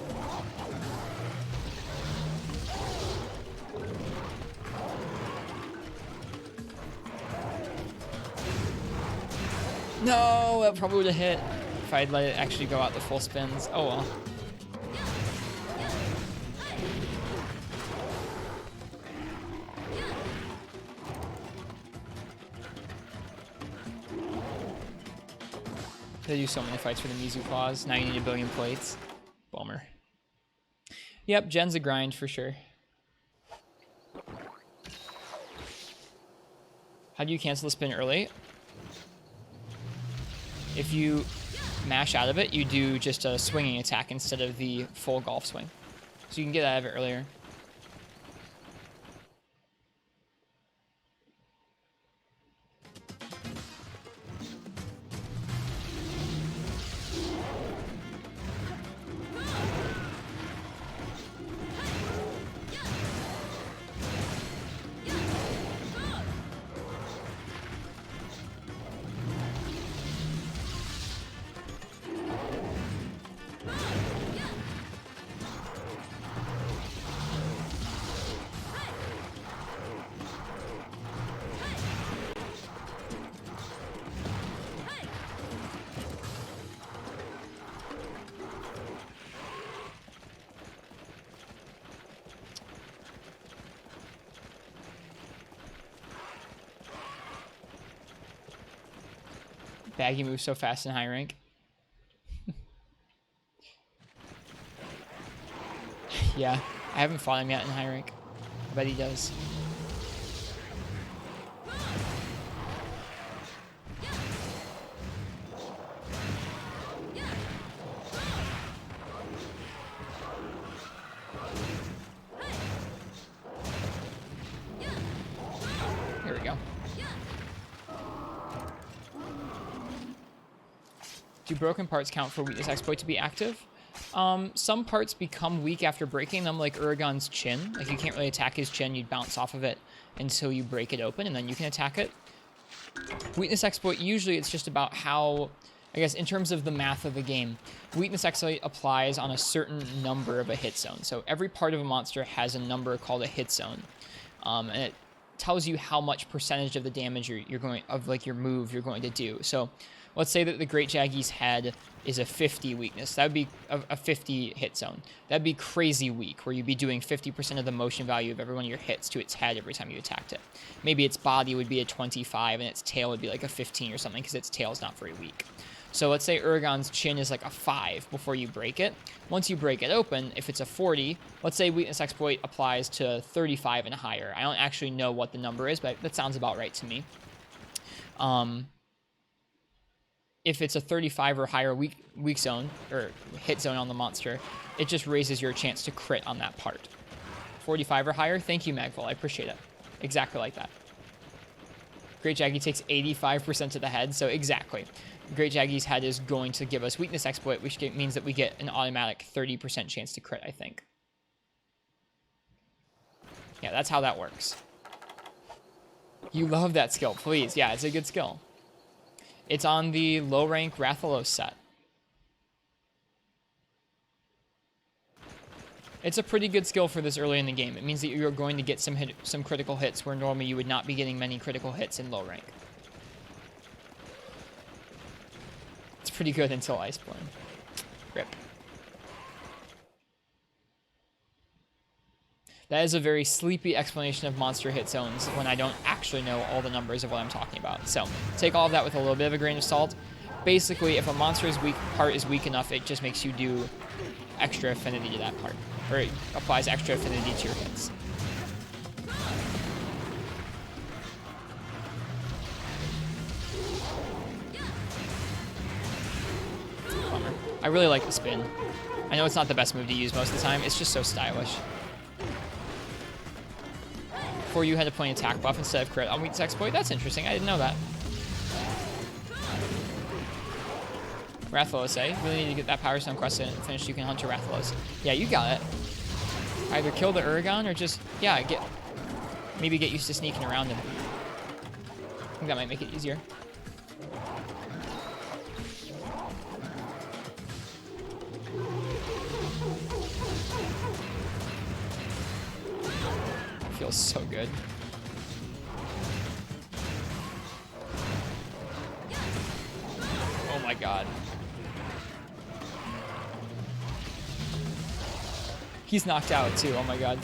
No, that probably would have hit. If I'd let it actually go out the full spins. Oh well. They do so many fights for the Mizu Claws. Now you need 1 billion plates. Bummer. Yep, Gen's a grind for sure. How do you cancel the spin early? If you mash out of it, you do just a swinging attack instead of the full golf swing. So you can get out of it earlier. Baggy moves so fast in high rank. Yeah, I haven't fought him yet in high rank. I bet he does. Here we go. Do broken parts count for weakness exploit to be active? Some parts become weak after breaking them, like Uragon's chin. Like, you can't really attack his chin, you'd bounce off of it until you break it open, and then you can attack it. Weakness exploit, usually it's just about how, I guess, in terms of the math of the game, weakness exploit applies on a certain number of a hit zone. So every part of a monster has a number called a hit zone. And it tells you how much percentage of the damage you're going, of like your move you're going to do. So let's say that the Great Jaggy's head is a 50 weakness. That would be a 50 hit zone. That'd be crazy weak, where you'd be doing 50% of the motion value of every one of your hits to its head every time you attacked it. Maybe its body would be a 25 and its tail would be like a 15 or something, because its tail's not very weak. So let's say Uragon's chin is like a 5 before you break it. Once you break it open, if it's a 40, let's say weakness exploit applies to 35 and higher. I don't actually know what the number is, but that sounds about right to me. If it's a 35 or higher weak zone, or hit zone on the monster, it just raises your chance to crit on that part. 45 or higher? Thank you, Magvul. I appreciate it. Exactly like that. Great Jaggy takes 85% to the head, so exactly. Great Jaggy's head is going to give us weakness exploit, which means that we get an automatic 30% chance to crit, I think. Yeah, that's how that works. You love that skill, please. Yeah, it's a good skill. It's on the low rank Rathalos set. It's a pretty good skill for this early in the game. It means that you're going to get some critical hits where normally you would not be getting many critical hits in low rank. It's pretty good until Iceborne. Rip. That is a very sleepy explanation of monster hit zones when I don't actually know all the numbers of what I'm talking about. So take all of that with a little bit of a grain of salt. Basically, if a monster's part is weak enough, it just makes you do extra affinity to that part. Or it applies extra affinity to your hits. Bummer. I really like the spin. I know it's not the best move to use most of the time. It's just so stylish. Before you had to play an attack buff instead of crit on weakness exploit. That's interesting. I didn't know that. Rathalos, eh? Really need to get that Power Stone quest finished. You can hunt your Rathalos. Yeah, you got it. Either kill the Uragon or just, yeah, maybe get used to sneaking around him. I think that might make it easier. Feels so good. Oh my god. He's knocked out too, oh my god.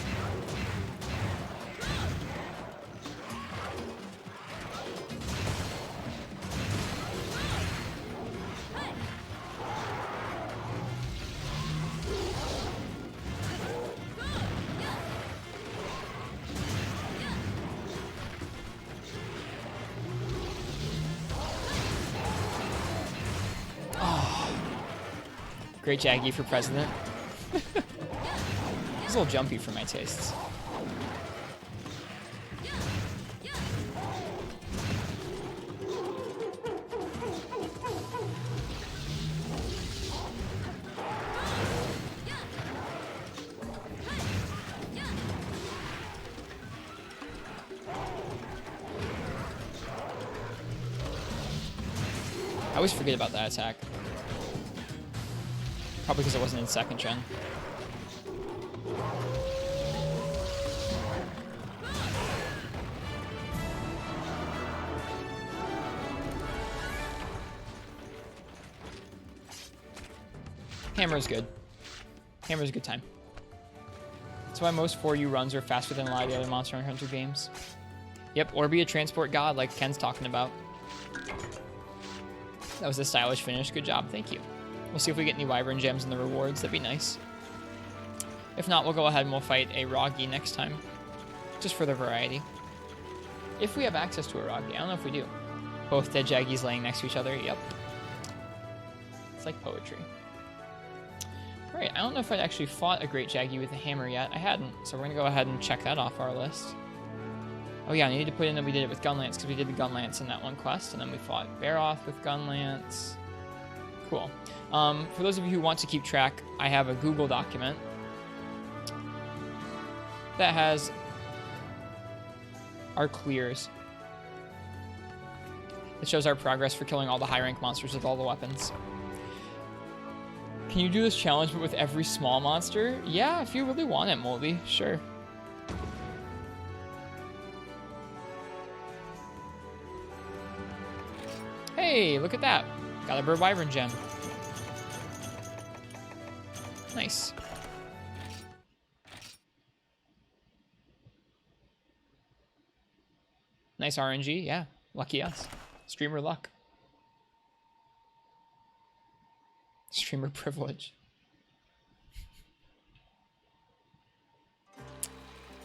Great Jaggy for president. It's a little jumpy for my tastes. I always forget about that attack. Probably because it wasn't in second gen. Hammer's good. Hammer's a good time. That's why most 4U runs are faster than a lot of the other Monster Hunter games. Yep, or be a transport god like Ken's talking about. That was a stylish finish. Good job. Thank you. We'll see if we get any Wyvern gems in the rewards. That'd be nice. If not, we'll go ahead and we'll fight a Roggy next time. Just for the variety. If we have access to a Roggy. I don't know if we do. Both dead Jaggies laying next to each other. Yep. It's like poetry. Alright, I don't know if I'd actually fought a Great Jaggy with a hammer yet. I hadn't, so we're going to go ahead and check that off our list. Oh yeah, I need to put in that we did it with Gunlance, because we did the Gunlance in that one quest, and then we fought Baroth with Gunlance. Cool. For those of you who want to keep track, I have a Google document that has our clears. It shows our progress for killing all the high rank monsters with all the weapons. Can you do this challenge but with every small monster? Yeah, if you really want it, Moldy. Sure. Hey, look at that. Got a Bird Wyvern gem. Nice. Nice RNG, yeah. Lucky us. Streamer luck. Streamer privilege.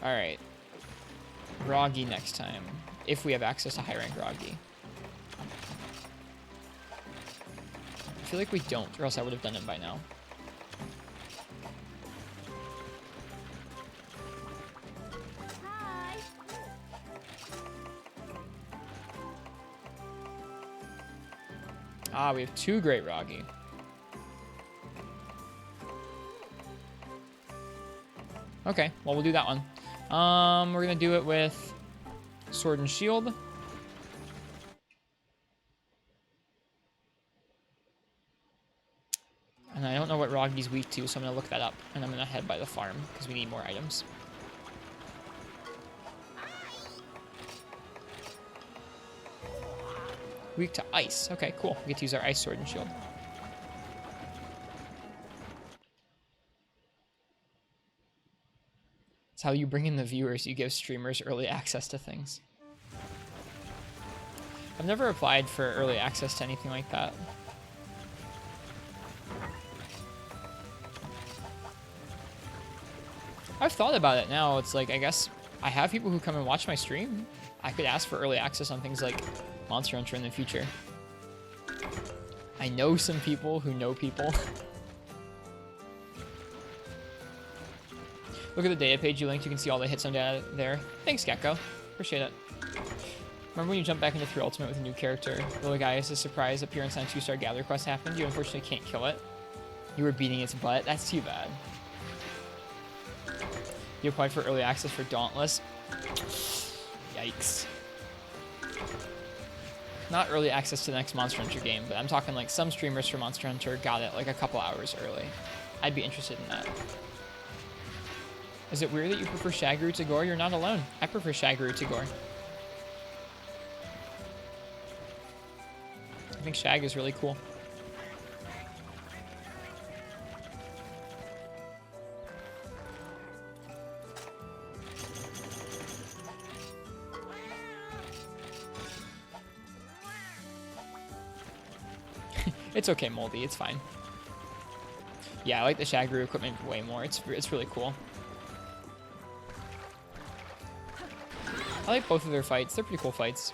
Alright. Groggy next time. If we have access to high rank Groggy. I feel like we don't, or else I would have done it by now. Hi. Ah, we have 2 Great Roggy. Okay, well, we'll do that one. We're gonna do it with Sword and Shield. And I don't know what Roggy's weak to, so I'm gonna look that up. And I'm gonna head by the farm, because we need more items. Weak to ice. Okay, cool. We get to use our ice sword and shield. It's how you bring in the viewers. You give streamers early access to things. I've never applied for early access to anything like that. I've thought about it now. It's like, I guess I have people who come and watch my stream. I could ask for early access on things like Monster Hunter in the future. I know some people who know people. Look at the data page you linked. You can see all the hits on data there. Thanks, Gecko. Appreciate it. Remember when you jump back into 3 Ultimate with a new character? Little guy is a surprise appearance on 2-star Gather Quest happened. You unfortunately can't kill it. You were beating its butt. That's too bad. You applied for early access for Dauntless. Yikes. Not early access to the next Monster Hunter game, but I'm talking like some streamers for Monster Hunter got it like a couple hours early. I'd be interested in that. Is it weird that you prefer Shagru to Gore? You're not alone. I prefer Shagru to Gore. I think Shag is really cool. It's okay, Moldy. It's fine. Yeah, I like the Shagru equipment way more. It's really cool. I like both of their fights. They're pretty cool fights.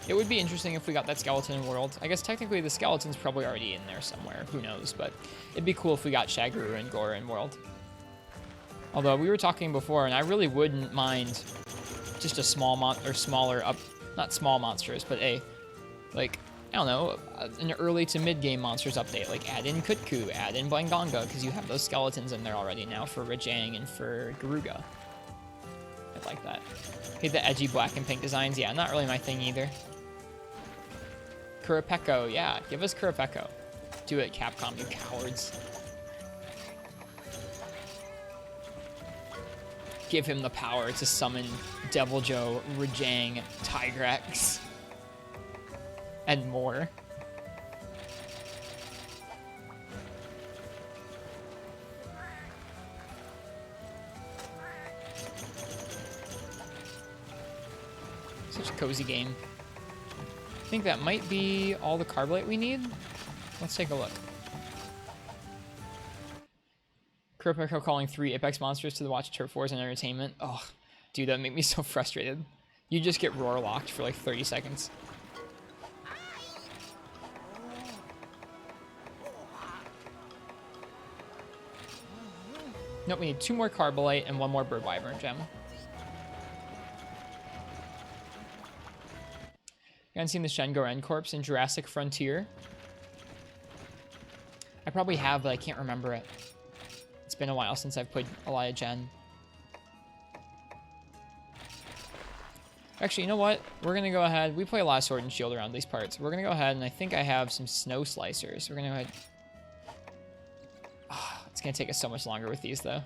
It would be interesting if we got that skeleton in World. I guess technically the skeleton's probably already in there somewhere. Who knows? But it'd be cool if we got Shagru and Gore in World. Although we were talking before, and I really wouldn't mind just a small not small monsters, but like, I don't know, an early to mid-game monsters update. Like add in Kutku, add in Blangonga, because you have those skeletons in there already now for Rajang and for Garuga. I'd like that. Hate the edgy black and pink designs. Yeah, not really my thing either. Kurapeko, yeah, give us Kurapeko. Do it, Capcom, you cowards. Give him the power to summon Deviljho, Rajang, Tigrex, and more. Such a cozy game. I think that might be all the Carbonite we need. Let's take a look. Kurapeko calling 3 Apex monsters to the watch Turf Wars and entertainment. Oh, dude, that made me so frustrated. You just get roar locked for like 30 seconds. Nope, we need 2 more Carbonite and 1 more Bird Wyvern gem. You haven't seen the Shengoren corpse in Jurassic Frontier? I probably have, but I can't remember it. It's been a while since I've played a lot of Gen. Actually, you know what? We're going to go ahead. We play a lot of Sword and Shield around these parts. We're going to go ahead, and I think I have some Snow Slicers. We're going to go ahead. Oh, it's going to take us so much longer with these, though.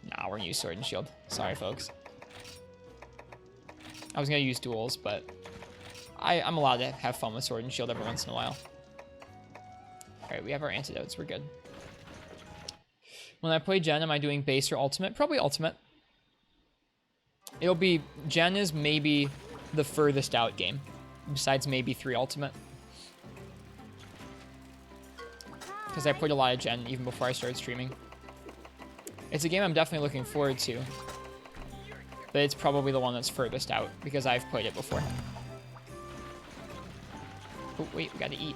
Nah, we're going to use Sword and Shield. Sorry, folks. I was going to use duels, but I'm allowed to have fun with Sword and Shield every once in a while. Alright, we have our antidotes. We're good. When I play Gen, am I doing base or ultimate? Probably ultimate. It'll be... Gen is maybe the furthest out game. Besides maybe 3 ultimate. Because I played a lot of Gen even before I started streaming. It's a game I'm definitely looking forward to. But it's probably the one that's furthest out. Because I've played it before. Oh, wait. We gotta eat.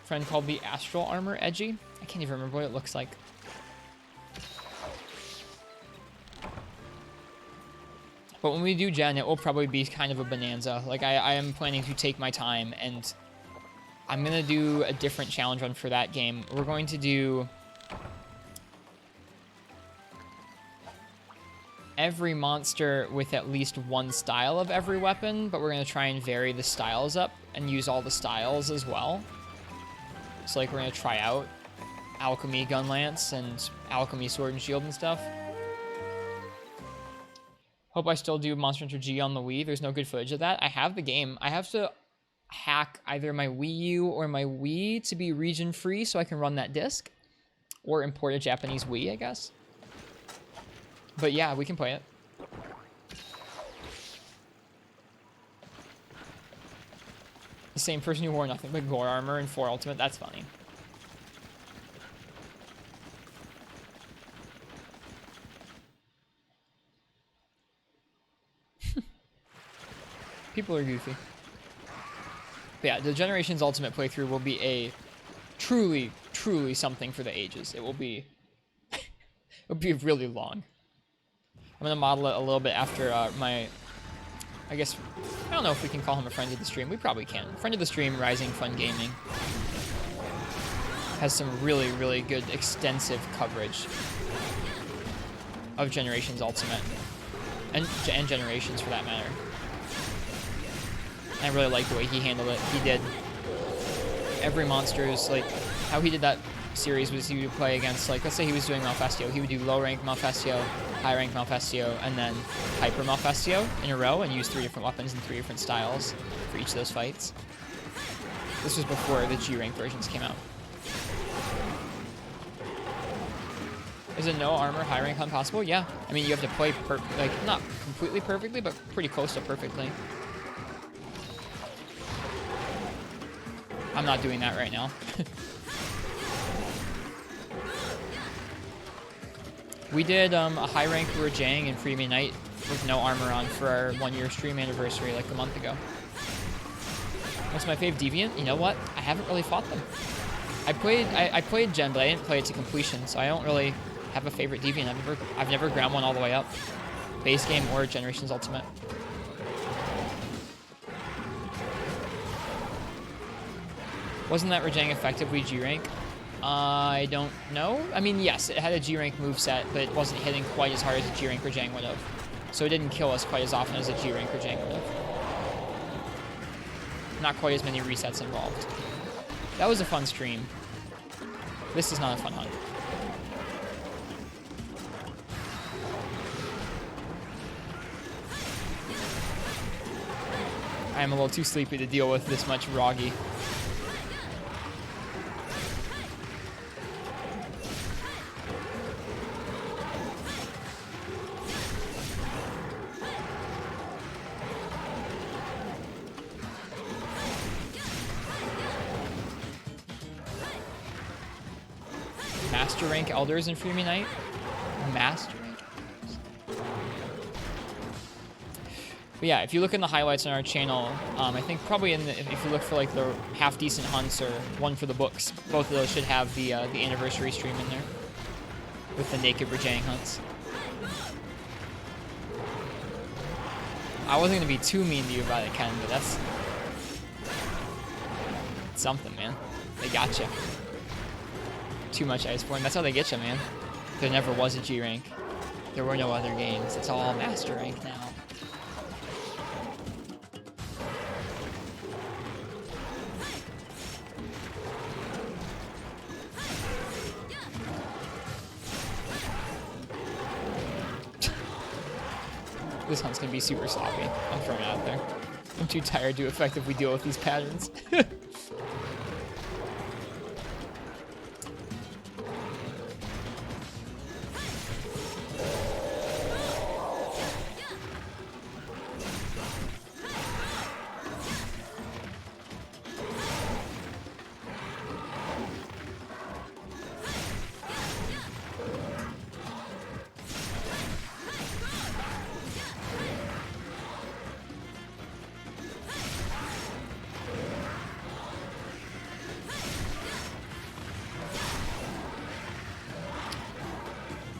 Friend called the Astral Armor edgy. I can't even remember what it looks like. But when we do Gen, it will probably be kind of a bonanza. Like, I am planning to take my time, and I'm going to do a different challenge run for that game. We're going to do every monster with at least one style of every weapon, but we're going to try and vary the styles up and use all the styles as well. So, like, we're going to try out Alchemy Gunlance and Alchemy Sword and Shield and stuff. Hope I still do Monster Hunter G on the Wii. There's no good footage of that. I have the game. I have to hack either my Wii U or my Wii to be region-free so I can run that disc. Or import a Japanese Wii, I guess. But yeah, we can play it. The same person who wore nothing but gore armor in 4 Ultimate. That's funny. People are goofy. But yeah, the Generations Ultimate playthrough will be a truly, truly something for the ages. It will be... it'll be really long. I'm going to model it a little bit after my... I guess... I don't know if we can call him a friend of the stream. We probably can. Friend of the stream, Rising Fun Gaming. Has some really, really good, extensive coverage of Generations Ultimate. And Generations, for that matter. I really like the way he handled it. He did every monster's, like, how he did that series was he would play against, like, let's say he was doing Malfestio. He would do low rank Malfestio, high rank Malfestio, and then hyper Malfestio in a row and use 3 different weapons and 3 different styles for each of those fights. This was before the G rank versions came out. Is it no armor high rank hunt possible? Yeah. I mean, you have to play, like, not completely perfectly, but pretty close to perfectly. I'm not doing that right now. We did a high rank Rajang and Freemi Knight with no armor on for our 1-year stream anniversary like a month ago. What's my fave Deviant? You know what? I haven't really fought them. I played Gen, but I didn't play it to completion, so I don't really have a favorite Deviant. I've never ground one all the way up. Base game or Generations Ultimate. Wasn't that Rajang effectively G-Rank? I don't know. I mean, yes, it had a G-Rank moveset, but it wasn't hitting quite as hard as a G-Rank Rajang would have. So it didn't kill us quite as often as a G-Rank Rajang would have. Not quite as many resets involved. That was a fun stream. This is not a fun hunt. I am a little too sleepy to deal with this much Roggy. Master rank elders in Freemi Knight? Master rank elders. But yeah, if you look in the highlights on our channel, I think probably if you look for like the half decent hunts or one for the books, both of those should have the anniversary stream in there with the naked Rajang hunts. I wasn't gonna be too mean to you about it, Ken, but that's something, man. They got you. Too much Iceborne. That's how they get you, man. There never was a G rank. There were no other games. It's all master rank now. This hunt's gonna be super sloppy. I'm throwing it out there. I'm too tired to effectively deal with these patterns.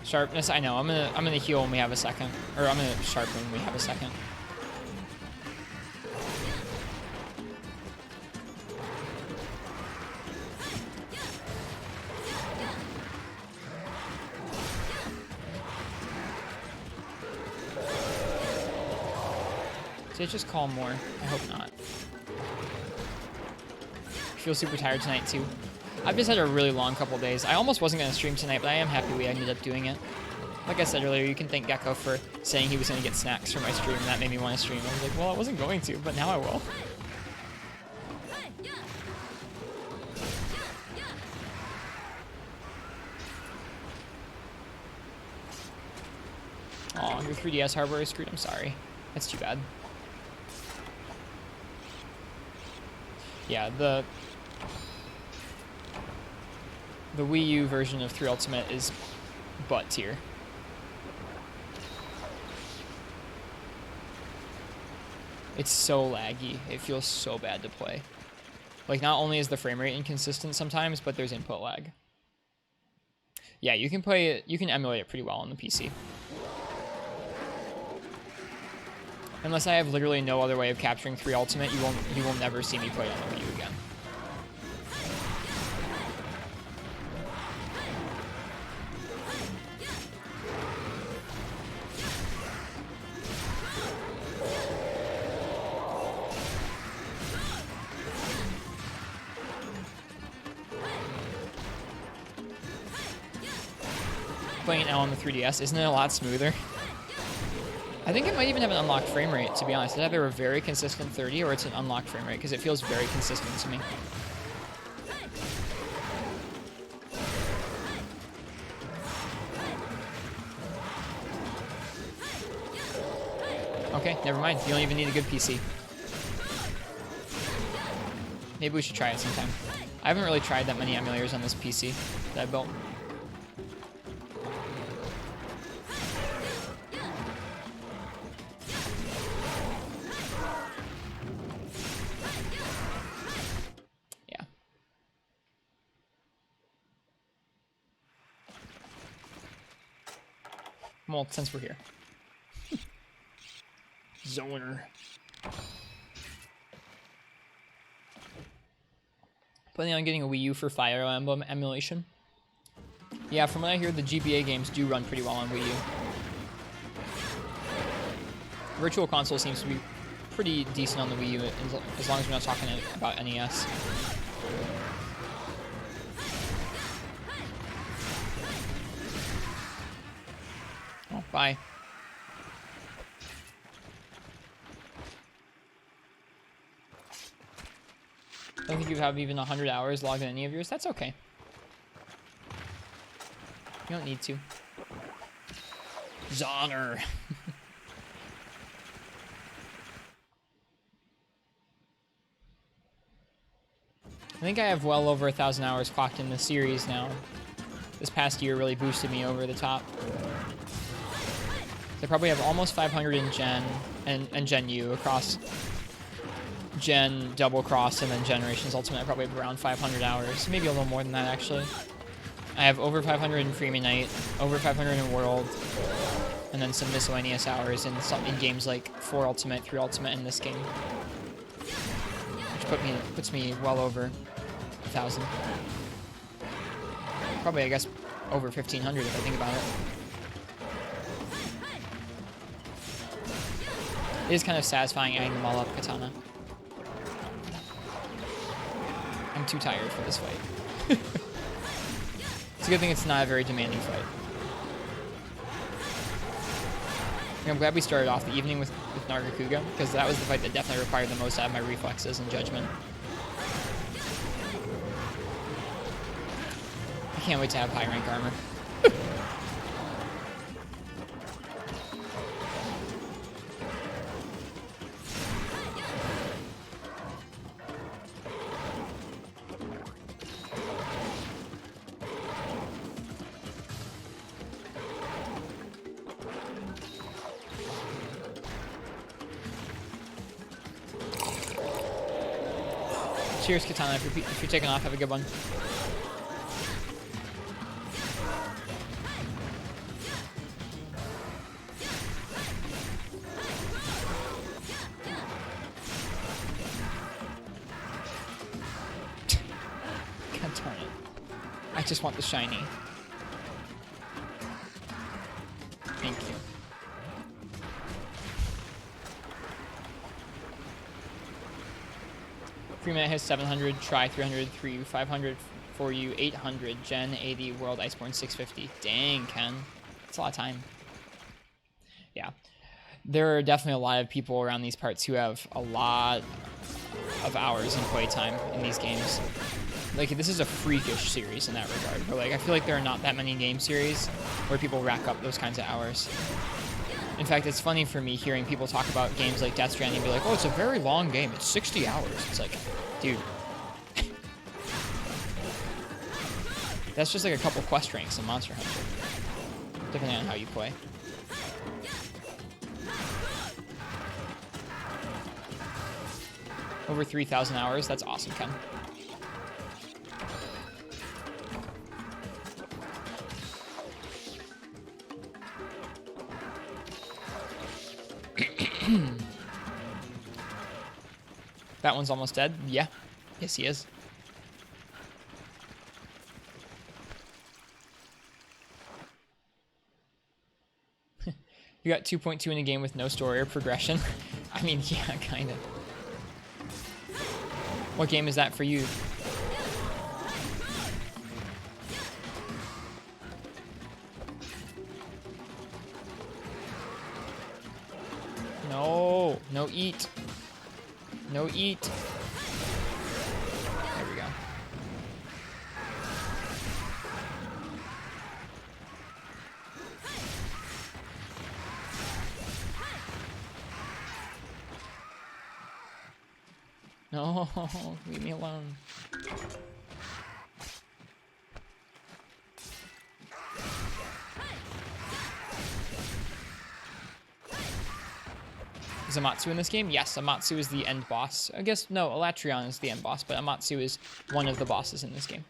Sharpness, I know. I'm gonna heal when we have a second, or I'm gonna sharpen when we have a second. Did it just calm more? I hope not. I feel super tired tonight too. I've just had a really long couple days. I almost wasn't going to stream tonight, but I am happy we ended up doing it. Like I said earlier, you can thank Gecko for saying he was going to get snacks for my stream, and that made me want to stream. I was like, well, I wasn't going to, but now I will. Aw, your 3DS hardware is screwed. I'm sorry. That's too bad. Yeah, the Wii U version of 3 Ultimate is butt tier. It's so laggy. It feels so bad to play. Like, not only is the frame rate inconsistent sometimes, but there's input lag. Yeah, you can play it, you can emulate it pretty well on the PC. Unless I have literally no other way of capturing 3 Ultimate, you will never see me play it on the Wii U again. Playing it now on the 3DS, isn't it a lot smoother? I think it might even have an unlocked frame rate, to be honest. It's either a very consistent 30 or it's an unlocked frame rate, because it feels very consistent to me. Okay, never mind. You don't even need a good PC. Maybe we should try it sometime. I haven't really tried that many emulators on this PC that I built. Well, since we're here. Zoner. Planning on getting a Wii U for Fire Emblem emulation. Yeah, from what I hear, the GBA games do run pretty well on Wii U. Virtual Console seems to be pretty decent on the Wii U, as long as we're not talking about NES. Oh, bye. I don't think you have even 100 hours logged in any of yours. That's okay. You don't need to. Zoner. I think I have well over 1,000 hours clocked in the series now. This past year really boosted me over the top. I probably have almost 500 in Gen and Gen U across Gen, Double Cross, and then Generations Ultimate. I probably have around 500 hours, maybe a little more than that actually. I have over 500 in Freeman Knight, over 500 in World, and then some miscellaneous hours in games like 4 Ultimate, 3 Ultimate, in this game, which puts me well over 1,000. Probably, I guess, over 1,500 if I think about it. It is kind of satisfying adding them all up, Katana. I'm too tired for this fight. It's a good thing it's not a very demanding fight. I'm glad we started off the evening with Nargacuga, because that was the fight that definitely required the most out of my reflexes and judgment. I can't wait to have high rank armor. Cheers, Katana. If you're taking off, have a good one. God darn it. I just want the shiny. Thank you. Freeman has 700, Try 300, 500 for you, 800, Gen 80, World Iceborne 650. Dang, Ken. That's a lot of time. Yeah. There are definitely a lot of people around these parts who have a lot of hours in playtime in these games. Like, this is a freakish series in that regard. But, like, I feel like there are not that many game series where people rack up those kinds of hours. In fact, it's funny for me hearing people talk about games like Death Stranding and be like, oh, it's a very long game. It's 60 hours. It's like, dude. That's just like a couple quest ranks in Monster Hunter, depending on how you play. Over 3,000 hours. That's awesome, Ken. That one's almost dead. Yeah. Yes, he is. You got 2.2 in a game with no story or progression. I mean, yeah, kind of. What game is that for you? No. No eat. No eat. There we go. No, leave me alone. Is Amatsu in this game? Yes, Amatsu is the end boss. I guess, no, Elatrion is the end boss, but Amatsu is one of the bosses in this game.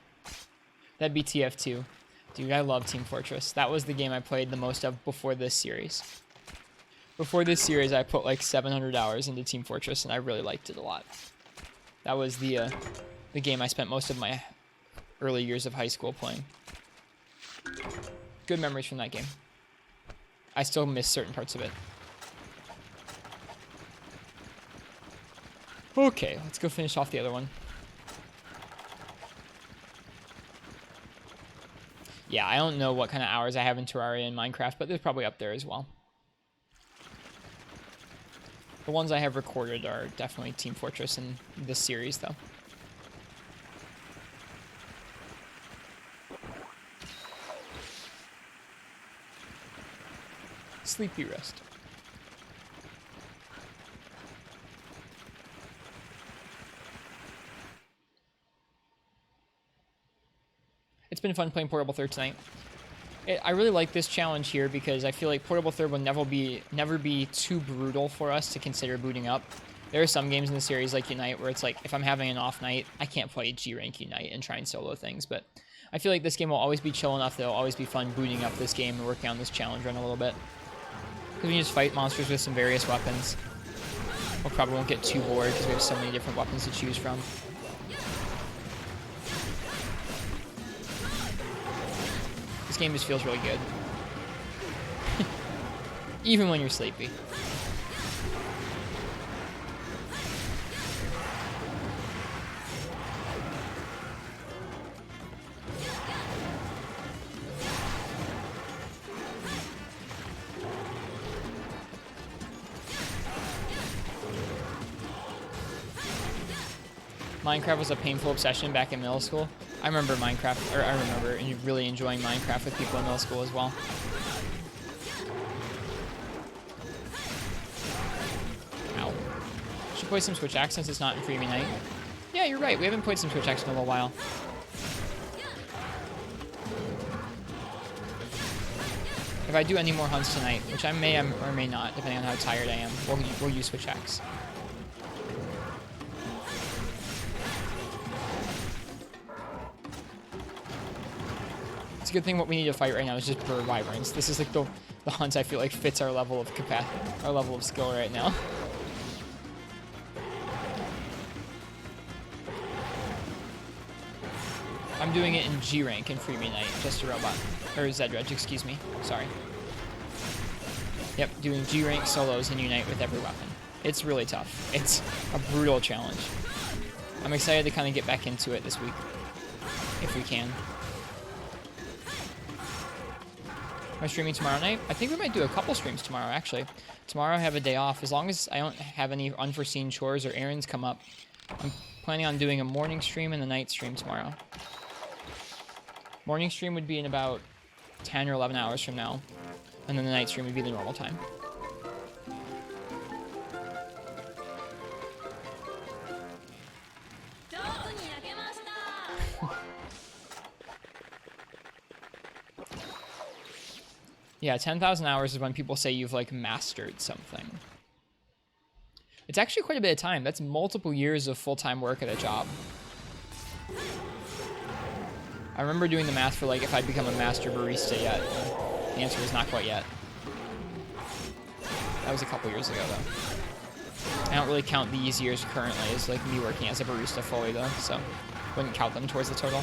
That'd be TF2. Dude, I love Team Fortress. That was the game I played the most of before this series. Before this series, I put like 700 hours into Team Fortress, and I really liked it a lot. That was the game I spent most of my early years of high school playing. Good memories from that game. I still miss certain parts of it. Okay, let's go finish off the other one. Yeah, I don't know what kind of hours I have in Terraria and Minecraft, but they're probably up there as well. The ones I have recorded are definitely Team Fortress in this series, though. Sleepy rest. It's been fun playing Portable 3rd tonight. I really like this challenge here because I feel like Portable 3rd will never be too brutal for us to consider booting up. There are some games in the series like Unite where it's like, if I'm having an off night, I can't play G-Rank Unite and try and solo things, but I feel like this game will always be chill enough that it'll always be fun booting up this game and working on this challenge run a little bit. Because we can just fight monsters with some various weapons. We probably won't get too bored because we have so many different weapons to choose from. This game just feels really good. Even when you're sleepy. Minecraft was a painful obsession back in middle school. I remember really enjoying Minecraft with people in middle school as well. Ow. Should play some Switch Axe since it's not in Freebie Night. Yeah, you're right. We haven't played some Switch Axe in a little while. If I do any more hunts tonight, which I may or may not, depending on how tired I am, we'll use Switch Axe. It's a good thing what we need to fight right now is just bird wyverns. This is like the hunt I feel like fits our level of our level of skill right now. I'm doing it in G rank in Freebie Night, just a robot. Or Zedredge, excuse me. Sorry. Yep, doing G rank solos in Unite with every weapon. It's really tough. It's a brutal challenge. I'm excited to kind of get back into it this week, if we can. Am I streaming tomorrow night? I think we might do a couple streams tomorrow, actually. Tomorrow I have a day off. As long as I don't have any unforeseen chores or errands come up, I'm planning on doing a morning stream and a night stream tomorrow. Morning stream would be in about 10 or 11 hours from now, and then the night stream would be the normal time. Yeah, 10,000 hours is when people say you've, like, mastered something. It's actually quite a bit of time. That's multiple years of full-time work at a job. I remember doing the math for, like, if I'd become a master barista yet. The answer was not quite yet. That was a couple years ago, though. I don't really count these years currently as, like, me working as a barista fully, though, so wouldn't count them towards the total.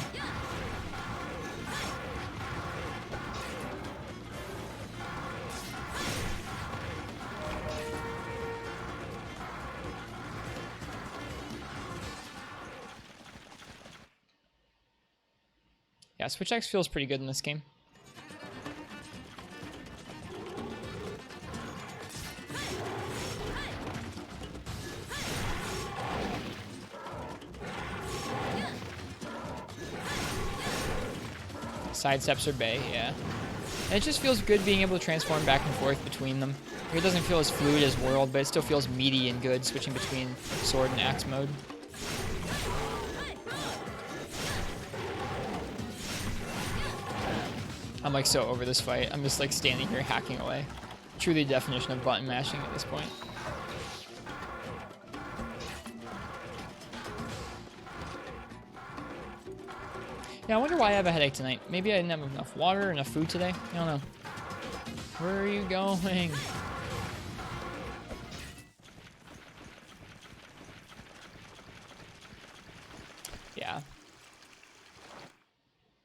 Yeah, Switch X feels pretty good in this game. Sidesteps are bae, yeah. And it just feels good being able to transform back and forth between them. It doesn't feel as fluid as World, but it still feels meaty and good switching between sword and axe mode. I'm like so over this fight. I'm just like standing here hacking away. Truly the definition of button mashing at this point. Yeah, I wonder why I have a headache tonight. Maybe I didn't have enough water, enough food today. I don't know. Where are you going? Yeah.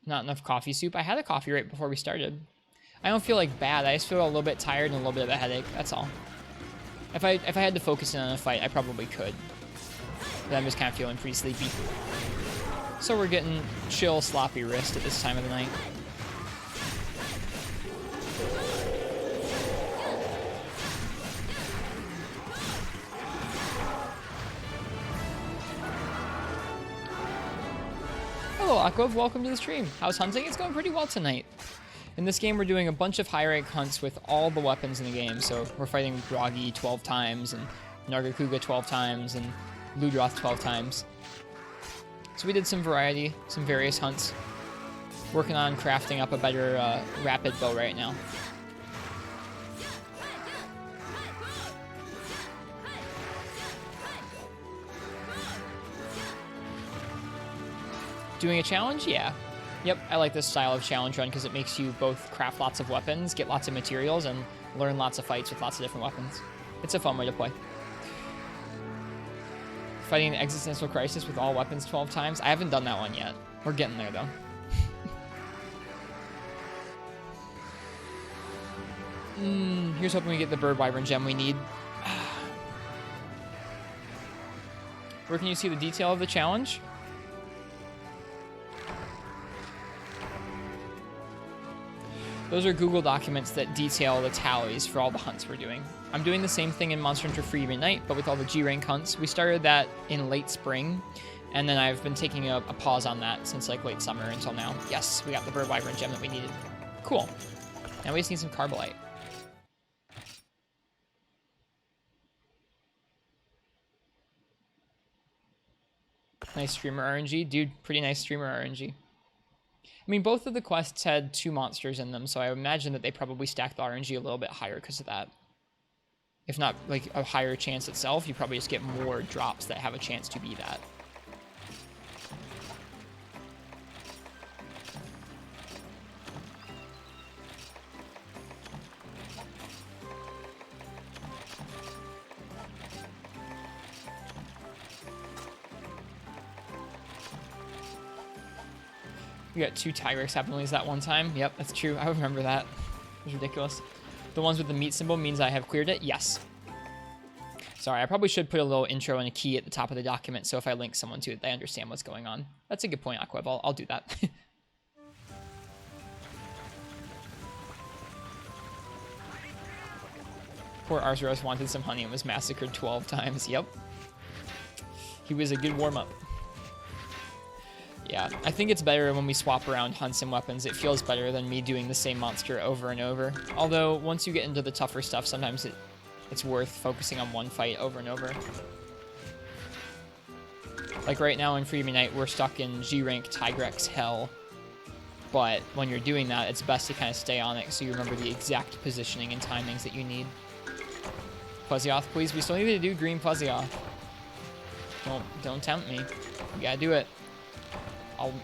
Not enough coffee soup. I had a coffee right before we started. I don't feel like bad. I just feel a little bit tired and a little bit of a headache. That's all. If I had to focus in on a fight, I probably could. But I'm just kind of feeling pretty sleepy. So we're getting chill, sloppy wrist at this time of the night. Hello, Akov. Welcome to the stream. How's hunting? It's going pretty well tonight. In this game, we're doing a bunch of high rank hunts with all the weapons in the game. So we're fighting Groggy 12 times, and Nargacuga 12 times, and Ludroth 12 times. So we did some variety, some various hunts. Working on crafting up a better rapid bow right now. Doing a challenge? Yeah. Yep, I like this style of challenge run because it makes you both craft lots of weapons, get lots of materials, and Learn lots of fights with lots of different weapons. It's a fun way to play. Fighting an existential crisis with all weapons 12 times. I haven't done that one yet. We're getting there, though. Here's hoping we get the bird wyvern gem we need. Where can you see the detail of the challenge? Those are Google documents that detail the tallies for all the hunts we're doing. I'm doing the same thing in Monster Hunter Free Midnight, but with all the G-Rank hunts. We started that in late spring, and then I've been taking a pause on that since like late summer until now. Yes, we got the bird wyvern gem that we needed. Cool. Now we just need some Carbolite. Nice streamer RNG. Dude, pretty nice streamer RNG. I mean, both of the quests had 2 monsters in them, so I imagine that they probably stacked the RNG a little bit higher because of that. If not, like, a higher chance itself, you probably just get more drops that have a chance to be that. We got 2 Tigrex happenings that one time. Yep, that's true. I remember that. It was ridiculous. The ones with the meat symbol means I have cleared it? Yes. Sorry, I probably should put a little intro and a key at the top of the document, so if I link someone to it, they understand what's going on. That's a good point, Aquev. I'll do that. Poor Arzuros wanted some honey and was massacred 12 times. Yep. He was a good warm-up. Yeah, I think it's better when we swap around hunts and weapons. It feels better than me doing the same monster over and over. Although, once you get into the tougher stuff, sometimes it's worth focusing on one fight over and over. Like right now in Free Midnight, we're stuck in G-Rank Tigrex Hell. But when you're doing that, it's best to kind of stay on it so you remember the exact positioning and timings that you need. Plesioth, please. We still need to do green Plesioth. Don't tempt me. We gotta do it.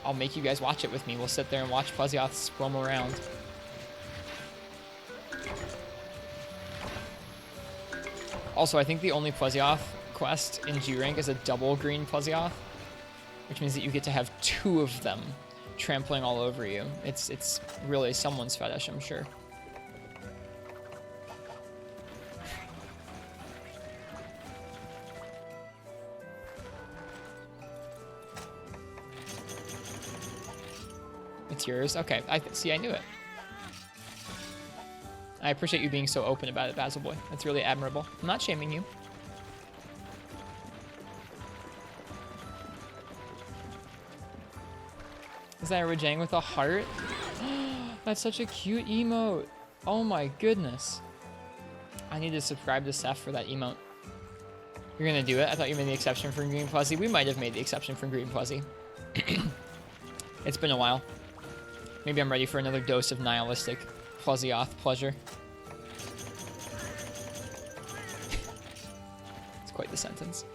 I'll make you guys watch it with me. We'll sit there and watch Plesioth roam around. Also, I think the only Plesioth quest in G-Rank is a double green Plesioth, which means that you get to have 2 of them trampling all over you. It's really someone's fetish, I'm sure. It's yours? Okay, see, I knew it. I appreciate you being so open about it, Basil Boy. That's really admirable. I'm not shaming you. Is that a Rajang with a heart? That's such a cute emote. Oh my goodness. I need to subscribe to Seth for that emote. You're gonna do it? I thought you made the exception for Green Fuzzy. We might have made the exception for Green Fuzzy. It's been a while. Maybe I'm ready for another dose of nihilistic Plesioth pleasure. It's quite the sentence.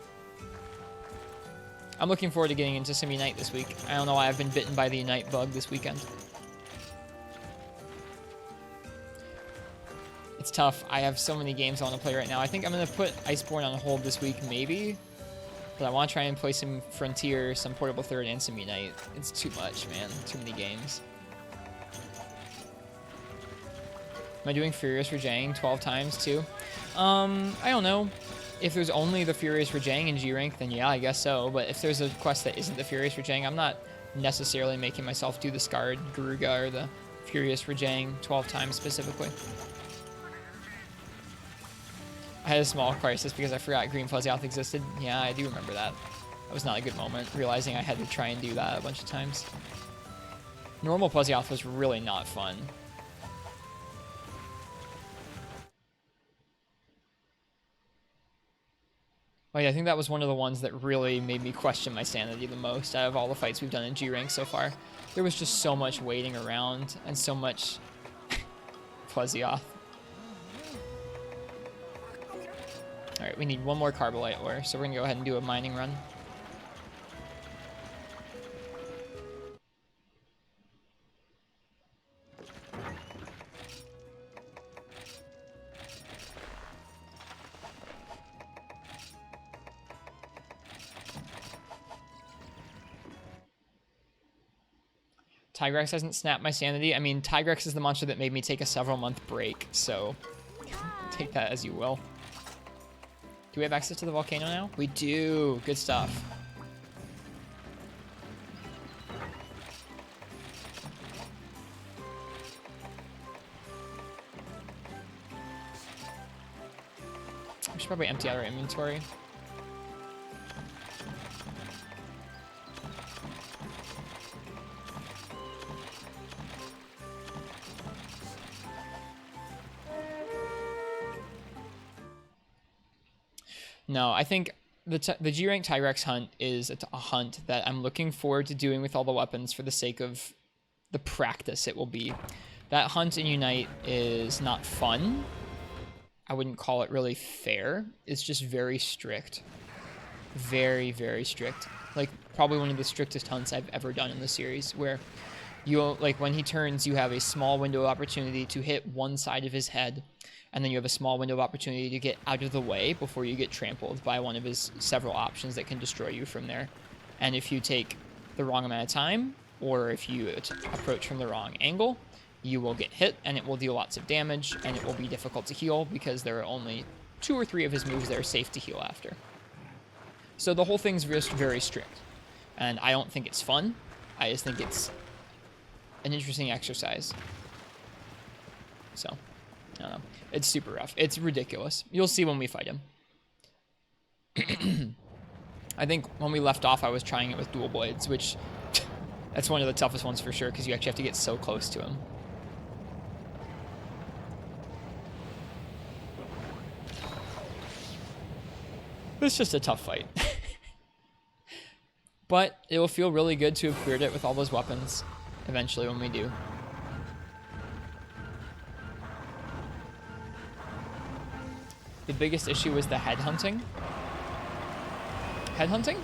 I'm looking forward to getting into some Unite this week. I don't know why I've been bitten by the Unite bug this weekend. It's tough. I have so many games I want to play right now. I think I'm going to put Iceborne on hold this week, maybe. But I want to try and play some Frontier, some Portable Third, and some Unite. It's too much, man. Too many games. Am I doing Furious Rajang 12 times too? I don't know. If there's only the Furious Rajang in G-Rank, then yeah, I guess so. But if there's a quest that isn't the Furious Rajang, I'm not necessarily making myself do the Scarred Garuga or the Furious Rajang 12 times specifically. I had a small crisis because I forgot Green Plesioth existed. Yeah, I do remember that. That was not a good moment, realizing I had to try and do that a bunch of times. Normal Plesioth was really not fun. Like, I think that was one of the ones that really made me question my sanity the most out of all the fights we've done in G-Rank so far. There was just so much waiting around and so much Plesioth. Alright, we need one more Carbolite ore, so we're gonna go ahead and do a mining run. Tigrex hasn't snapped my sanity. I mean, Tigrex is the monster that made me take a several-month break, so take that as you will. Do we have access to the volcano now? We do. Good stuff. We should probably empty out our inventory. No, I think the G-Rank Tigrex hunt is a hunt that I'm looking forward to doing with all the weapons for the sake of the practice it will be. That hunt in Unite is not fun. I wouldn't call it really fair. It's just very strict. Very, very strict. Like, probably one of the strictest hunts I've ever done in the series, where you, like, when he turns, you have a small window of opportunity to hit one side of his head, and then you have a small window of opportunity to get out of the way before you get trampled by one of his several options that can destroy you from there. And if you take the wrong amount of time, or if you approach from the wrong angle, you will get hit, and it will deal lots of damage, and it will be difficult to heal because there are only 2 or 3 of his moves that are safe to heal after. So the whole thing's just very strict, and I don't think it's fun. I just think it's an interesting exercise. So, I don't know. It's super rough. It's ridiculous. You'll see when we fight him. I think when we left off, I was trying it with dual blades, which that's one of the toughest ones for sure, because you actually have to get so close to him. It's just a tough fight. But it will feel really good to have cleared it with all those weapons eventually when we do. The biggest issue was the head hunting. Head hunting?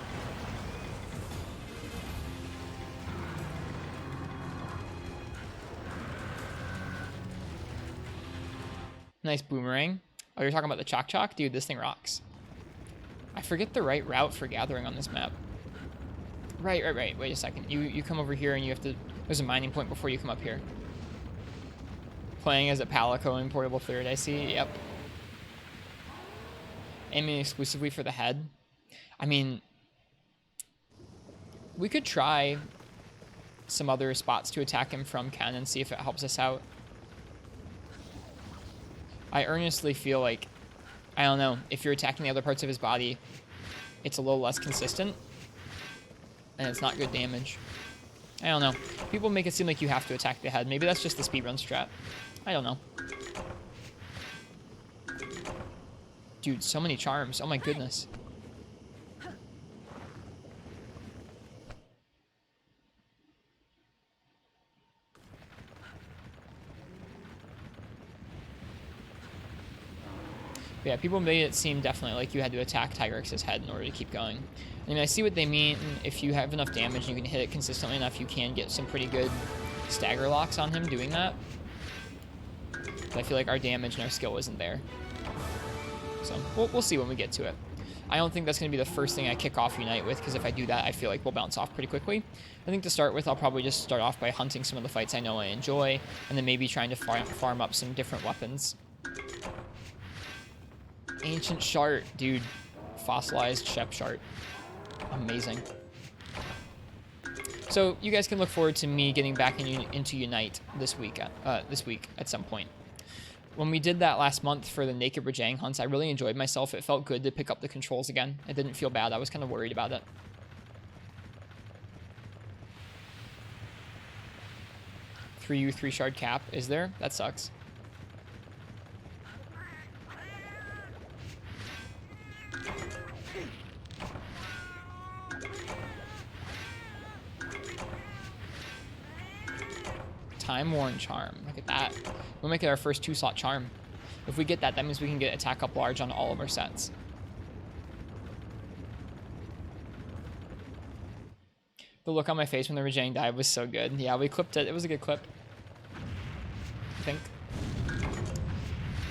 Nice boomerang. Oh, you're talking about the Chok Chok? Dude, this thing rocks. I forget the right route for gathering on this map. Right. Wait a second. You come over here and you have to... There's a mining point before you come up here. Playing as a Palico in Portable 3rd, I see. Yep. Aiming exclusively for the head. I mean... We could try some other spots to attack him from Ken and see if it helps us out. I earnestly feel like... I don't know, if you're attacking the other parts of his body, it's a little less consistent, and it's not good damage. I don't know. People make it seem like you have to attack the head. Maybe that's just the speedrun strat. I don't know. Dude, so many charms. Oh my goodness. But yeah, people made it seem definitely like you had to attack Tigrex's head in order to keep going. I mean, I see what they mean. If you have enough damage and you can hit it consistently enough, you can get some pretty good stagger locks on him doing that. But I feel like our damage and our skill isn't there. So we'll see when we get to it. I don't think that's going to be the first thing I kick off Unite with, because if I do that, I feel like we'll bounce off pretty quickly. I think to start with, I'll probably just start off by hunting some of the fights I know I enjoy, and then maybe trying to farm up some different weapons. Ancient Shart, dude. Fossilized Shep Shart. Amazing. So you guys can look forward to me getting back into Unite this week at some point. When we did that last month for the Naked Rajang hunts, I really enjoyed myself. It felt good to pick up the controls again. I didn't feel bad. I was kind of worried about it. 3U 3 shard cap. Is there? That sucks. Time Worn Charm. Look at that. We'll make it our first 2-slot charm. If we get that, that means we can get attack up large on all of our sets. The look on my face when the Rajang died was so good. Yeah, we clipped it. It was a good clip. I think.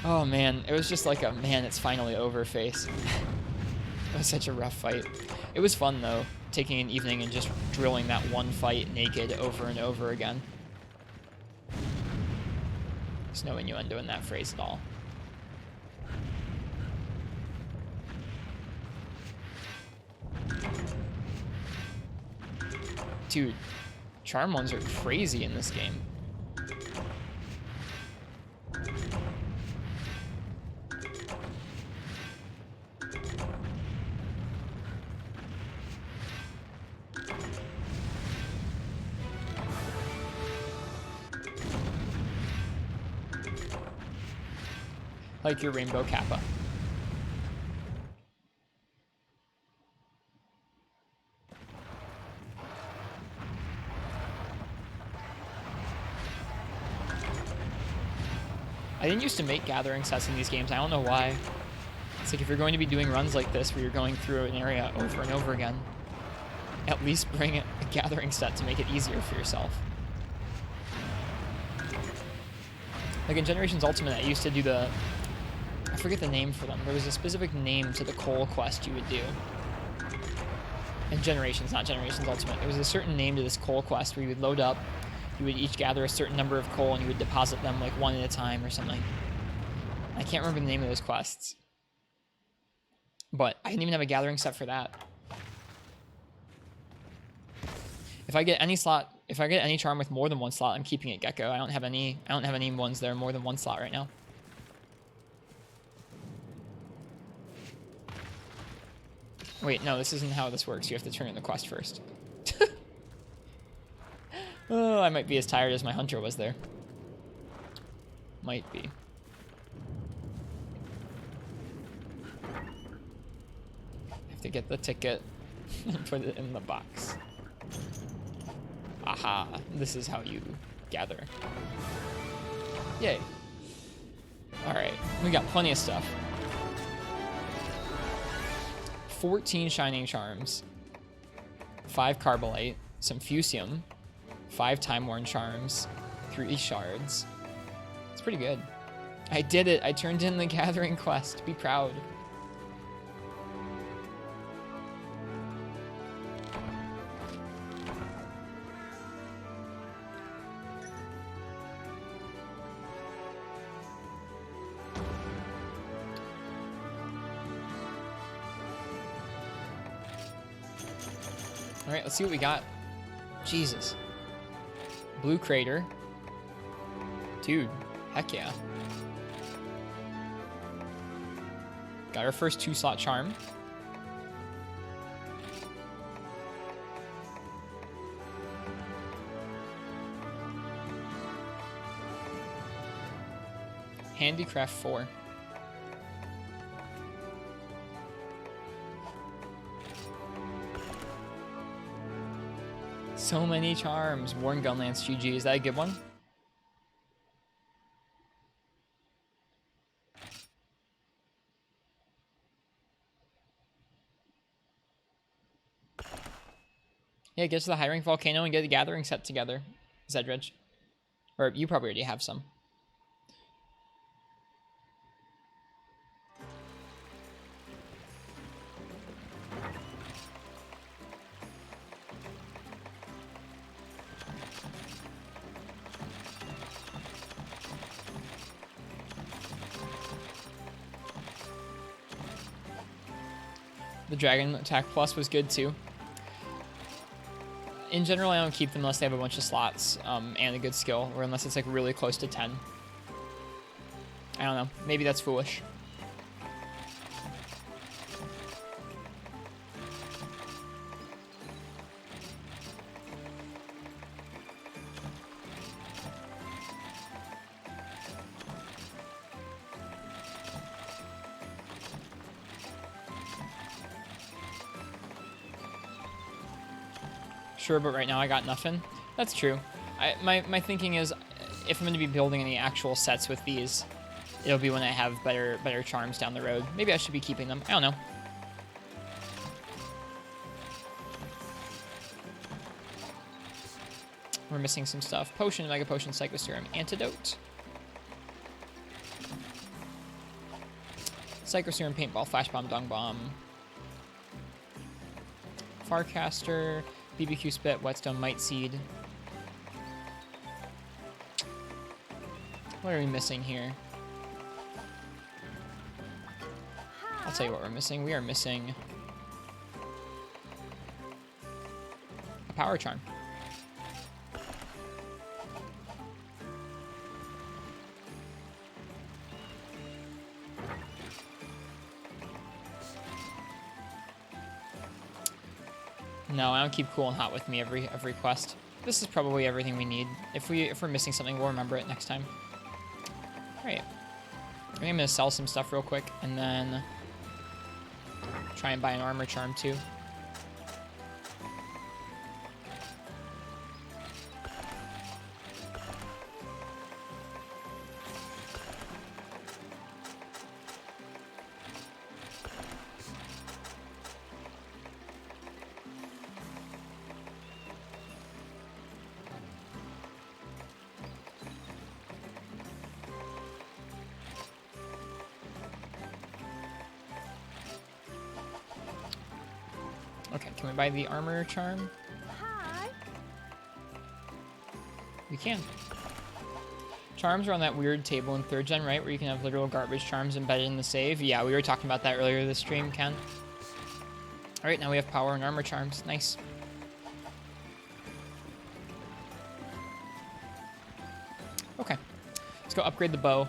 Oh man, it was just like a man, it's finally over face. It was such a rough fight. It was fun though. taking an evening and just drilling that one fight naked over and over again. There's no innuendo in that phrase at all. Dude, charm ones are crazy in this game. Like your rainbow kappa. I didn't used to make gathering sets in these games. I don't know why. It's like if you're going to be doing runs like this where you're going through an area over and over again, at least bring a gathering set to make it easier for yourself. Like in Generations Ultimate, I used to do the... I forget the name for them. There was a specific name to the coal quest you would do. In Generations, not Generations Ultimate. There was a certain name to this coal quest where you would load up, you would each gather a certain number of coal, and you would deposit them like one at a time or something. I can't remember the name of those quests. But I didn't even have a gathering set for that. If I get any slot, if I get any charm with more than one slot, I'm keeping it Gecko. I don't have any ones that are more than one slot right now. Wait, no, this isn't how this works. You have to turn in the quest first. Oh, I might be as tired as my hunter was there. Might be. Have to get the ticket and put it in the box. Aha, this is how you gather. Yay. Alright, we got plenty of stuff. 14 Shining Charms, 5 Carbolite, some Fusium, 5 Time Worn Charms, 3 Shards. It's pretty good. I did it. I turned in the Gathering quest. Be proud. All right, let's see what we got. Jesus. Blue Crater. Dude, heck yeah. Got our first 2-slot charm. Handicraft 4. So many charms. Worn Gunlance GG. Is that a good one? Yeah, get to the high rank volcano and get the gathering set together, Zedridge. Or you probably already have some. The Dragon Attack Plus was good too. In general, I don't keep them unless they have a bunch of slots and a good skill, or unless it's like really close to 10. I don't know. Maybe that's foolish. Sure, but right now I got nothing. That's true. My thinking is, if I'm going to be building any actual sets with these, it'll be when I have better charms down the road. Maybe I should be keeping them. I don't know. We're missing some stuff. Potion, Mega Potion, Psycho Serum, Antidote. Psycho Serum, Paintball, Flash Bomb, Dung Bomb. Farcaster, BBQ Spit, Whetstone, Might Seed. What are we missing here? I'll tell you what we're missing. We are missing a Power Charm. No, I don't keep cool and hot with me every quest. This is probably everything we need. If we're missing something, we'll remember it next time. All right. I think I'm gonna sell some stuff real quick and then try and buy an armor charm too. Okay, can we buy the armor charm? Hi. We can. Charms are on that weird table in 3rd gen, right? Where you can have literal garbage charms embedded in the save. Yeah, we were talking about that earlier this stream, Ken. Alright, now we have power and armor charms. Nice. Okay. Let's go upgrade the bow.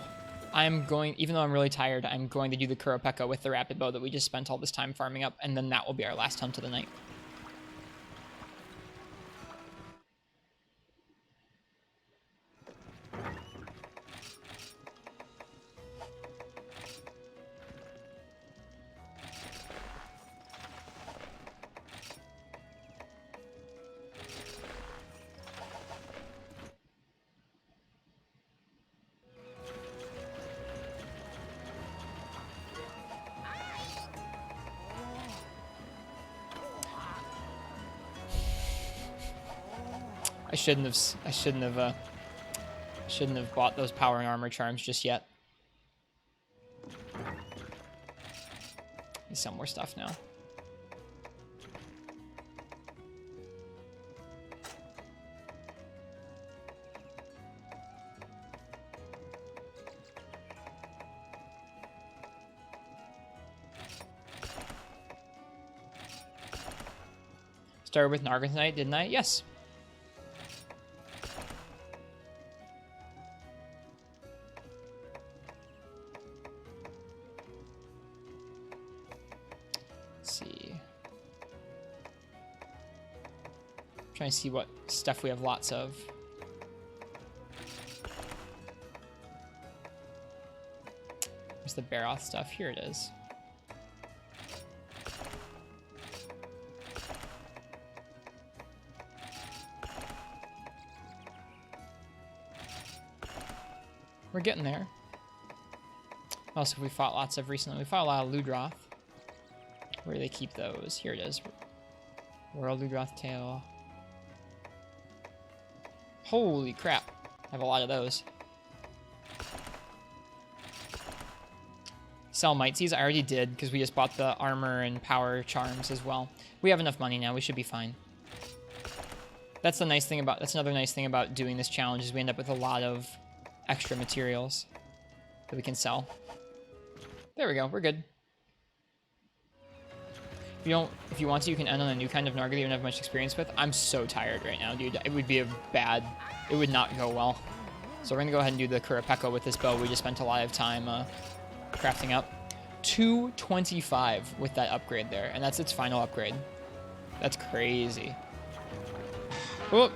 I'm going, even though I'm really tired, I'm going to do the Kurapeka with the rapid bow that we just spent all this time farming up, and then that will be our last hunt of the night. I shouldn't have bought those power and armor charms just yet. Need some more stuff now. Started with Narga tonight, didn't I? Yes. Trying to see what stuff we have lots of. Where's the Baroth stuff? Here it is. We're getting there. What else have we fought lots of recently? We fought a lot of Ludroth. Where do they keep those? Here it is. World Ludroth Tail. Holy crap. I have a lot of those. Sell Might Seeds? I already did, because we just bought the armor and power charms as well. We have enough money now. We should be fine. That's the nice thing about... That's another nice thing about doing this challenge, is we end up with a lot of extra materials that we can sell. There we go. We're good. If you want to, you can end on a new kind of Narga that you don't have much experience with. I'm so tired right now, dude. It would be it would not go well. So we're gonna go ahead and do the Kurapeka with this bow. We just spent a lot of time crafting up. 225 with that upgrade there, and that's its final upgrade. That's crazy. Oh,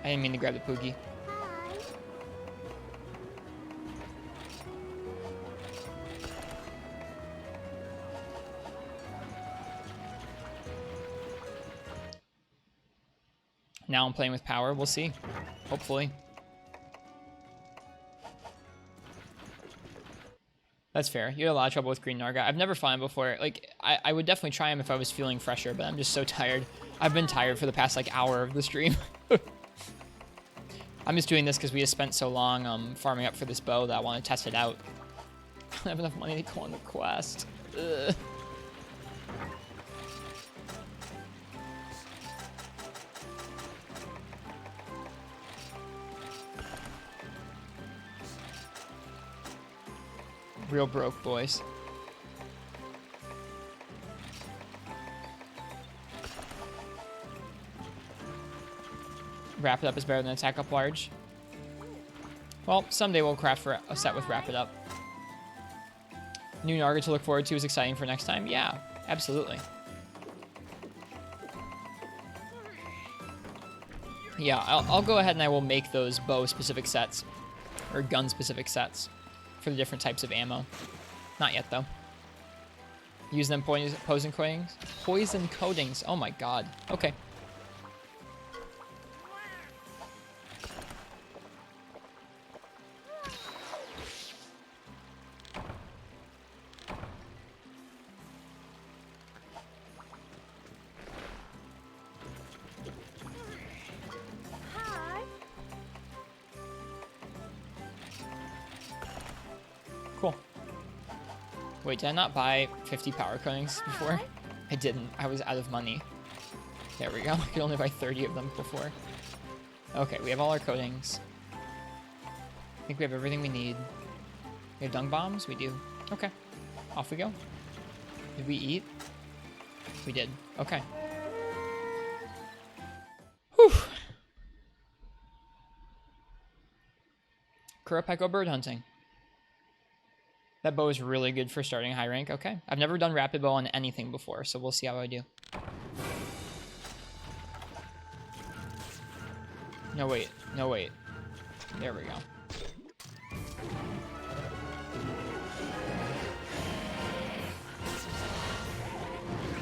I didn't mean to grab the Poogie. Now I'm playing with power. We'll see. Hopefully. That's fair. You had a lot of trouble with Green Narga. I've never fought him before. Like, I would definitely try him if I was feeling fresher, but I'm just so tired. I've been tired for the past, like, hour of the stream. I'm just doing this because we just spent so long farming up for this bow that I want to test it out. I don't have enough money to go on the quest. Ugh. Real broke, boys. Wrap It Up is better than Attack Up Large. Well, someday we'll craft for a set with Wrap It Up. New Naga to look forward to is exciting for next time. Yeah, absolutely. Yeah, I'll go ahead and I will make those bow-specific sets, or gun-specific sets, for the different types of ammo. Not yet, though. Use them poison coatings? Poison coatings. Oh my god. Okay. Hi. Cool. Wait, did I not buy 50 power coatings before? I didn't. I was out of money. There we go. I could only buy 30 of them before. Okay, we have all our coatings. I think we have everything we need. We have dung bombs? We do. Okay. Off we go. Did we eat? We did. Okay. Whew. Kurapeko bird hunting. That bow is really good for starting high rank. Okay. I've never done rapid bow on anything before, so we'll see how I do. No, wait. No, wait. There we go.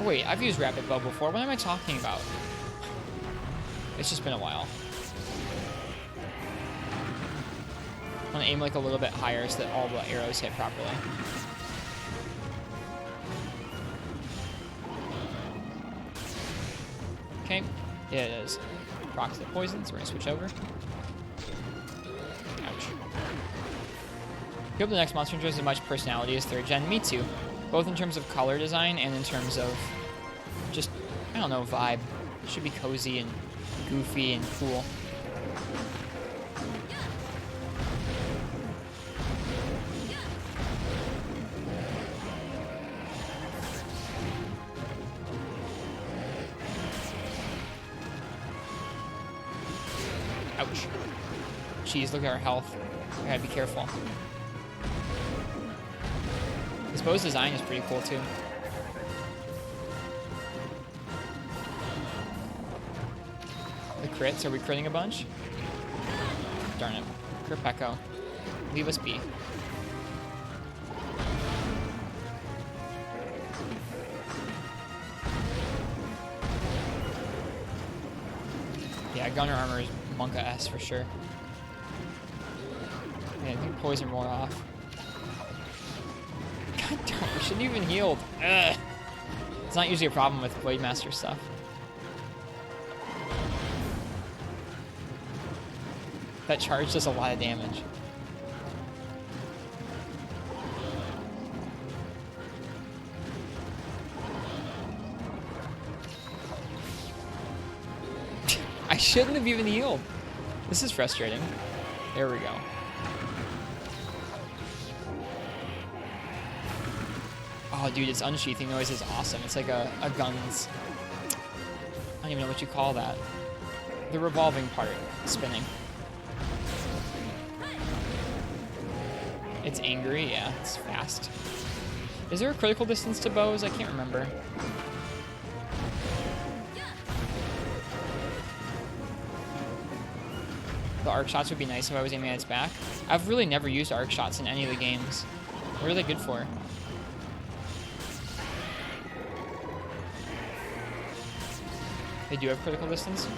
Oh, wait, I've used rapid bow before. What am I talking about? It's just been a while. I want to aim like a little bit higher so that all the arrows hit properly. Okay, yeah, it is. Rocks that poison, so we're gonna switch over. Ouch. I hope the next monster enjoys as much personality as 3rd gen. Me too. Both in terms of color design and in terms of just, I don't know, vibe. It should be cozy and goofy and cool. Ouch. Jeez, look at our health. I gotta be careful. This bow's design is pretty cool too. The crits, are we critting a bunch? Darn it. Kurapeko. Leave us be. Yeah, gunner armor is Monka S for sure. Yeah, I think poison wore off. God damn, we shouldn't even healed. Ugh. It's not usually a problem with Blade Master stuff. That charge does a lot of damage. I shouldn't have even healed. This is frustrating. There we go. Oh, dude, its unsheathing noise is awesome. It's like a gun's... I don't even know what you call that. The revolving part spinning. It's angry, yeah, it's fast. Is there a critical distance to bows? I can't remember. The arc shots would be nice if I was aiming at its back. I've really never used arc shots in any of the games. What are they good for? They do have critical distance?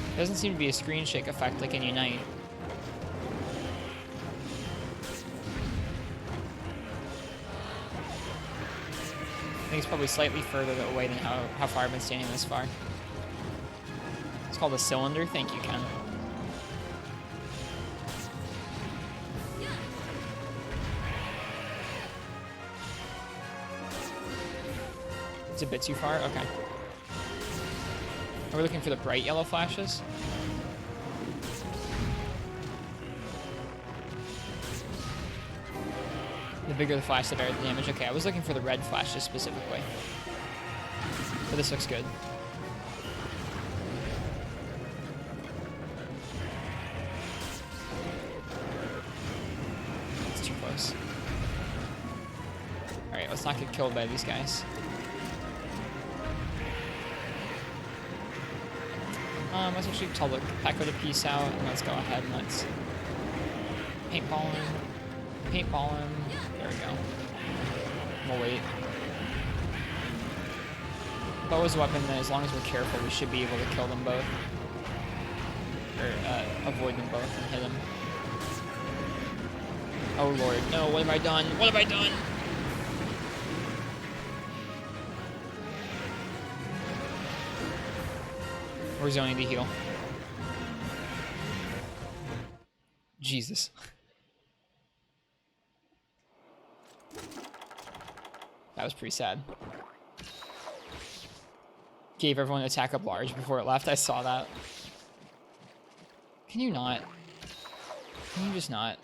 There doesn't seem to be a screen shake effect like in Unite. I think it's probably slightly further away than how far I've been standing this far. It's called a cylinder. Thank you, Ken. It's a bit too far? Okay. Are we looking for the bright yellow flashes? bigger the flash, the better the damage. Okay, I was looking for the red flashes specifically. But this looks good. It's too close. Alright, let's not get killed by these guys. Let's actually tell the Pekka to peace out, and let's go ahead and let's paintball him. Paintball him. There we go. We'll wait. Bow is a weapon that, as long as we're careful, we should be able to kill them both. Or, avoid them both and hit them. Oh lord, no, what have I done? What have I done? We're zoning to heal. Jesus. That was pretty sad. Gave everyone an attack up large before it left. I saw that. Can you not? Can you just not?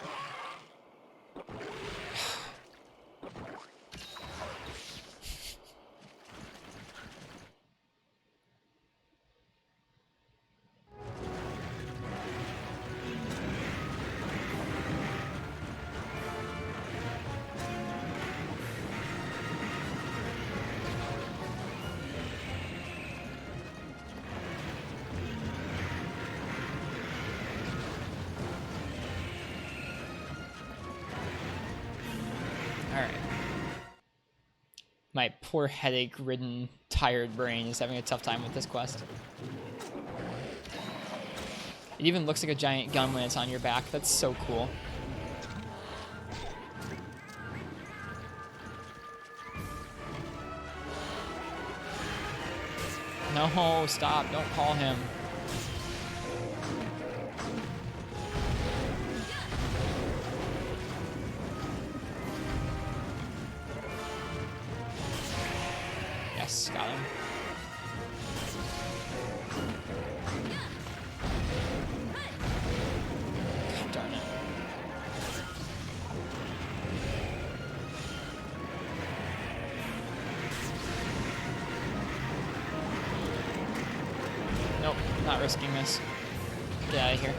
Alright. My poor headache-ridden, tired brain is having a tough time with this quest. It even looks like a giant gun when it's on your back. That's so cool. No, stop. Don't call him. Yes, got him. God darn it. Nope, not risking this. Get out of here.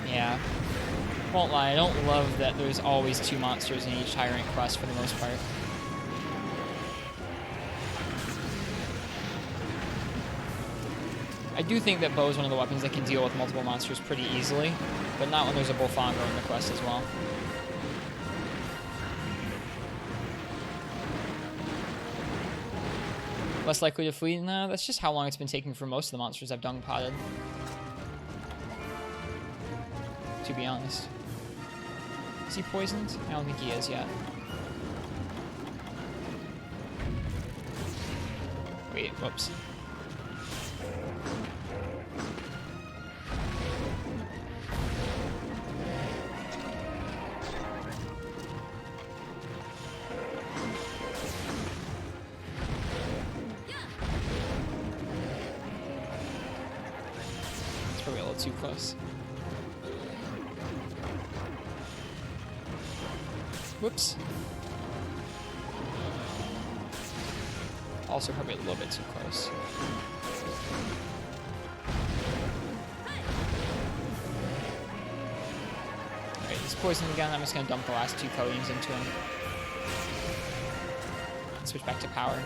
Yeah. Won't lie, I don't love that there's always 2 monsters in each high rank quest for the most part. I do think that bow is one of the weapons that can deal with multiple monsters pretty easily, but not when there's a Bullfongo in the quest as well. Less likely to flee? No, that's just how long it's been taking for most of the monsters I've dung potted. To be honest. Is he poisoned? I don't think he is yet. Wait, whoops. It's probably a little too close. Whoops. Also probably a little bit too close. Alright, he's poisoned again. I'm just going to dump the last 2 coatings into him. Switch back to power.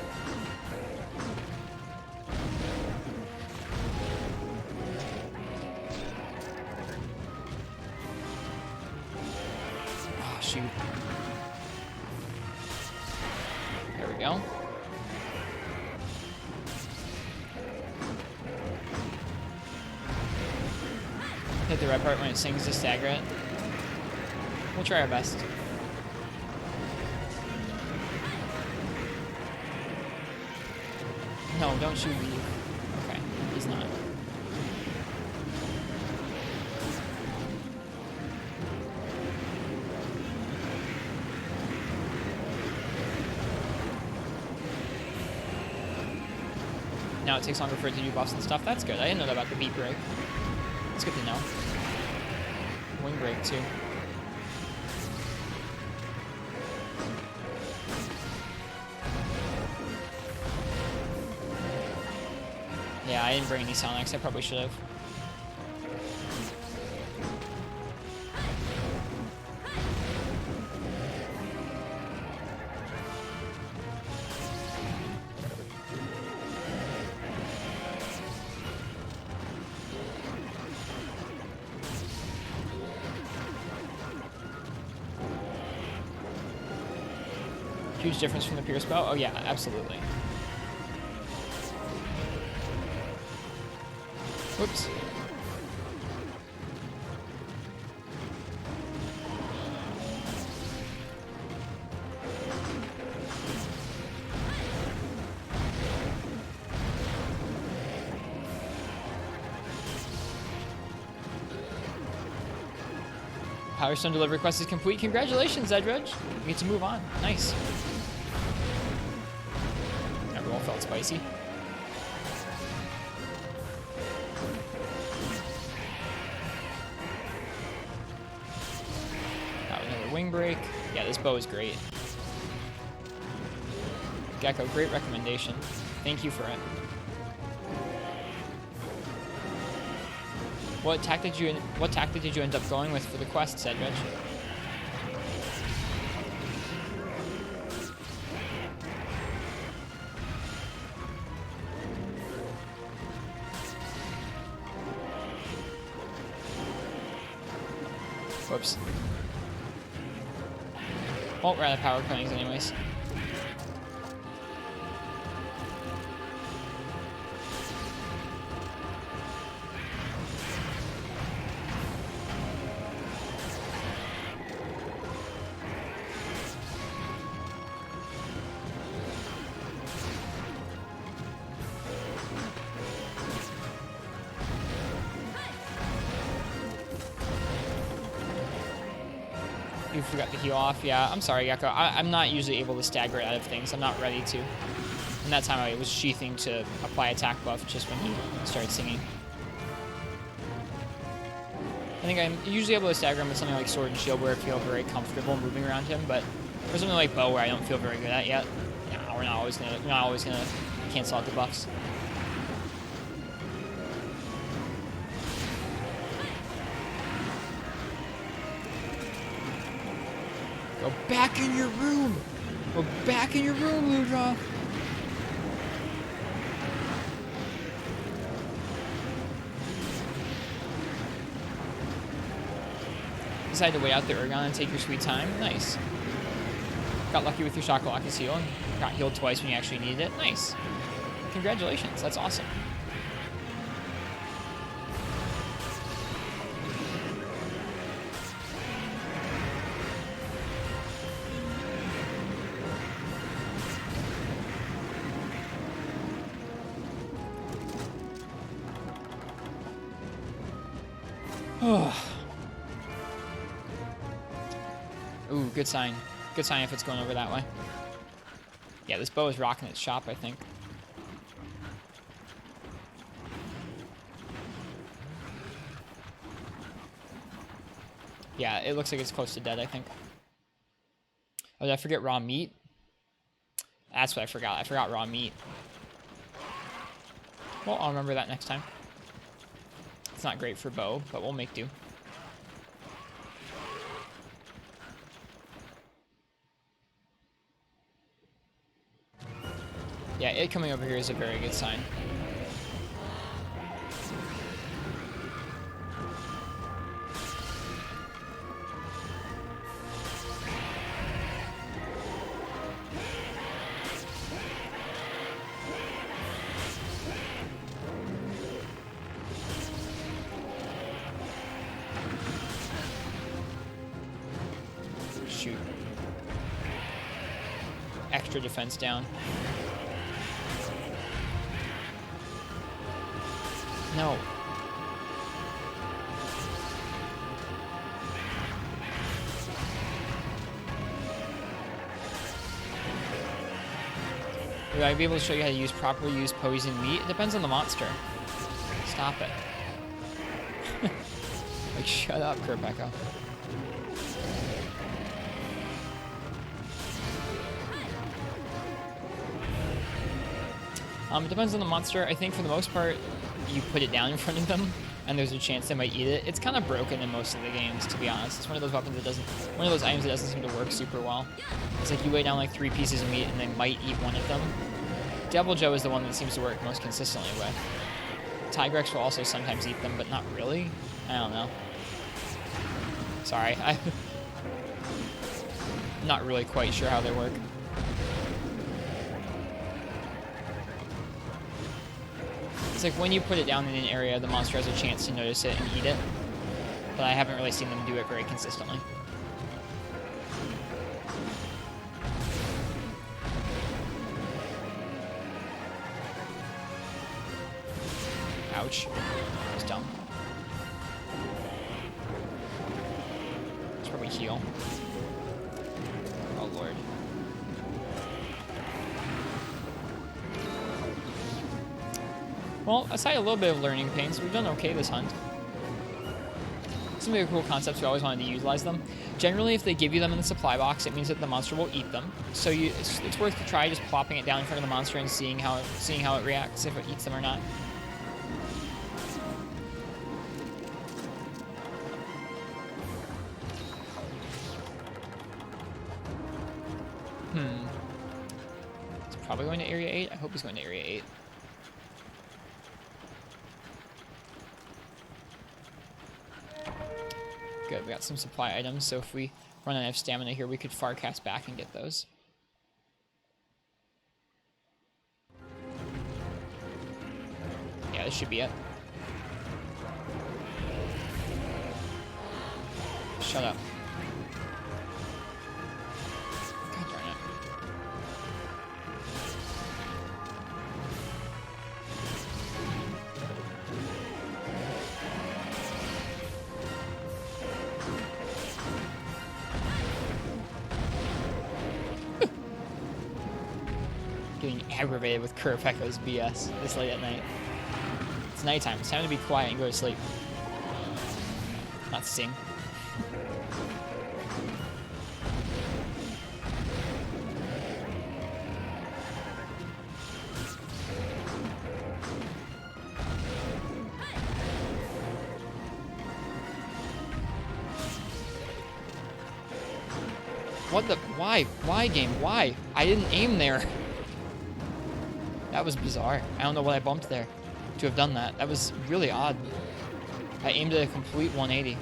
Oh, shoot. There we go. Hit the red part when it sings to stagger it. We'll try our best. No, don't shoot me. Okay, he's not. now it takes longer for it to do buffs and stuff. That's good. I didn't know that about the beat break. It's good to know. Wing break, too. Yeah, I didn't bring any Sonics. I probably should have. Huge difference from the Pierce Bow? Oh yeah, absolutely. Whoops. Power Stone delivery quest is complete. Congratulations, Zedredge. We get to move on. Nice. Everyone felt spicy. Got another wing break. Yeah, this bow is great. Gecko, great recommendation. Thank you for it. What tactic did you end up going with for the quest, Zedredge? Whoops. Well, we're out of power coins anyways. You forgot to heal off. Yeah, I'm sorry, Gecko. I'm not usually able to stagger out of things. I'm not ready to. And that time I was sheathing to apply attack buff just when he started singing. I think I'm usually able to stagger him with something like Sword and Shield where I feel very comfortable moving around him, but for something like Bow where I don't feel very good at yet, no, we're not always gonna cancel out the buffs. Go back in your room! Go back in your room, Ludra! Decided to wait out the Ergon and take your sweet time. Nice. Got lucky with your Shakalaka's heal and got healed twice when you actually needed it. Nice. Congratulations. That's awesome. Ooh, good sign. Good sign if it's going over that way. Yeah, this bow is rocking its shop, I think. Yeah, it looks like it's close to dead, I think. Oh, did I forget raw meat? That's what I forgot. I forgot raw meat. Well, I'll remember that next time. It's not great for bow, but we'll make do. Yeah, it coming over here is a very good sign. Shoot. Extra defense down. No. Would I be able to show you how to properly use poison meat? It depends on the monster. Stop it. Like, shut up, Kurpeko. It depends on the monster. I think for the most part, you put it down in front of them, and there's a chance they might eat it. It's kind of broken in most of the games, to be honest. It's one of those weapons that doesn't, one of those items that doesn't seem to work super well. It's like you lay down like 3 pieces of meat, and they might eat one of them. Devil Joe is the one that seems to work most consistently with. Tigrex will also sometimes eat them, but not really. I don't know. Sorry, I'm not really quite sure how they work. It's like when you put it down in an area, the monster has a chance to notice it and eat it. But I haven't really seen them do it very consistently. Ouch. That was dumb. Let's probably heal. Oh, Lord. Well, aside a little bit of learning pains, we've done okay this hunt. Some of the cool concepts, we always wanted to utilize them. Generally, if they give you them in the supply box, it means that the monster will eat them. So it's worth to try just plopping it down in front of the monster and seeing how it reacts, if it eats them or not. It's probably going to Area 8. I hope he's going to Area 8. Good, we got some supply items, so if we run out of stamina here, we could far cast back and get those. Yeah, this should be it. Shut up. God darn it. Getting aggravated with Kurpeko's BS this late at night. It's nighttime. It's time to be quiet and go to sleep. Not sing. What the? Why? Why, game? Why? I didn't aim there. That was bizarre. I don't know what I bumped there to have done that. That was really odd. I aimed at a complete 180.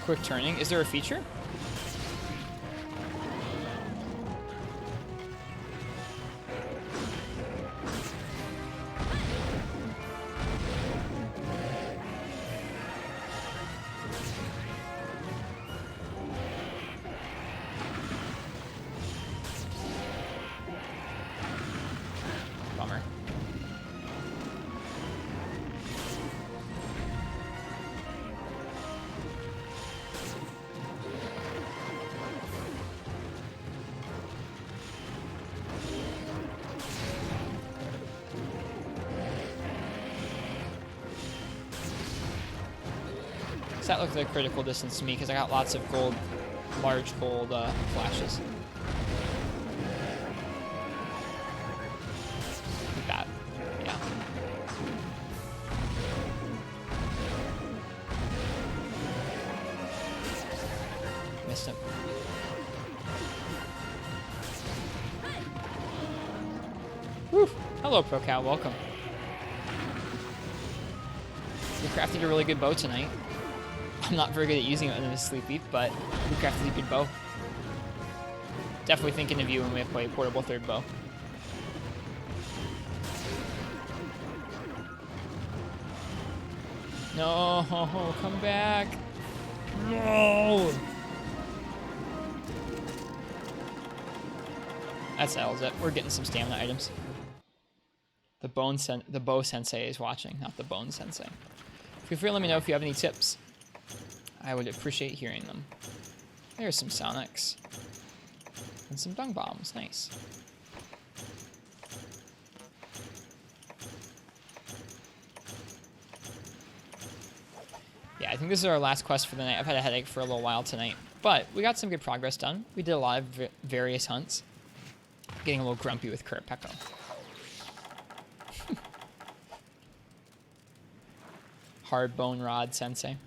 Quick turning. Is there a feature? Bummer. That looks like critical distance to me because I got lots of gold, large gold flashes. Like that. Yeah. Missed him. Woo! Hello, ProCal. Welcome. You crafted a really good bow tonight. I'm not very good at using it when I'm asleep, but we crafted a good bow. Definitely thinking of you when we play portable third bow. No, come back. No. That settles it. We're getting some stamina items. The Bow Sensei is watching, not the Bone Sensei. Feel free to let me know if you have any tips. I would appreciate hearing them. There's some Sonics. And some Dung Bombs. Nice. Yeah, I think this is our last quest for the night. I've had a headache for a little while tonight. But we got some good progress done. We did a lot of various hunts. Getting a little grumpy with Kurapeko. Hard Bone Rod Sensei.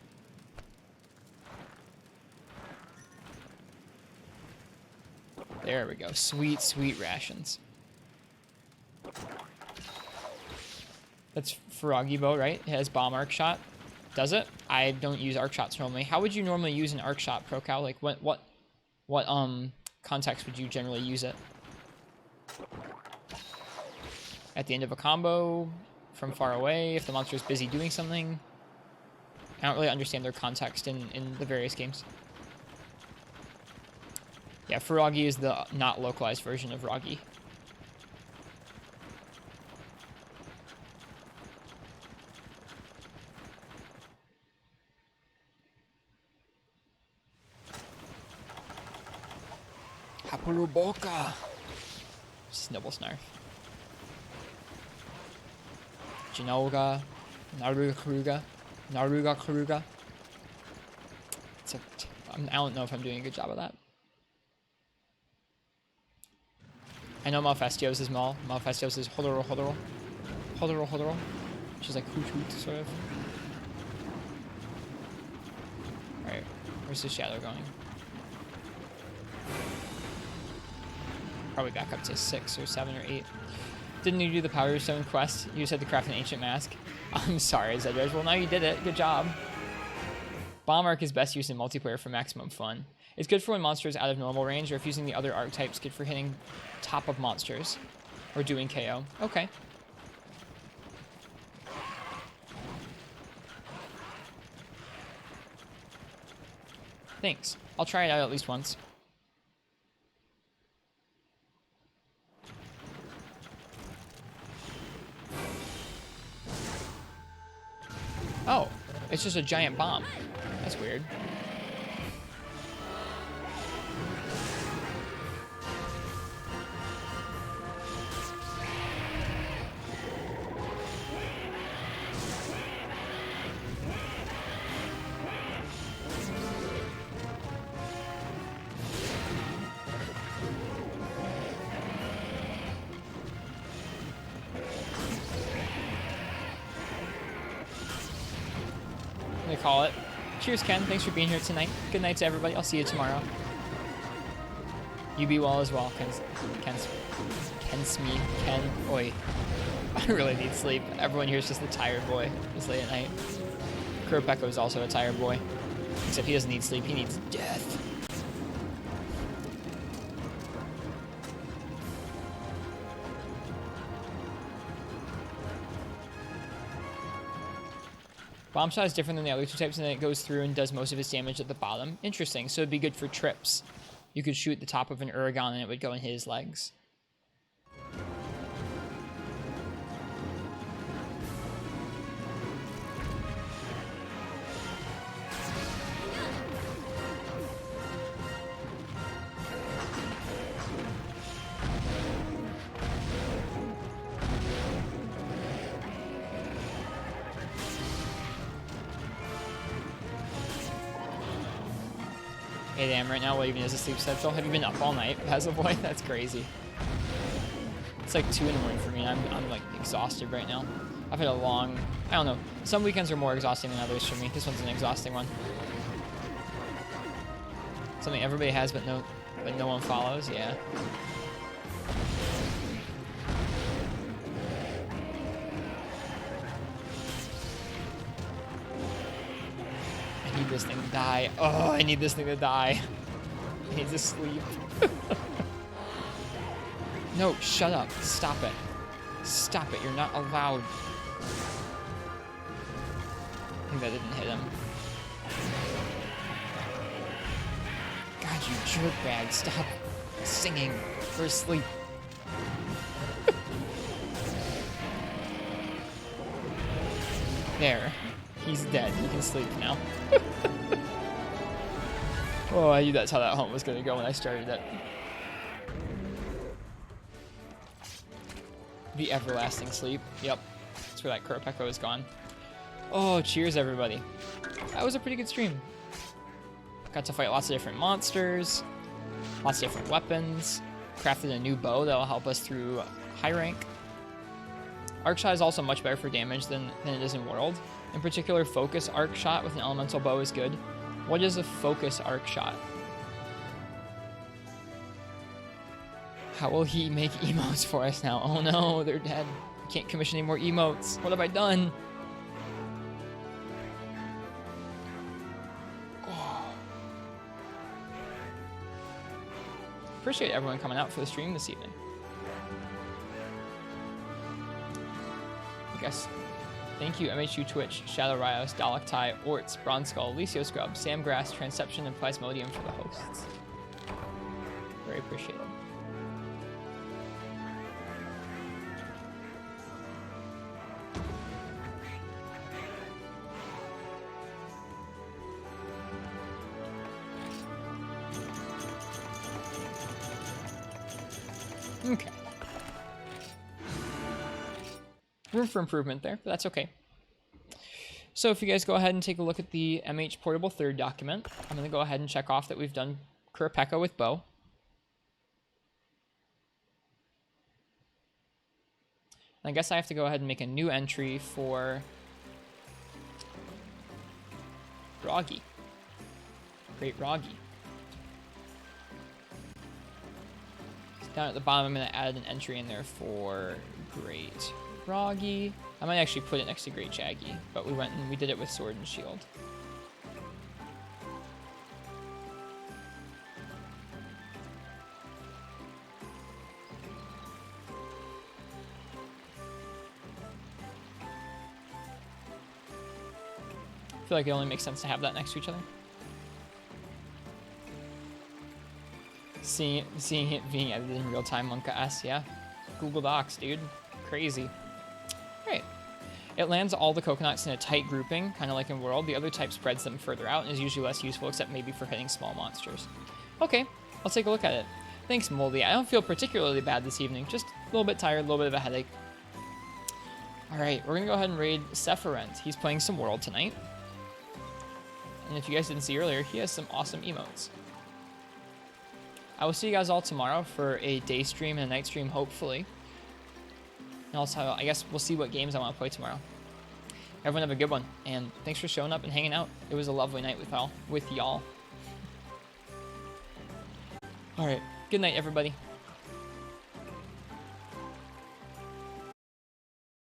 There we go. Sweet, sweet rations. That's Froggy Bow, right? It has bomb arc shot. Does it? I don't use arc shots normally. How would you normally use an arc shot, ProCal? Like what context would you generally use it? At the end of a combo, from far away, if the monster's busy doing something. I don't really understand their context in the various games. Yeah, Froggy is the not localized version of Roggy. Hapuruboka! Snibble Snarf. Jinoga. Naruga Karuga. I don't know if I'm doing a good job of that. I know Malfestio's is Mal. Malfestio's is Hodoro. Which is like hoot hoot, sort of. Alright, where's the shadow going? Probably back up to 6 or 7 or 8. Didn't you do the Power Stone quest? You just had to craft an ancient mask. I'm sorry, Zedrez. Well, now you did it. Good job. Bomb Arc is best used in multiplayer for maximum fun. It's good for when monsters out of normal range, or if using the other archetypes, good for hitting top of monsters. Or doing KO. Okay. Thanks. I'll try it out at least once. Oh, it's just a giant bomb. That's weird. Call it. Cheers, Ken. Thanks for being here tonight. Good night to everybody. I'll see you tomorrow. You be well as well, Ken. Oi. I really need sleep. Everyone here is just a tired boy. It's late at night. Kurapeko is also a tired boy. Except he doesn't need sleep. He needs death. Bomb Shot is different than the other two types, and then it goes through and does most of its damage at the bottom. Interesting. So it'd be good for trips. You could shoot the top of an Uragon and it would go in his legs. A.m. right now, what even is a sleep schedule? Have you been up all night as a boy? That's crazy. It's like 2 in the morning for me, and I'm like exhausted right now. I've had a long, I don't know, some weekends are more exhausting than others for me. This one's an exhausting one. Something everybody has but no one follows, yeah. I need this thing to die. Oh, I need this thing to die. I need to sleep. No, shut up. Stop it. Stop it. You're not allowed. I think that didn't hit him. God, you jerkbag. Stop singing. We're asleep. There. He's dead. He can sleep now. Oh, I knew that's how that hunt was going to go when I started it. The everlasting sleep. Yep. That's where that Kurapeko is gone. Oh, cheers, everybody. That was a pretty good stream. Got to fight lots of different monsters. Lots of different weapons. Crafted a new bow that'll help us through high rank. Arc shot is also much better for damage than it is in World. In particular, focus arc shot with an elemental bow is good. What is a focus arc shot? How will he make emotes for us now? Oh no, they're dead. I can't commission any more emotes. What have I done? Oh. Appreciate everyone coming out for the stream this evening. I guess. Thank you, MHU Twitch, Shadow Rios, Dalektai, Orts, Bronze Skull, Licio Scrub, Sam Grass, Transception, and Plasmodium for the hosts. Very appreciated. Okay. Room for improvement there, but that's okay. So if you guys go ahead and take a look at the MH3rd document, I'm going to go ahead and check off that we've done Kurapeko with bow. And I guess I have to go ahead and make a new entry for Roggy. Great Roggy. Down at the bottom, I'm going to add an entry in there for Great Roggy. I might actually put it next to Great Shaggy, but we went and we did it with Sword and Shield. I feel like it only makes sense to have that next to each other. Seeing it being edited in real time on KS, yeah. Google Docs, dude. Crazy. Alright. It lands all the coconuts in a tight grouping, kind of like in World. The other type spreads them further out and is usually less useful, except maybe for hitting small monsters. Okay, I'll take a look at it. Thanks, Moldy. I don't feel particularly bad this evening. Just a little bit tired, a little bit of a headache. Alright, we're going to go ahead and raid Sephiroth. He's playing some World tonight. And if you guys didn't see earlier, he has some awesome emotes. I will see you guys all tomorrow for a day stream and a night stream, hopefully. And also, I guess we'll see what games I want to play tomorrow. Everyone have a good one, and thanks for showing up and hanging out. It was a lovely night with y'all. All right, good night, everybody.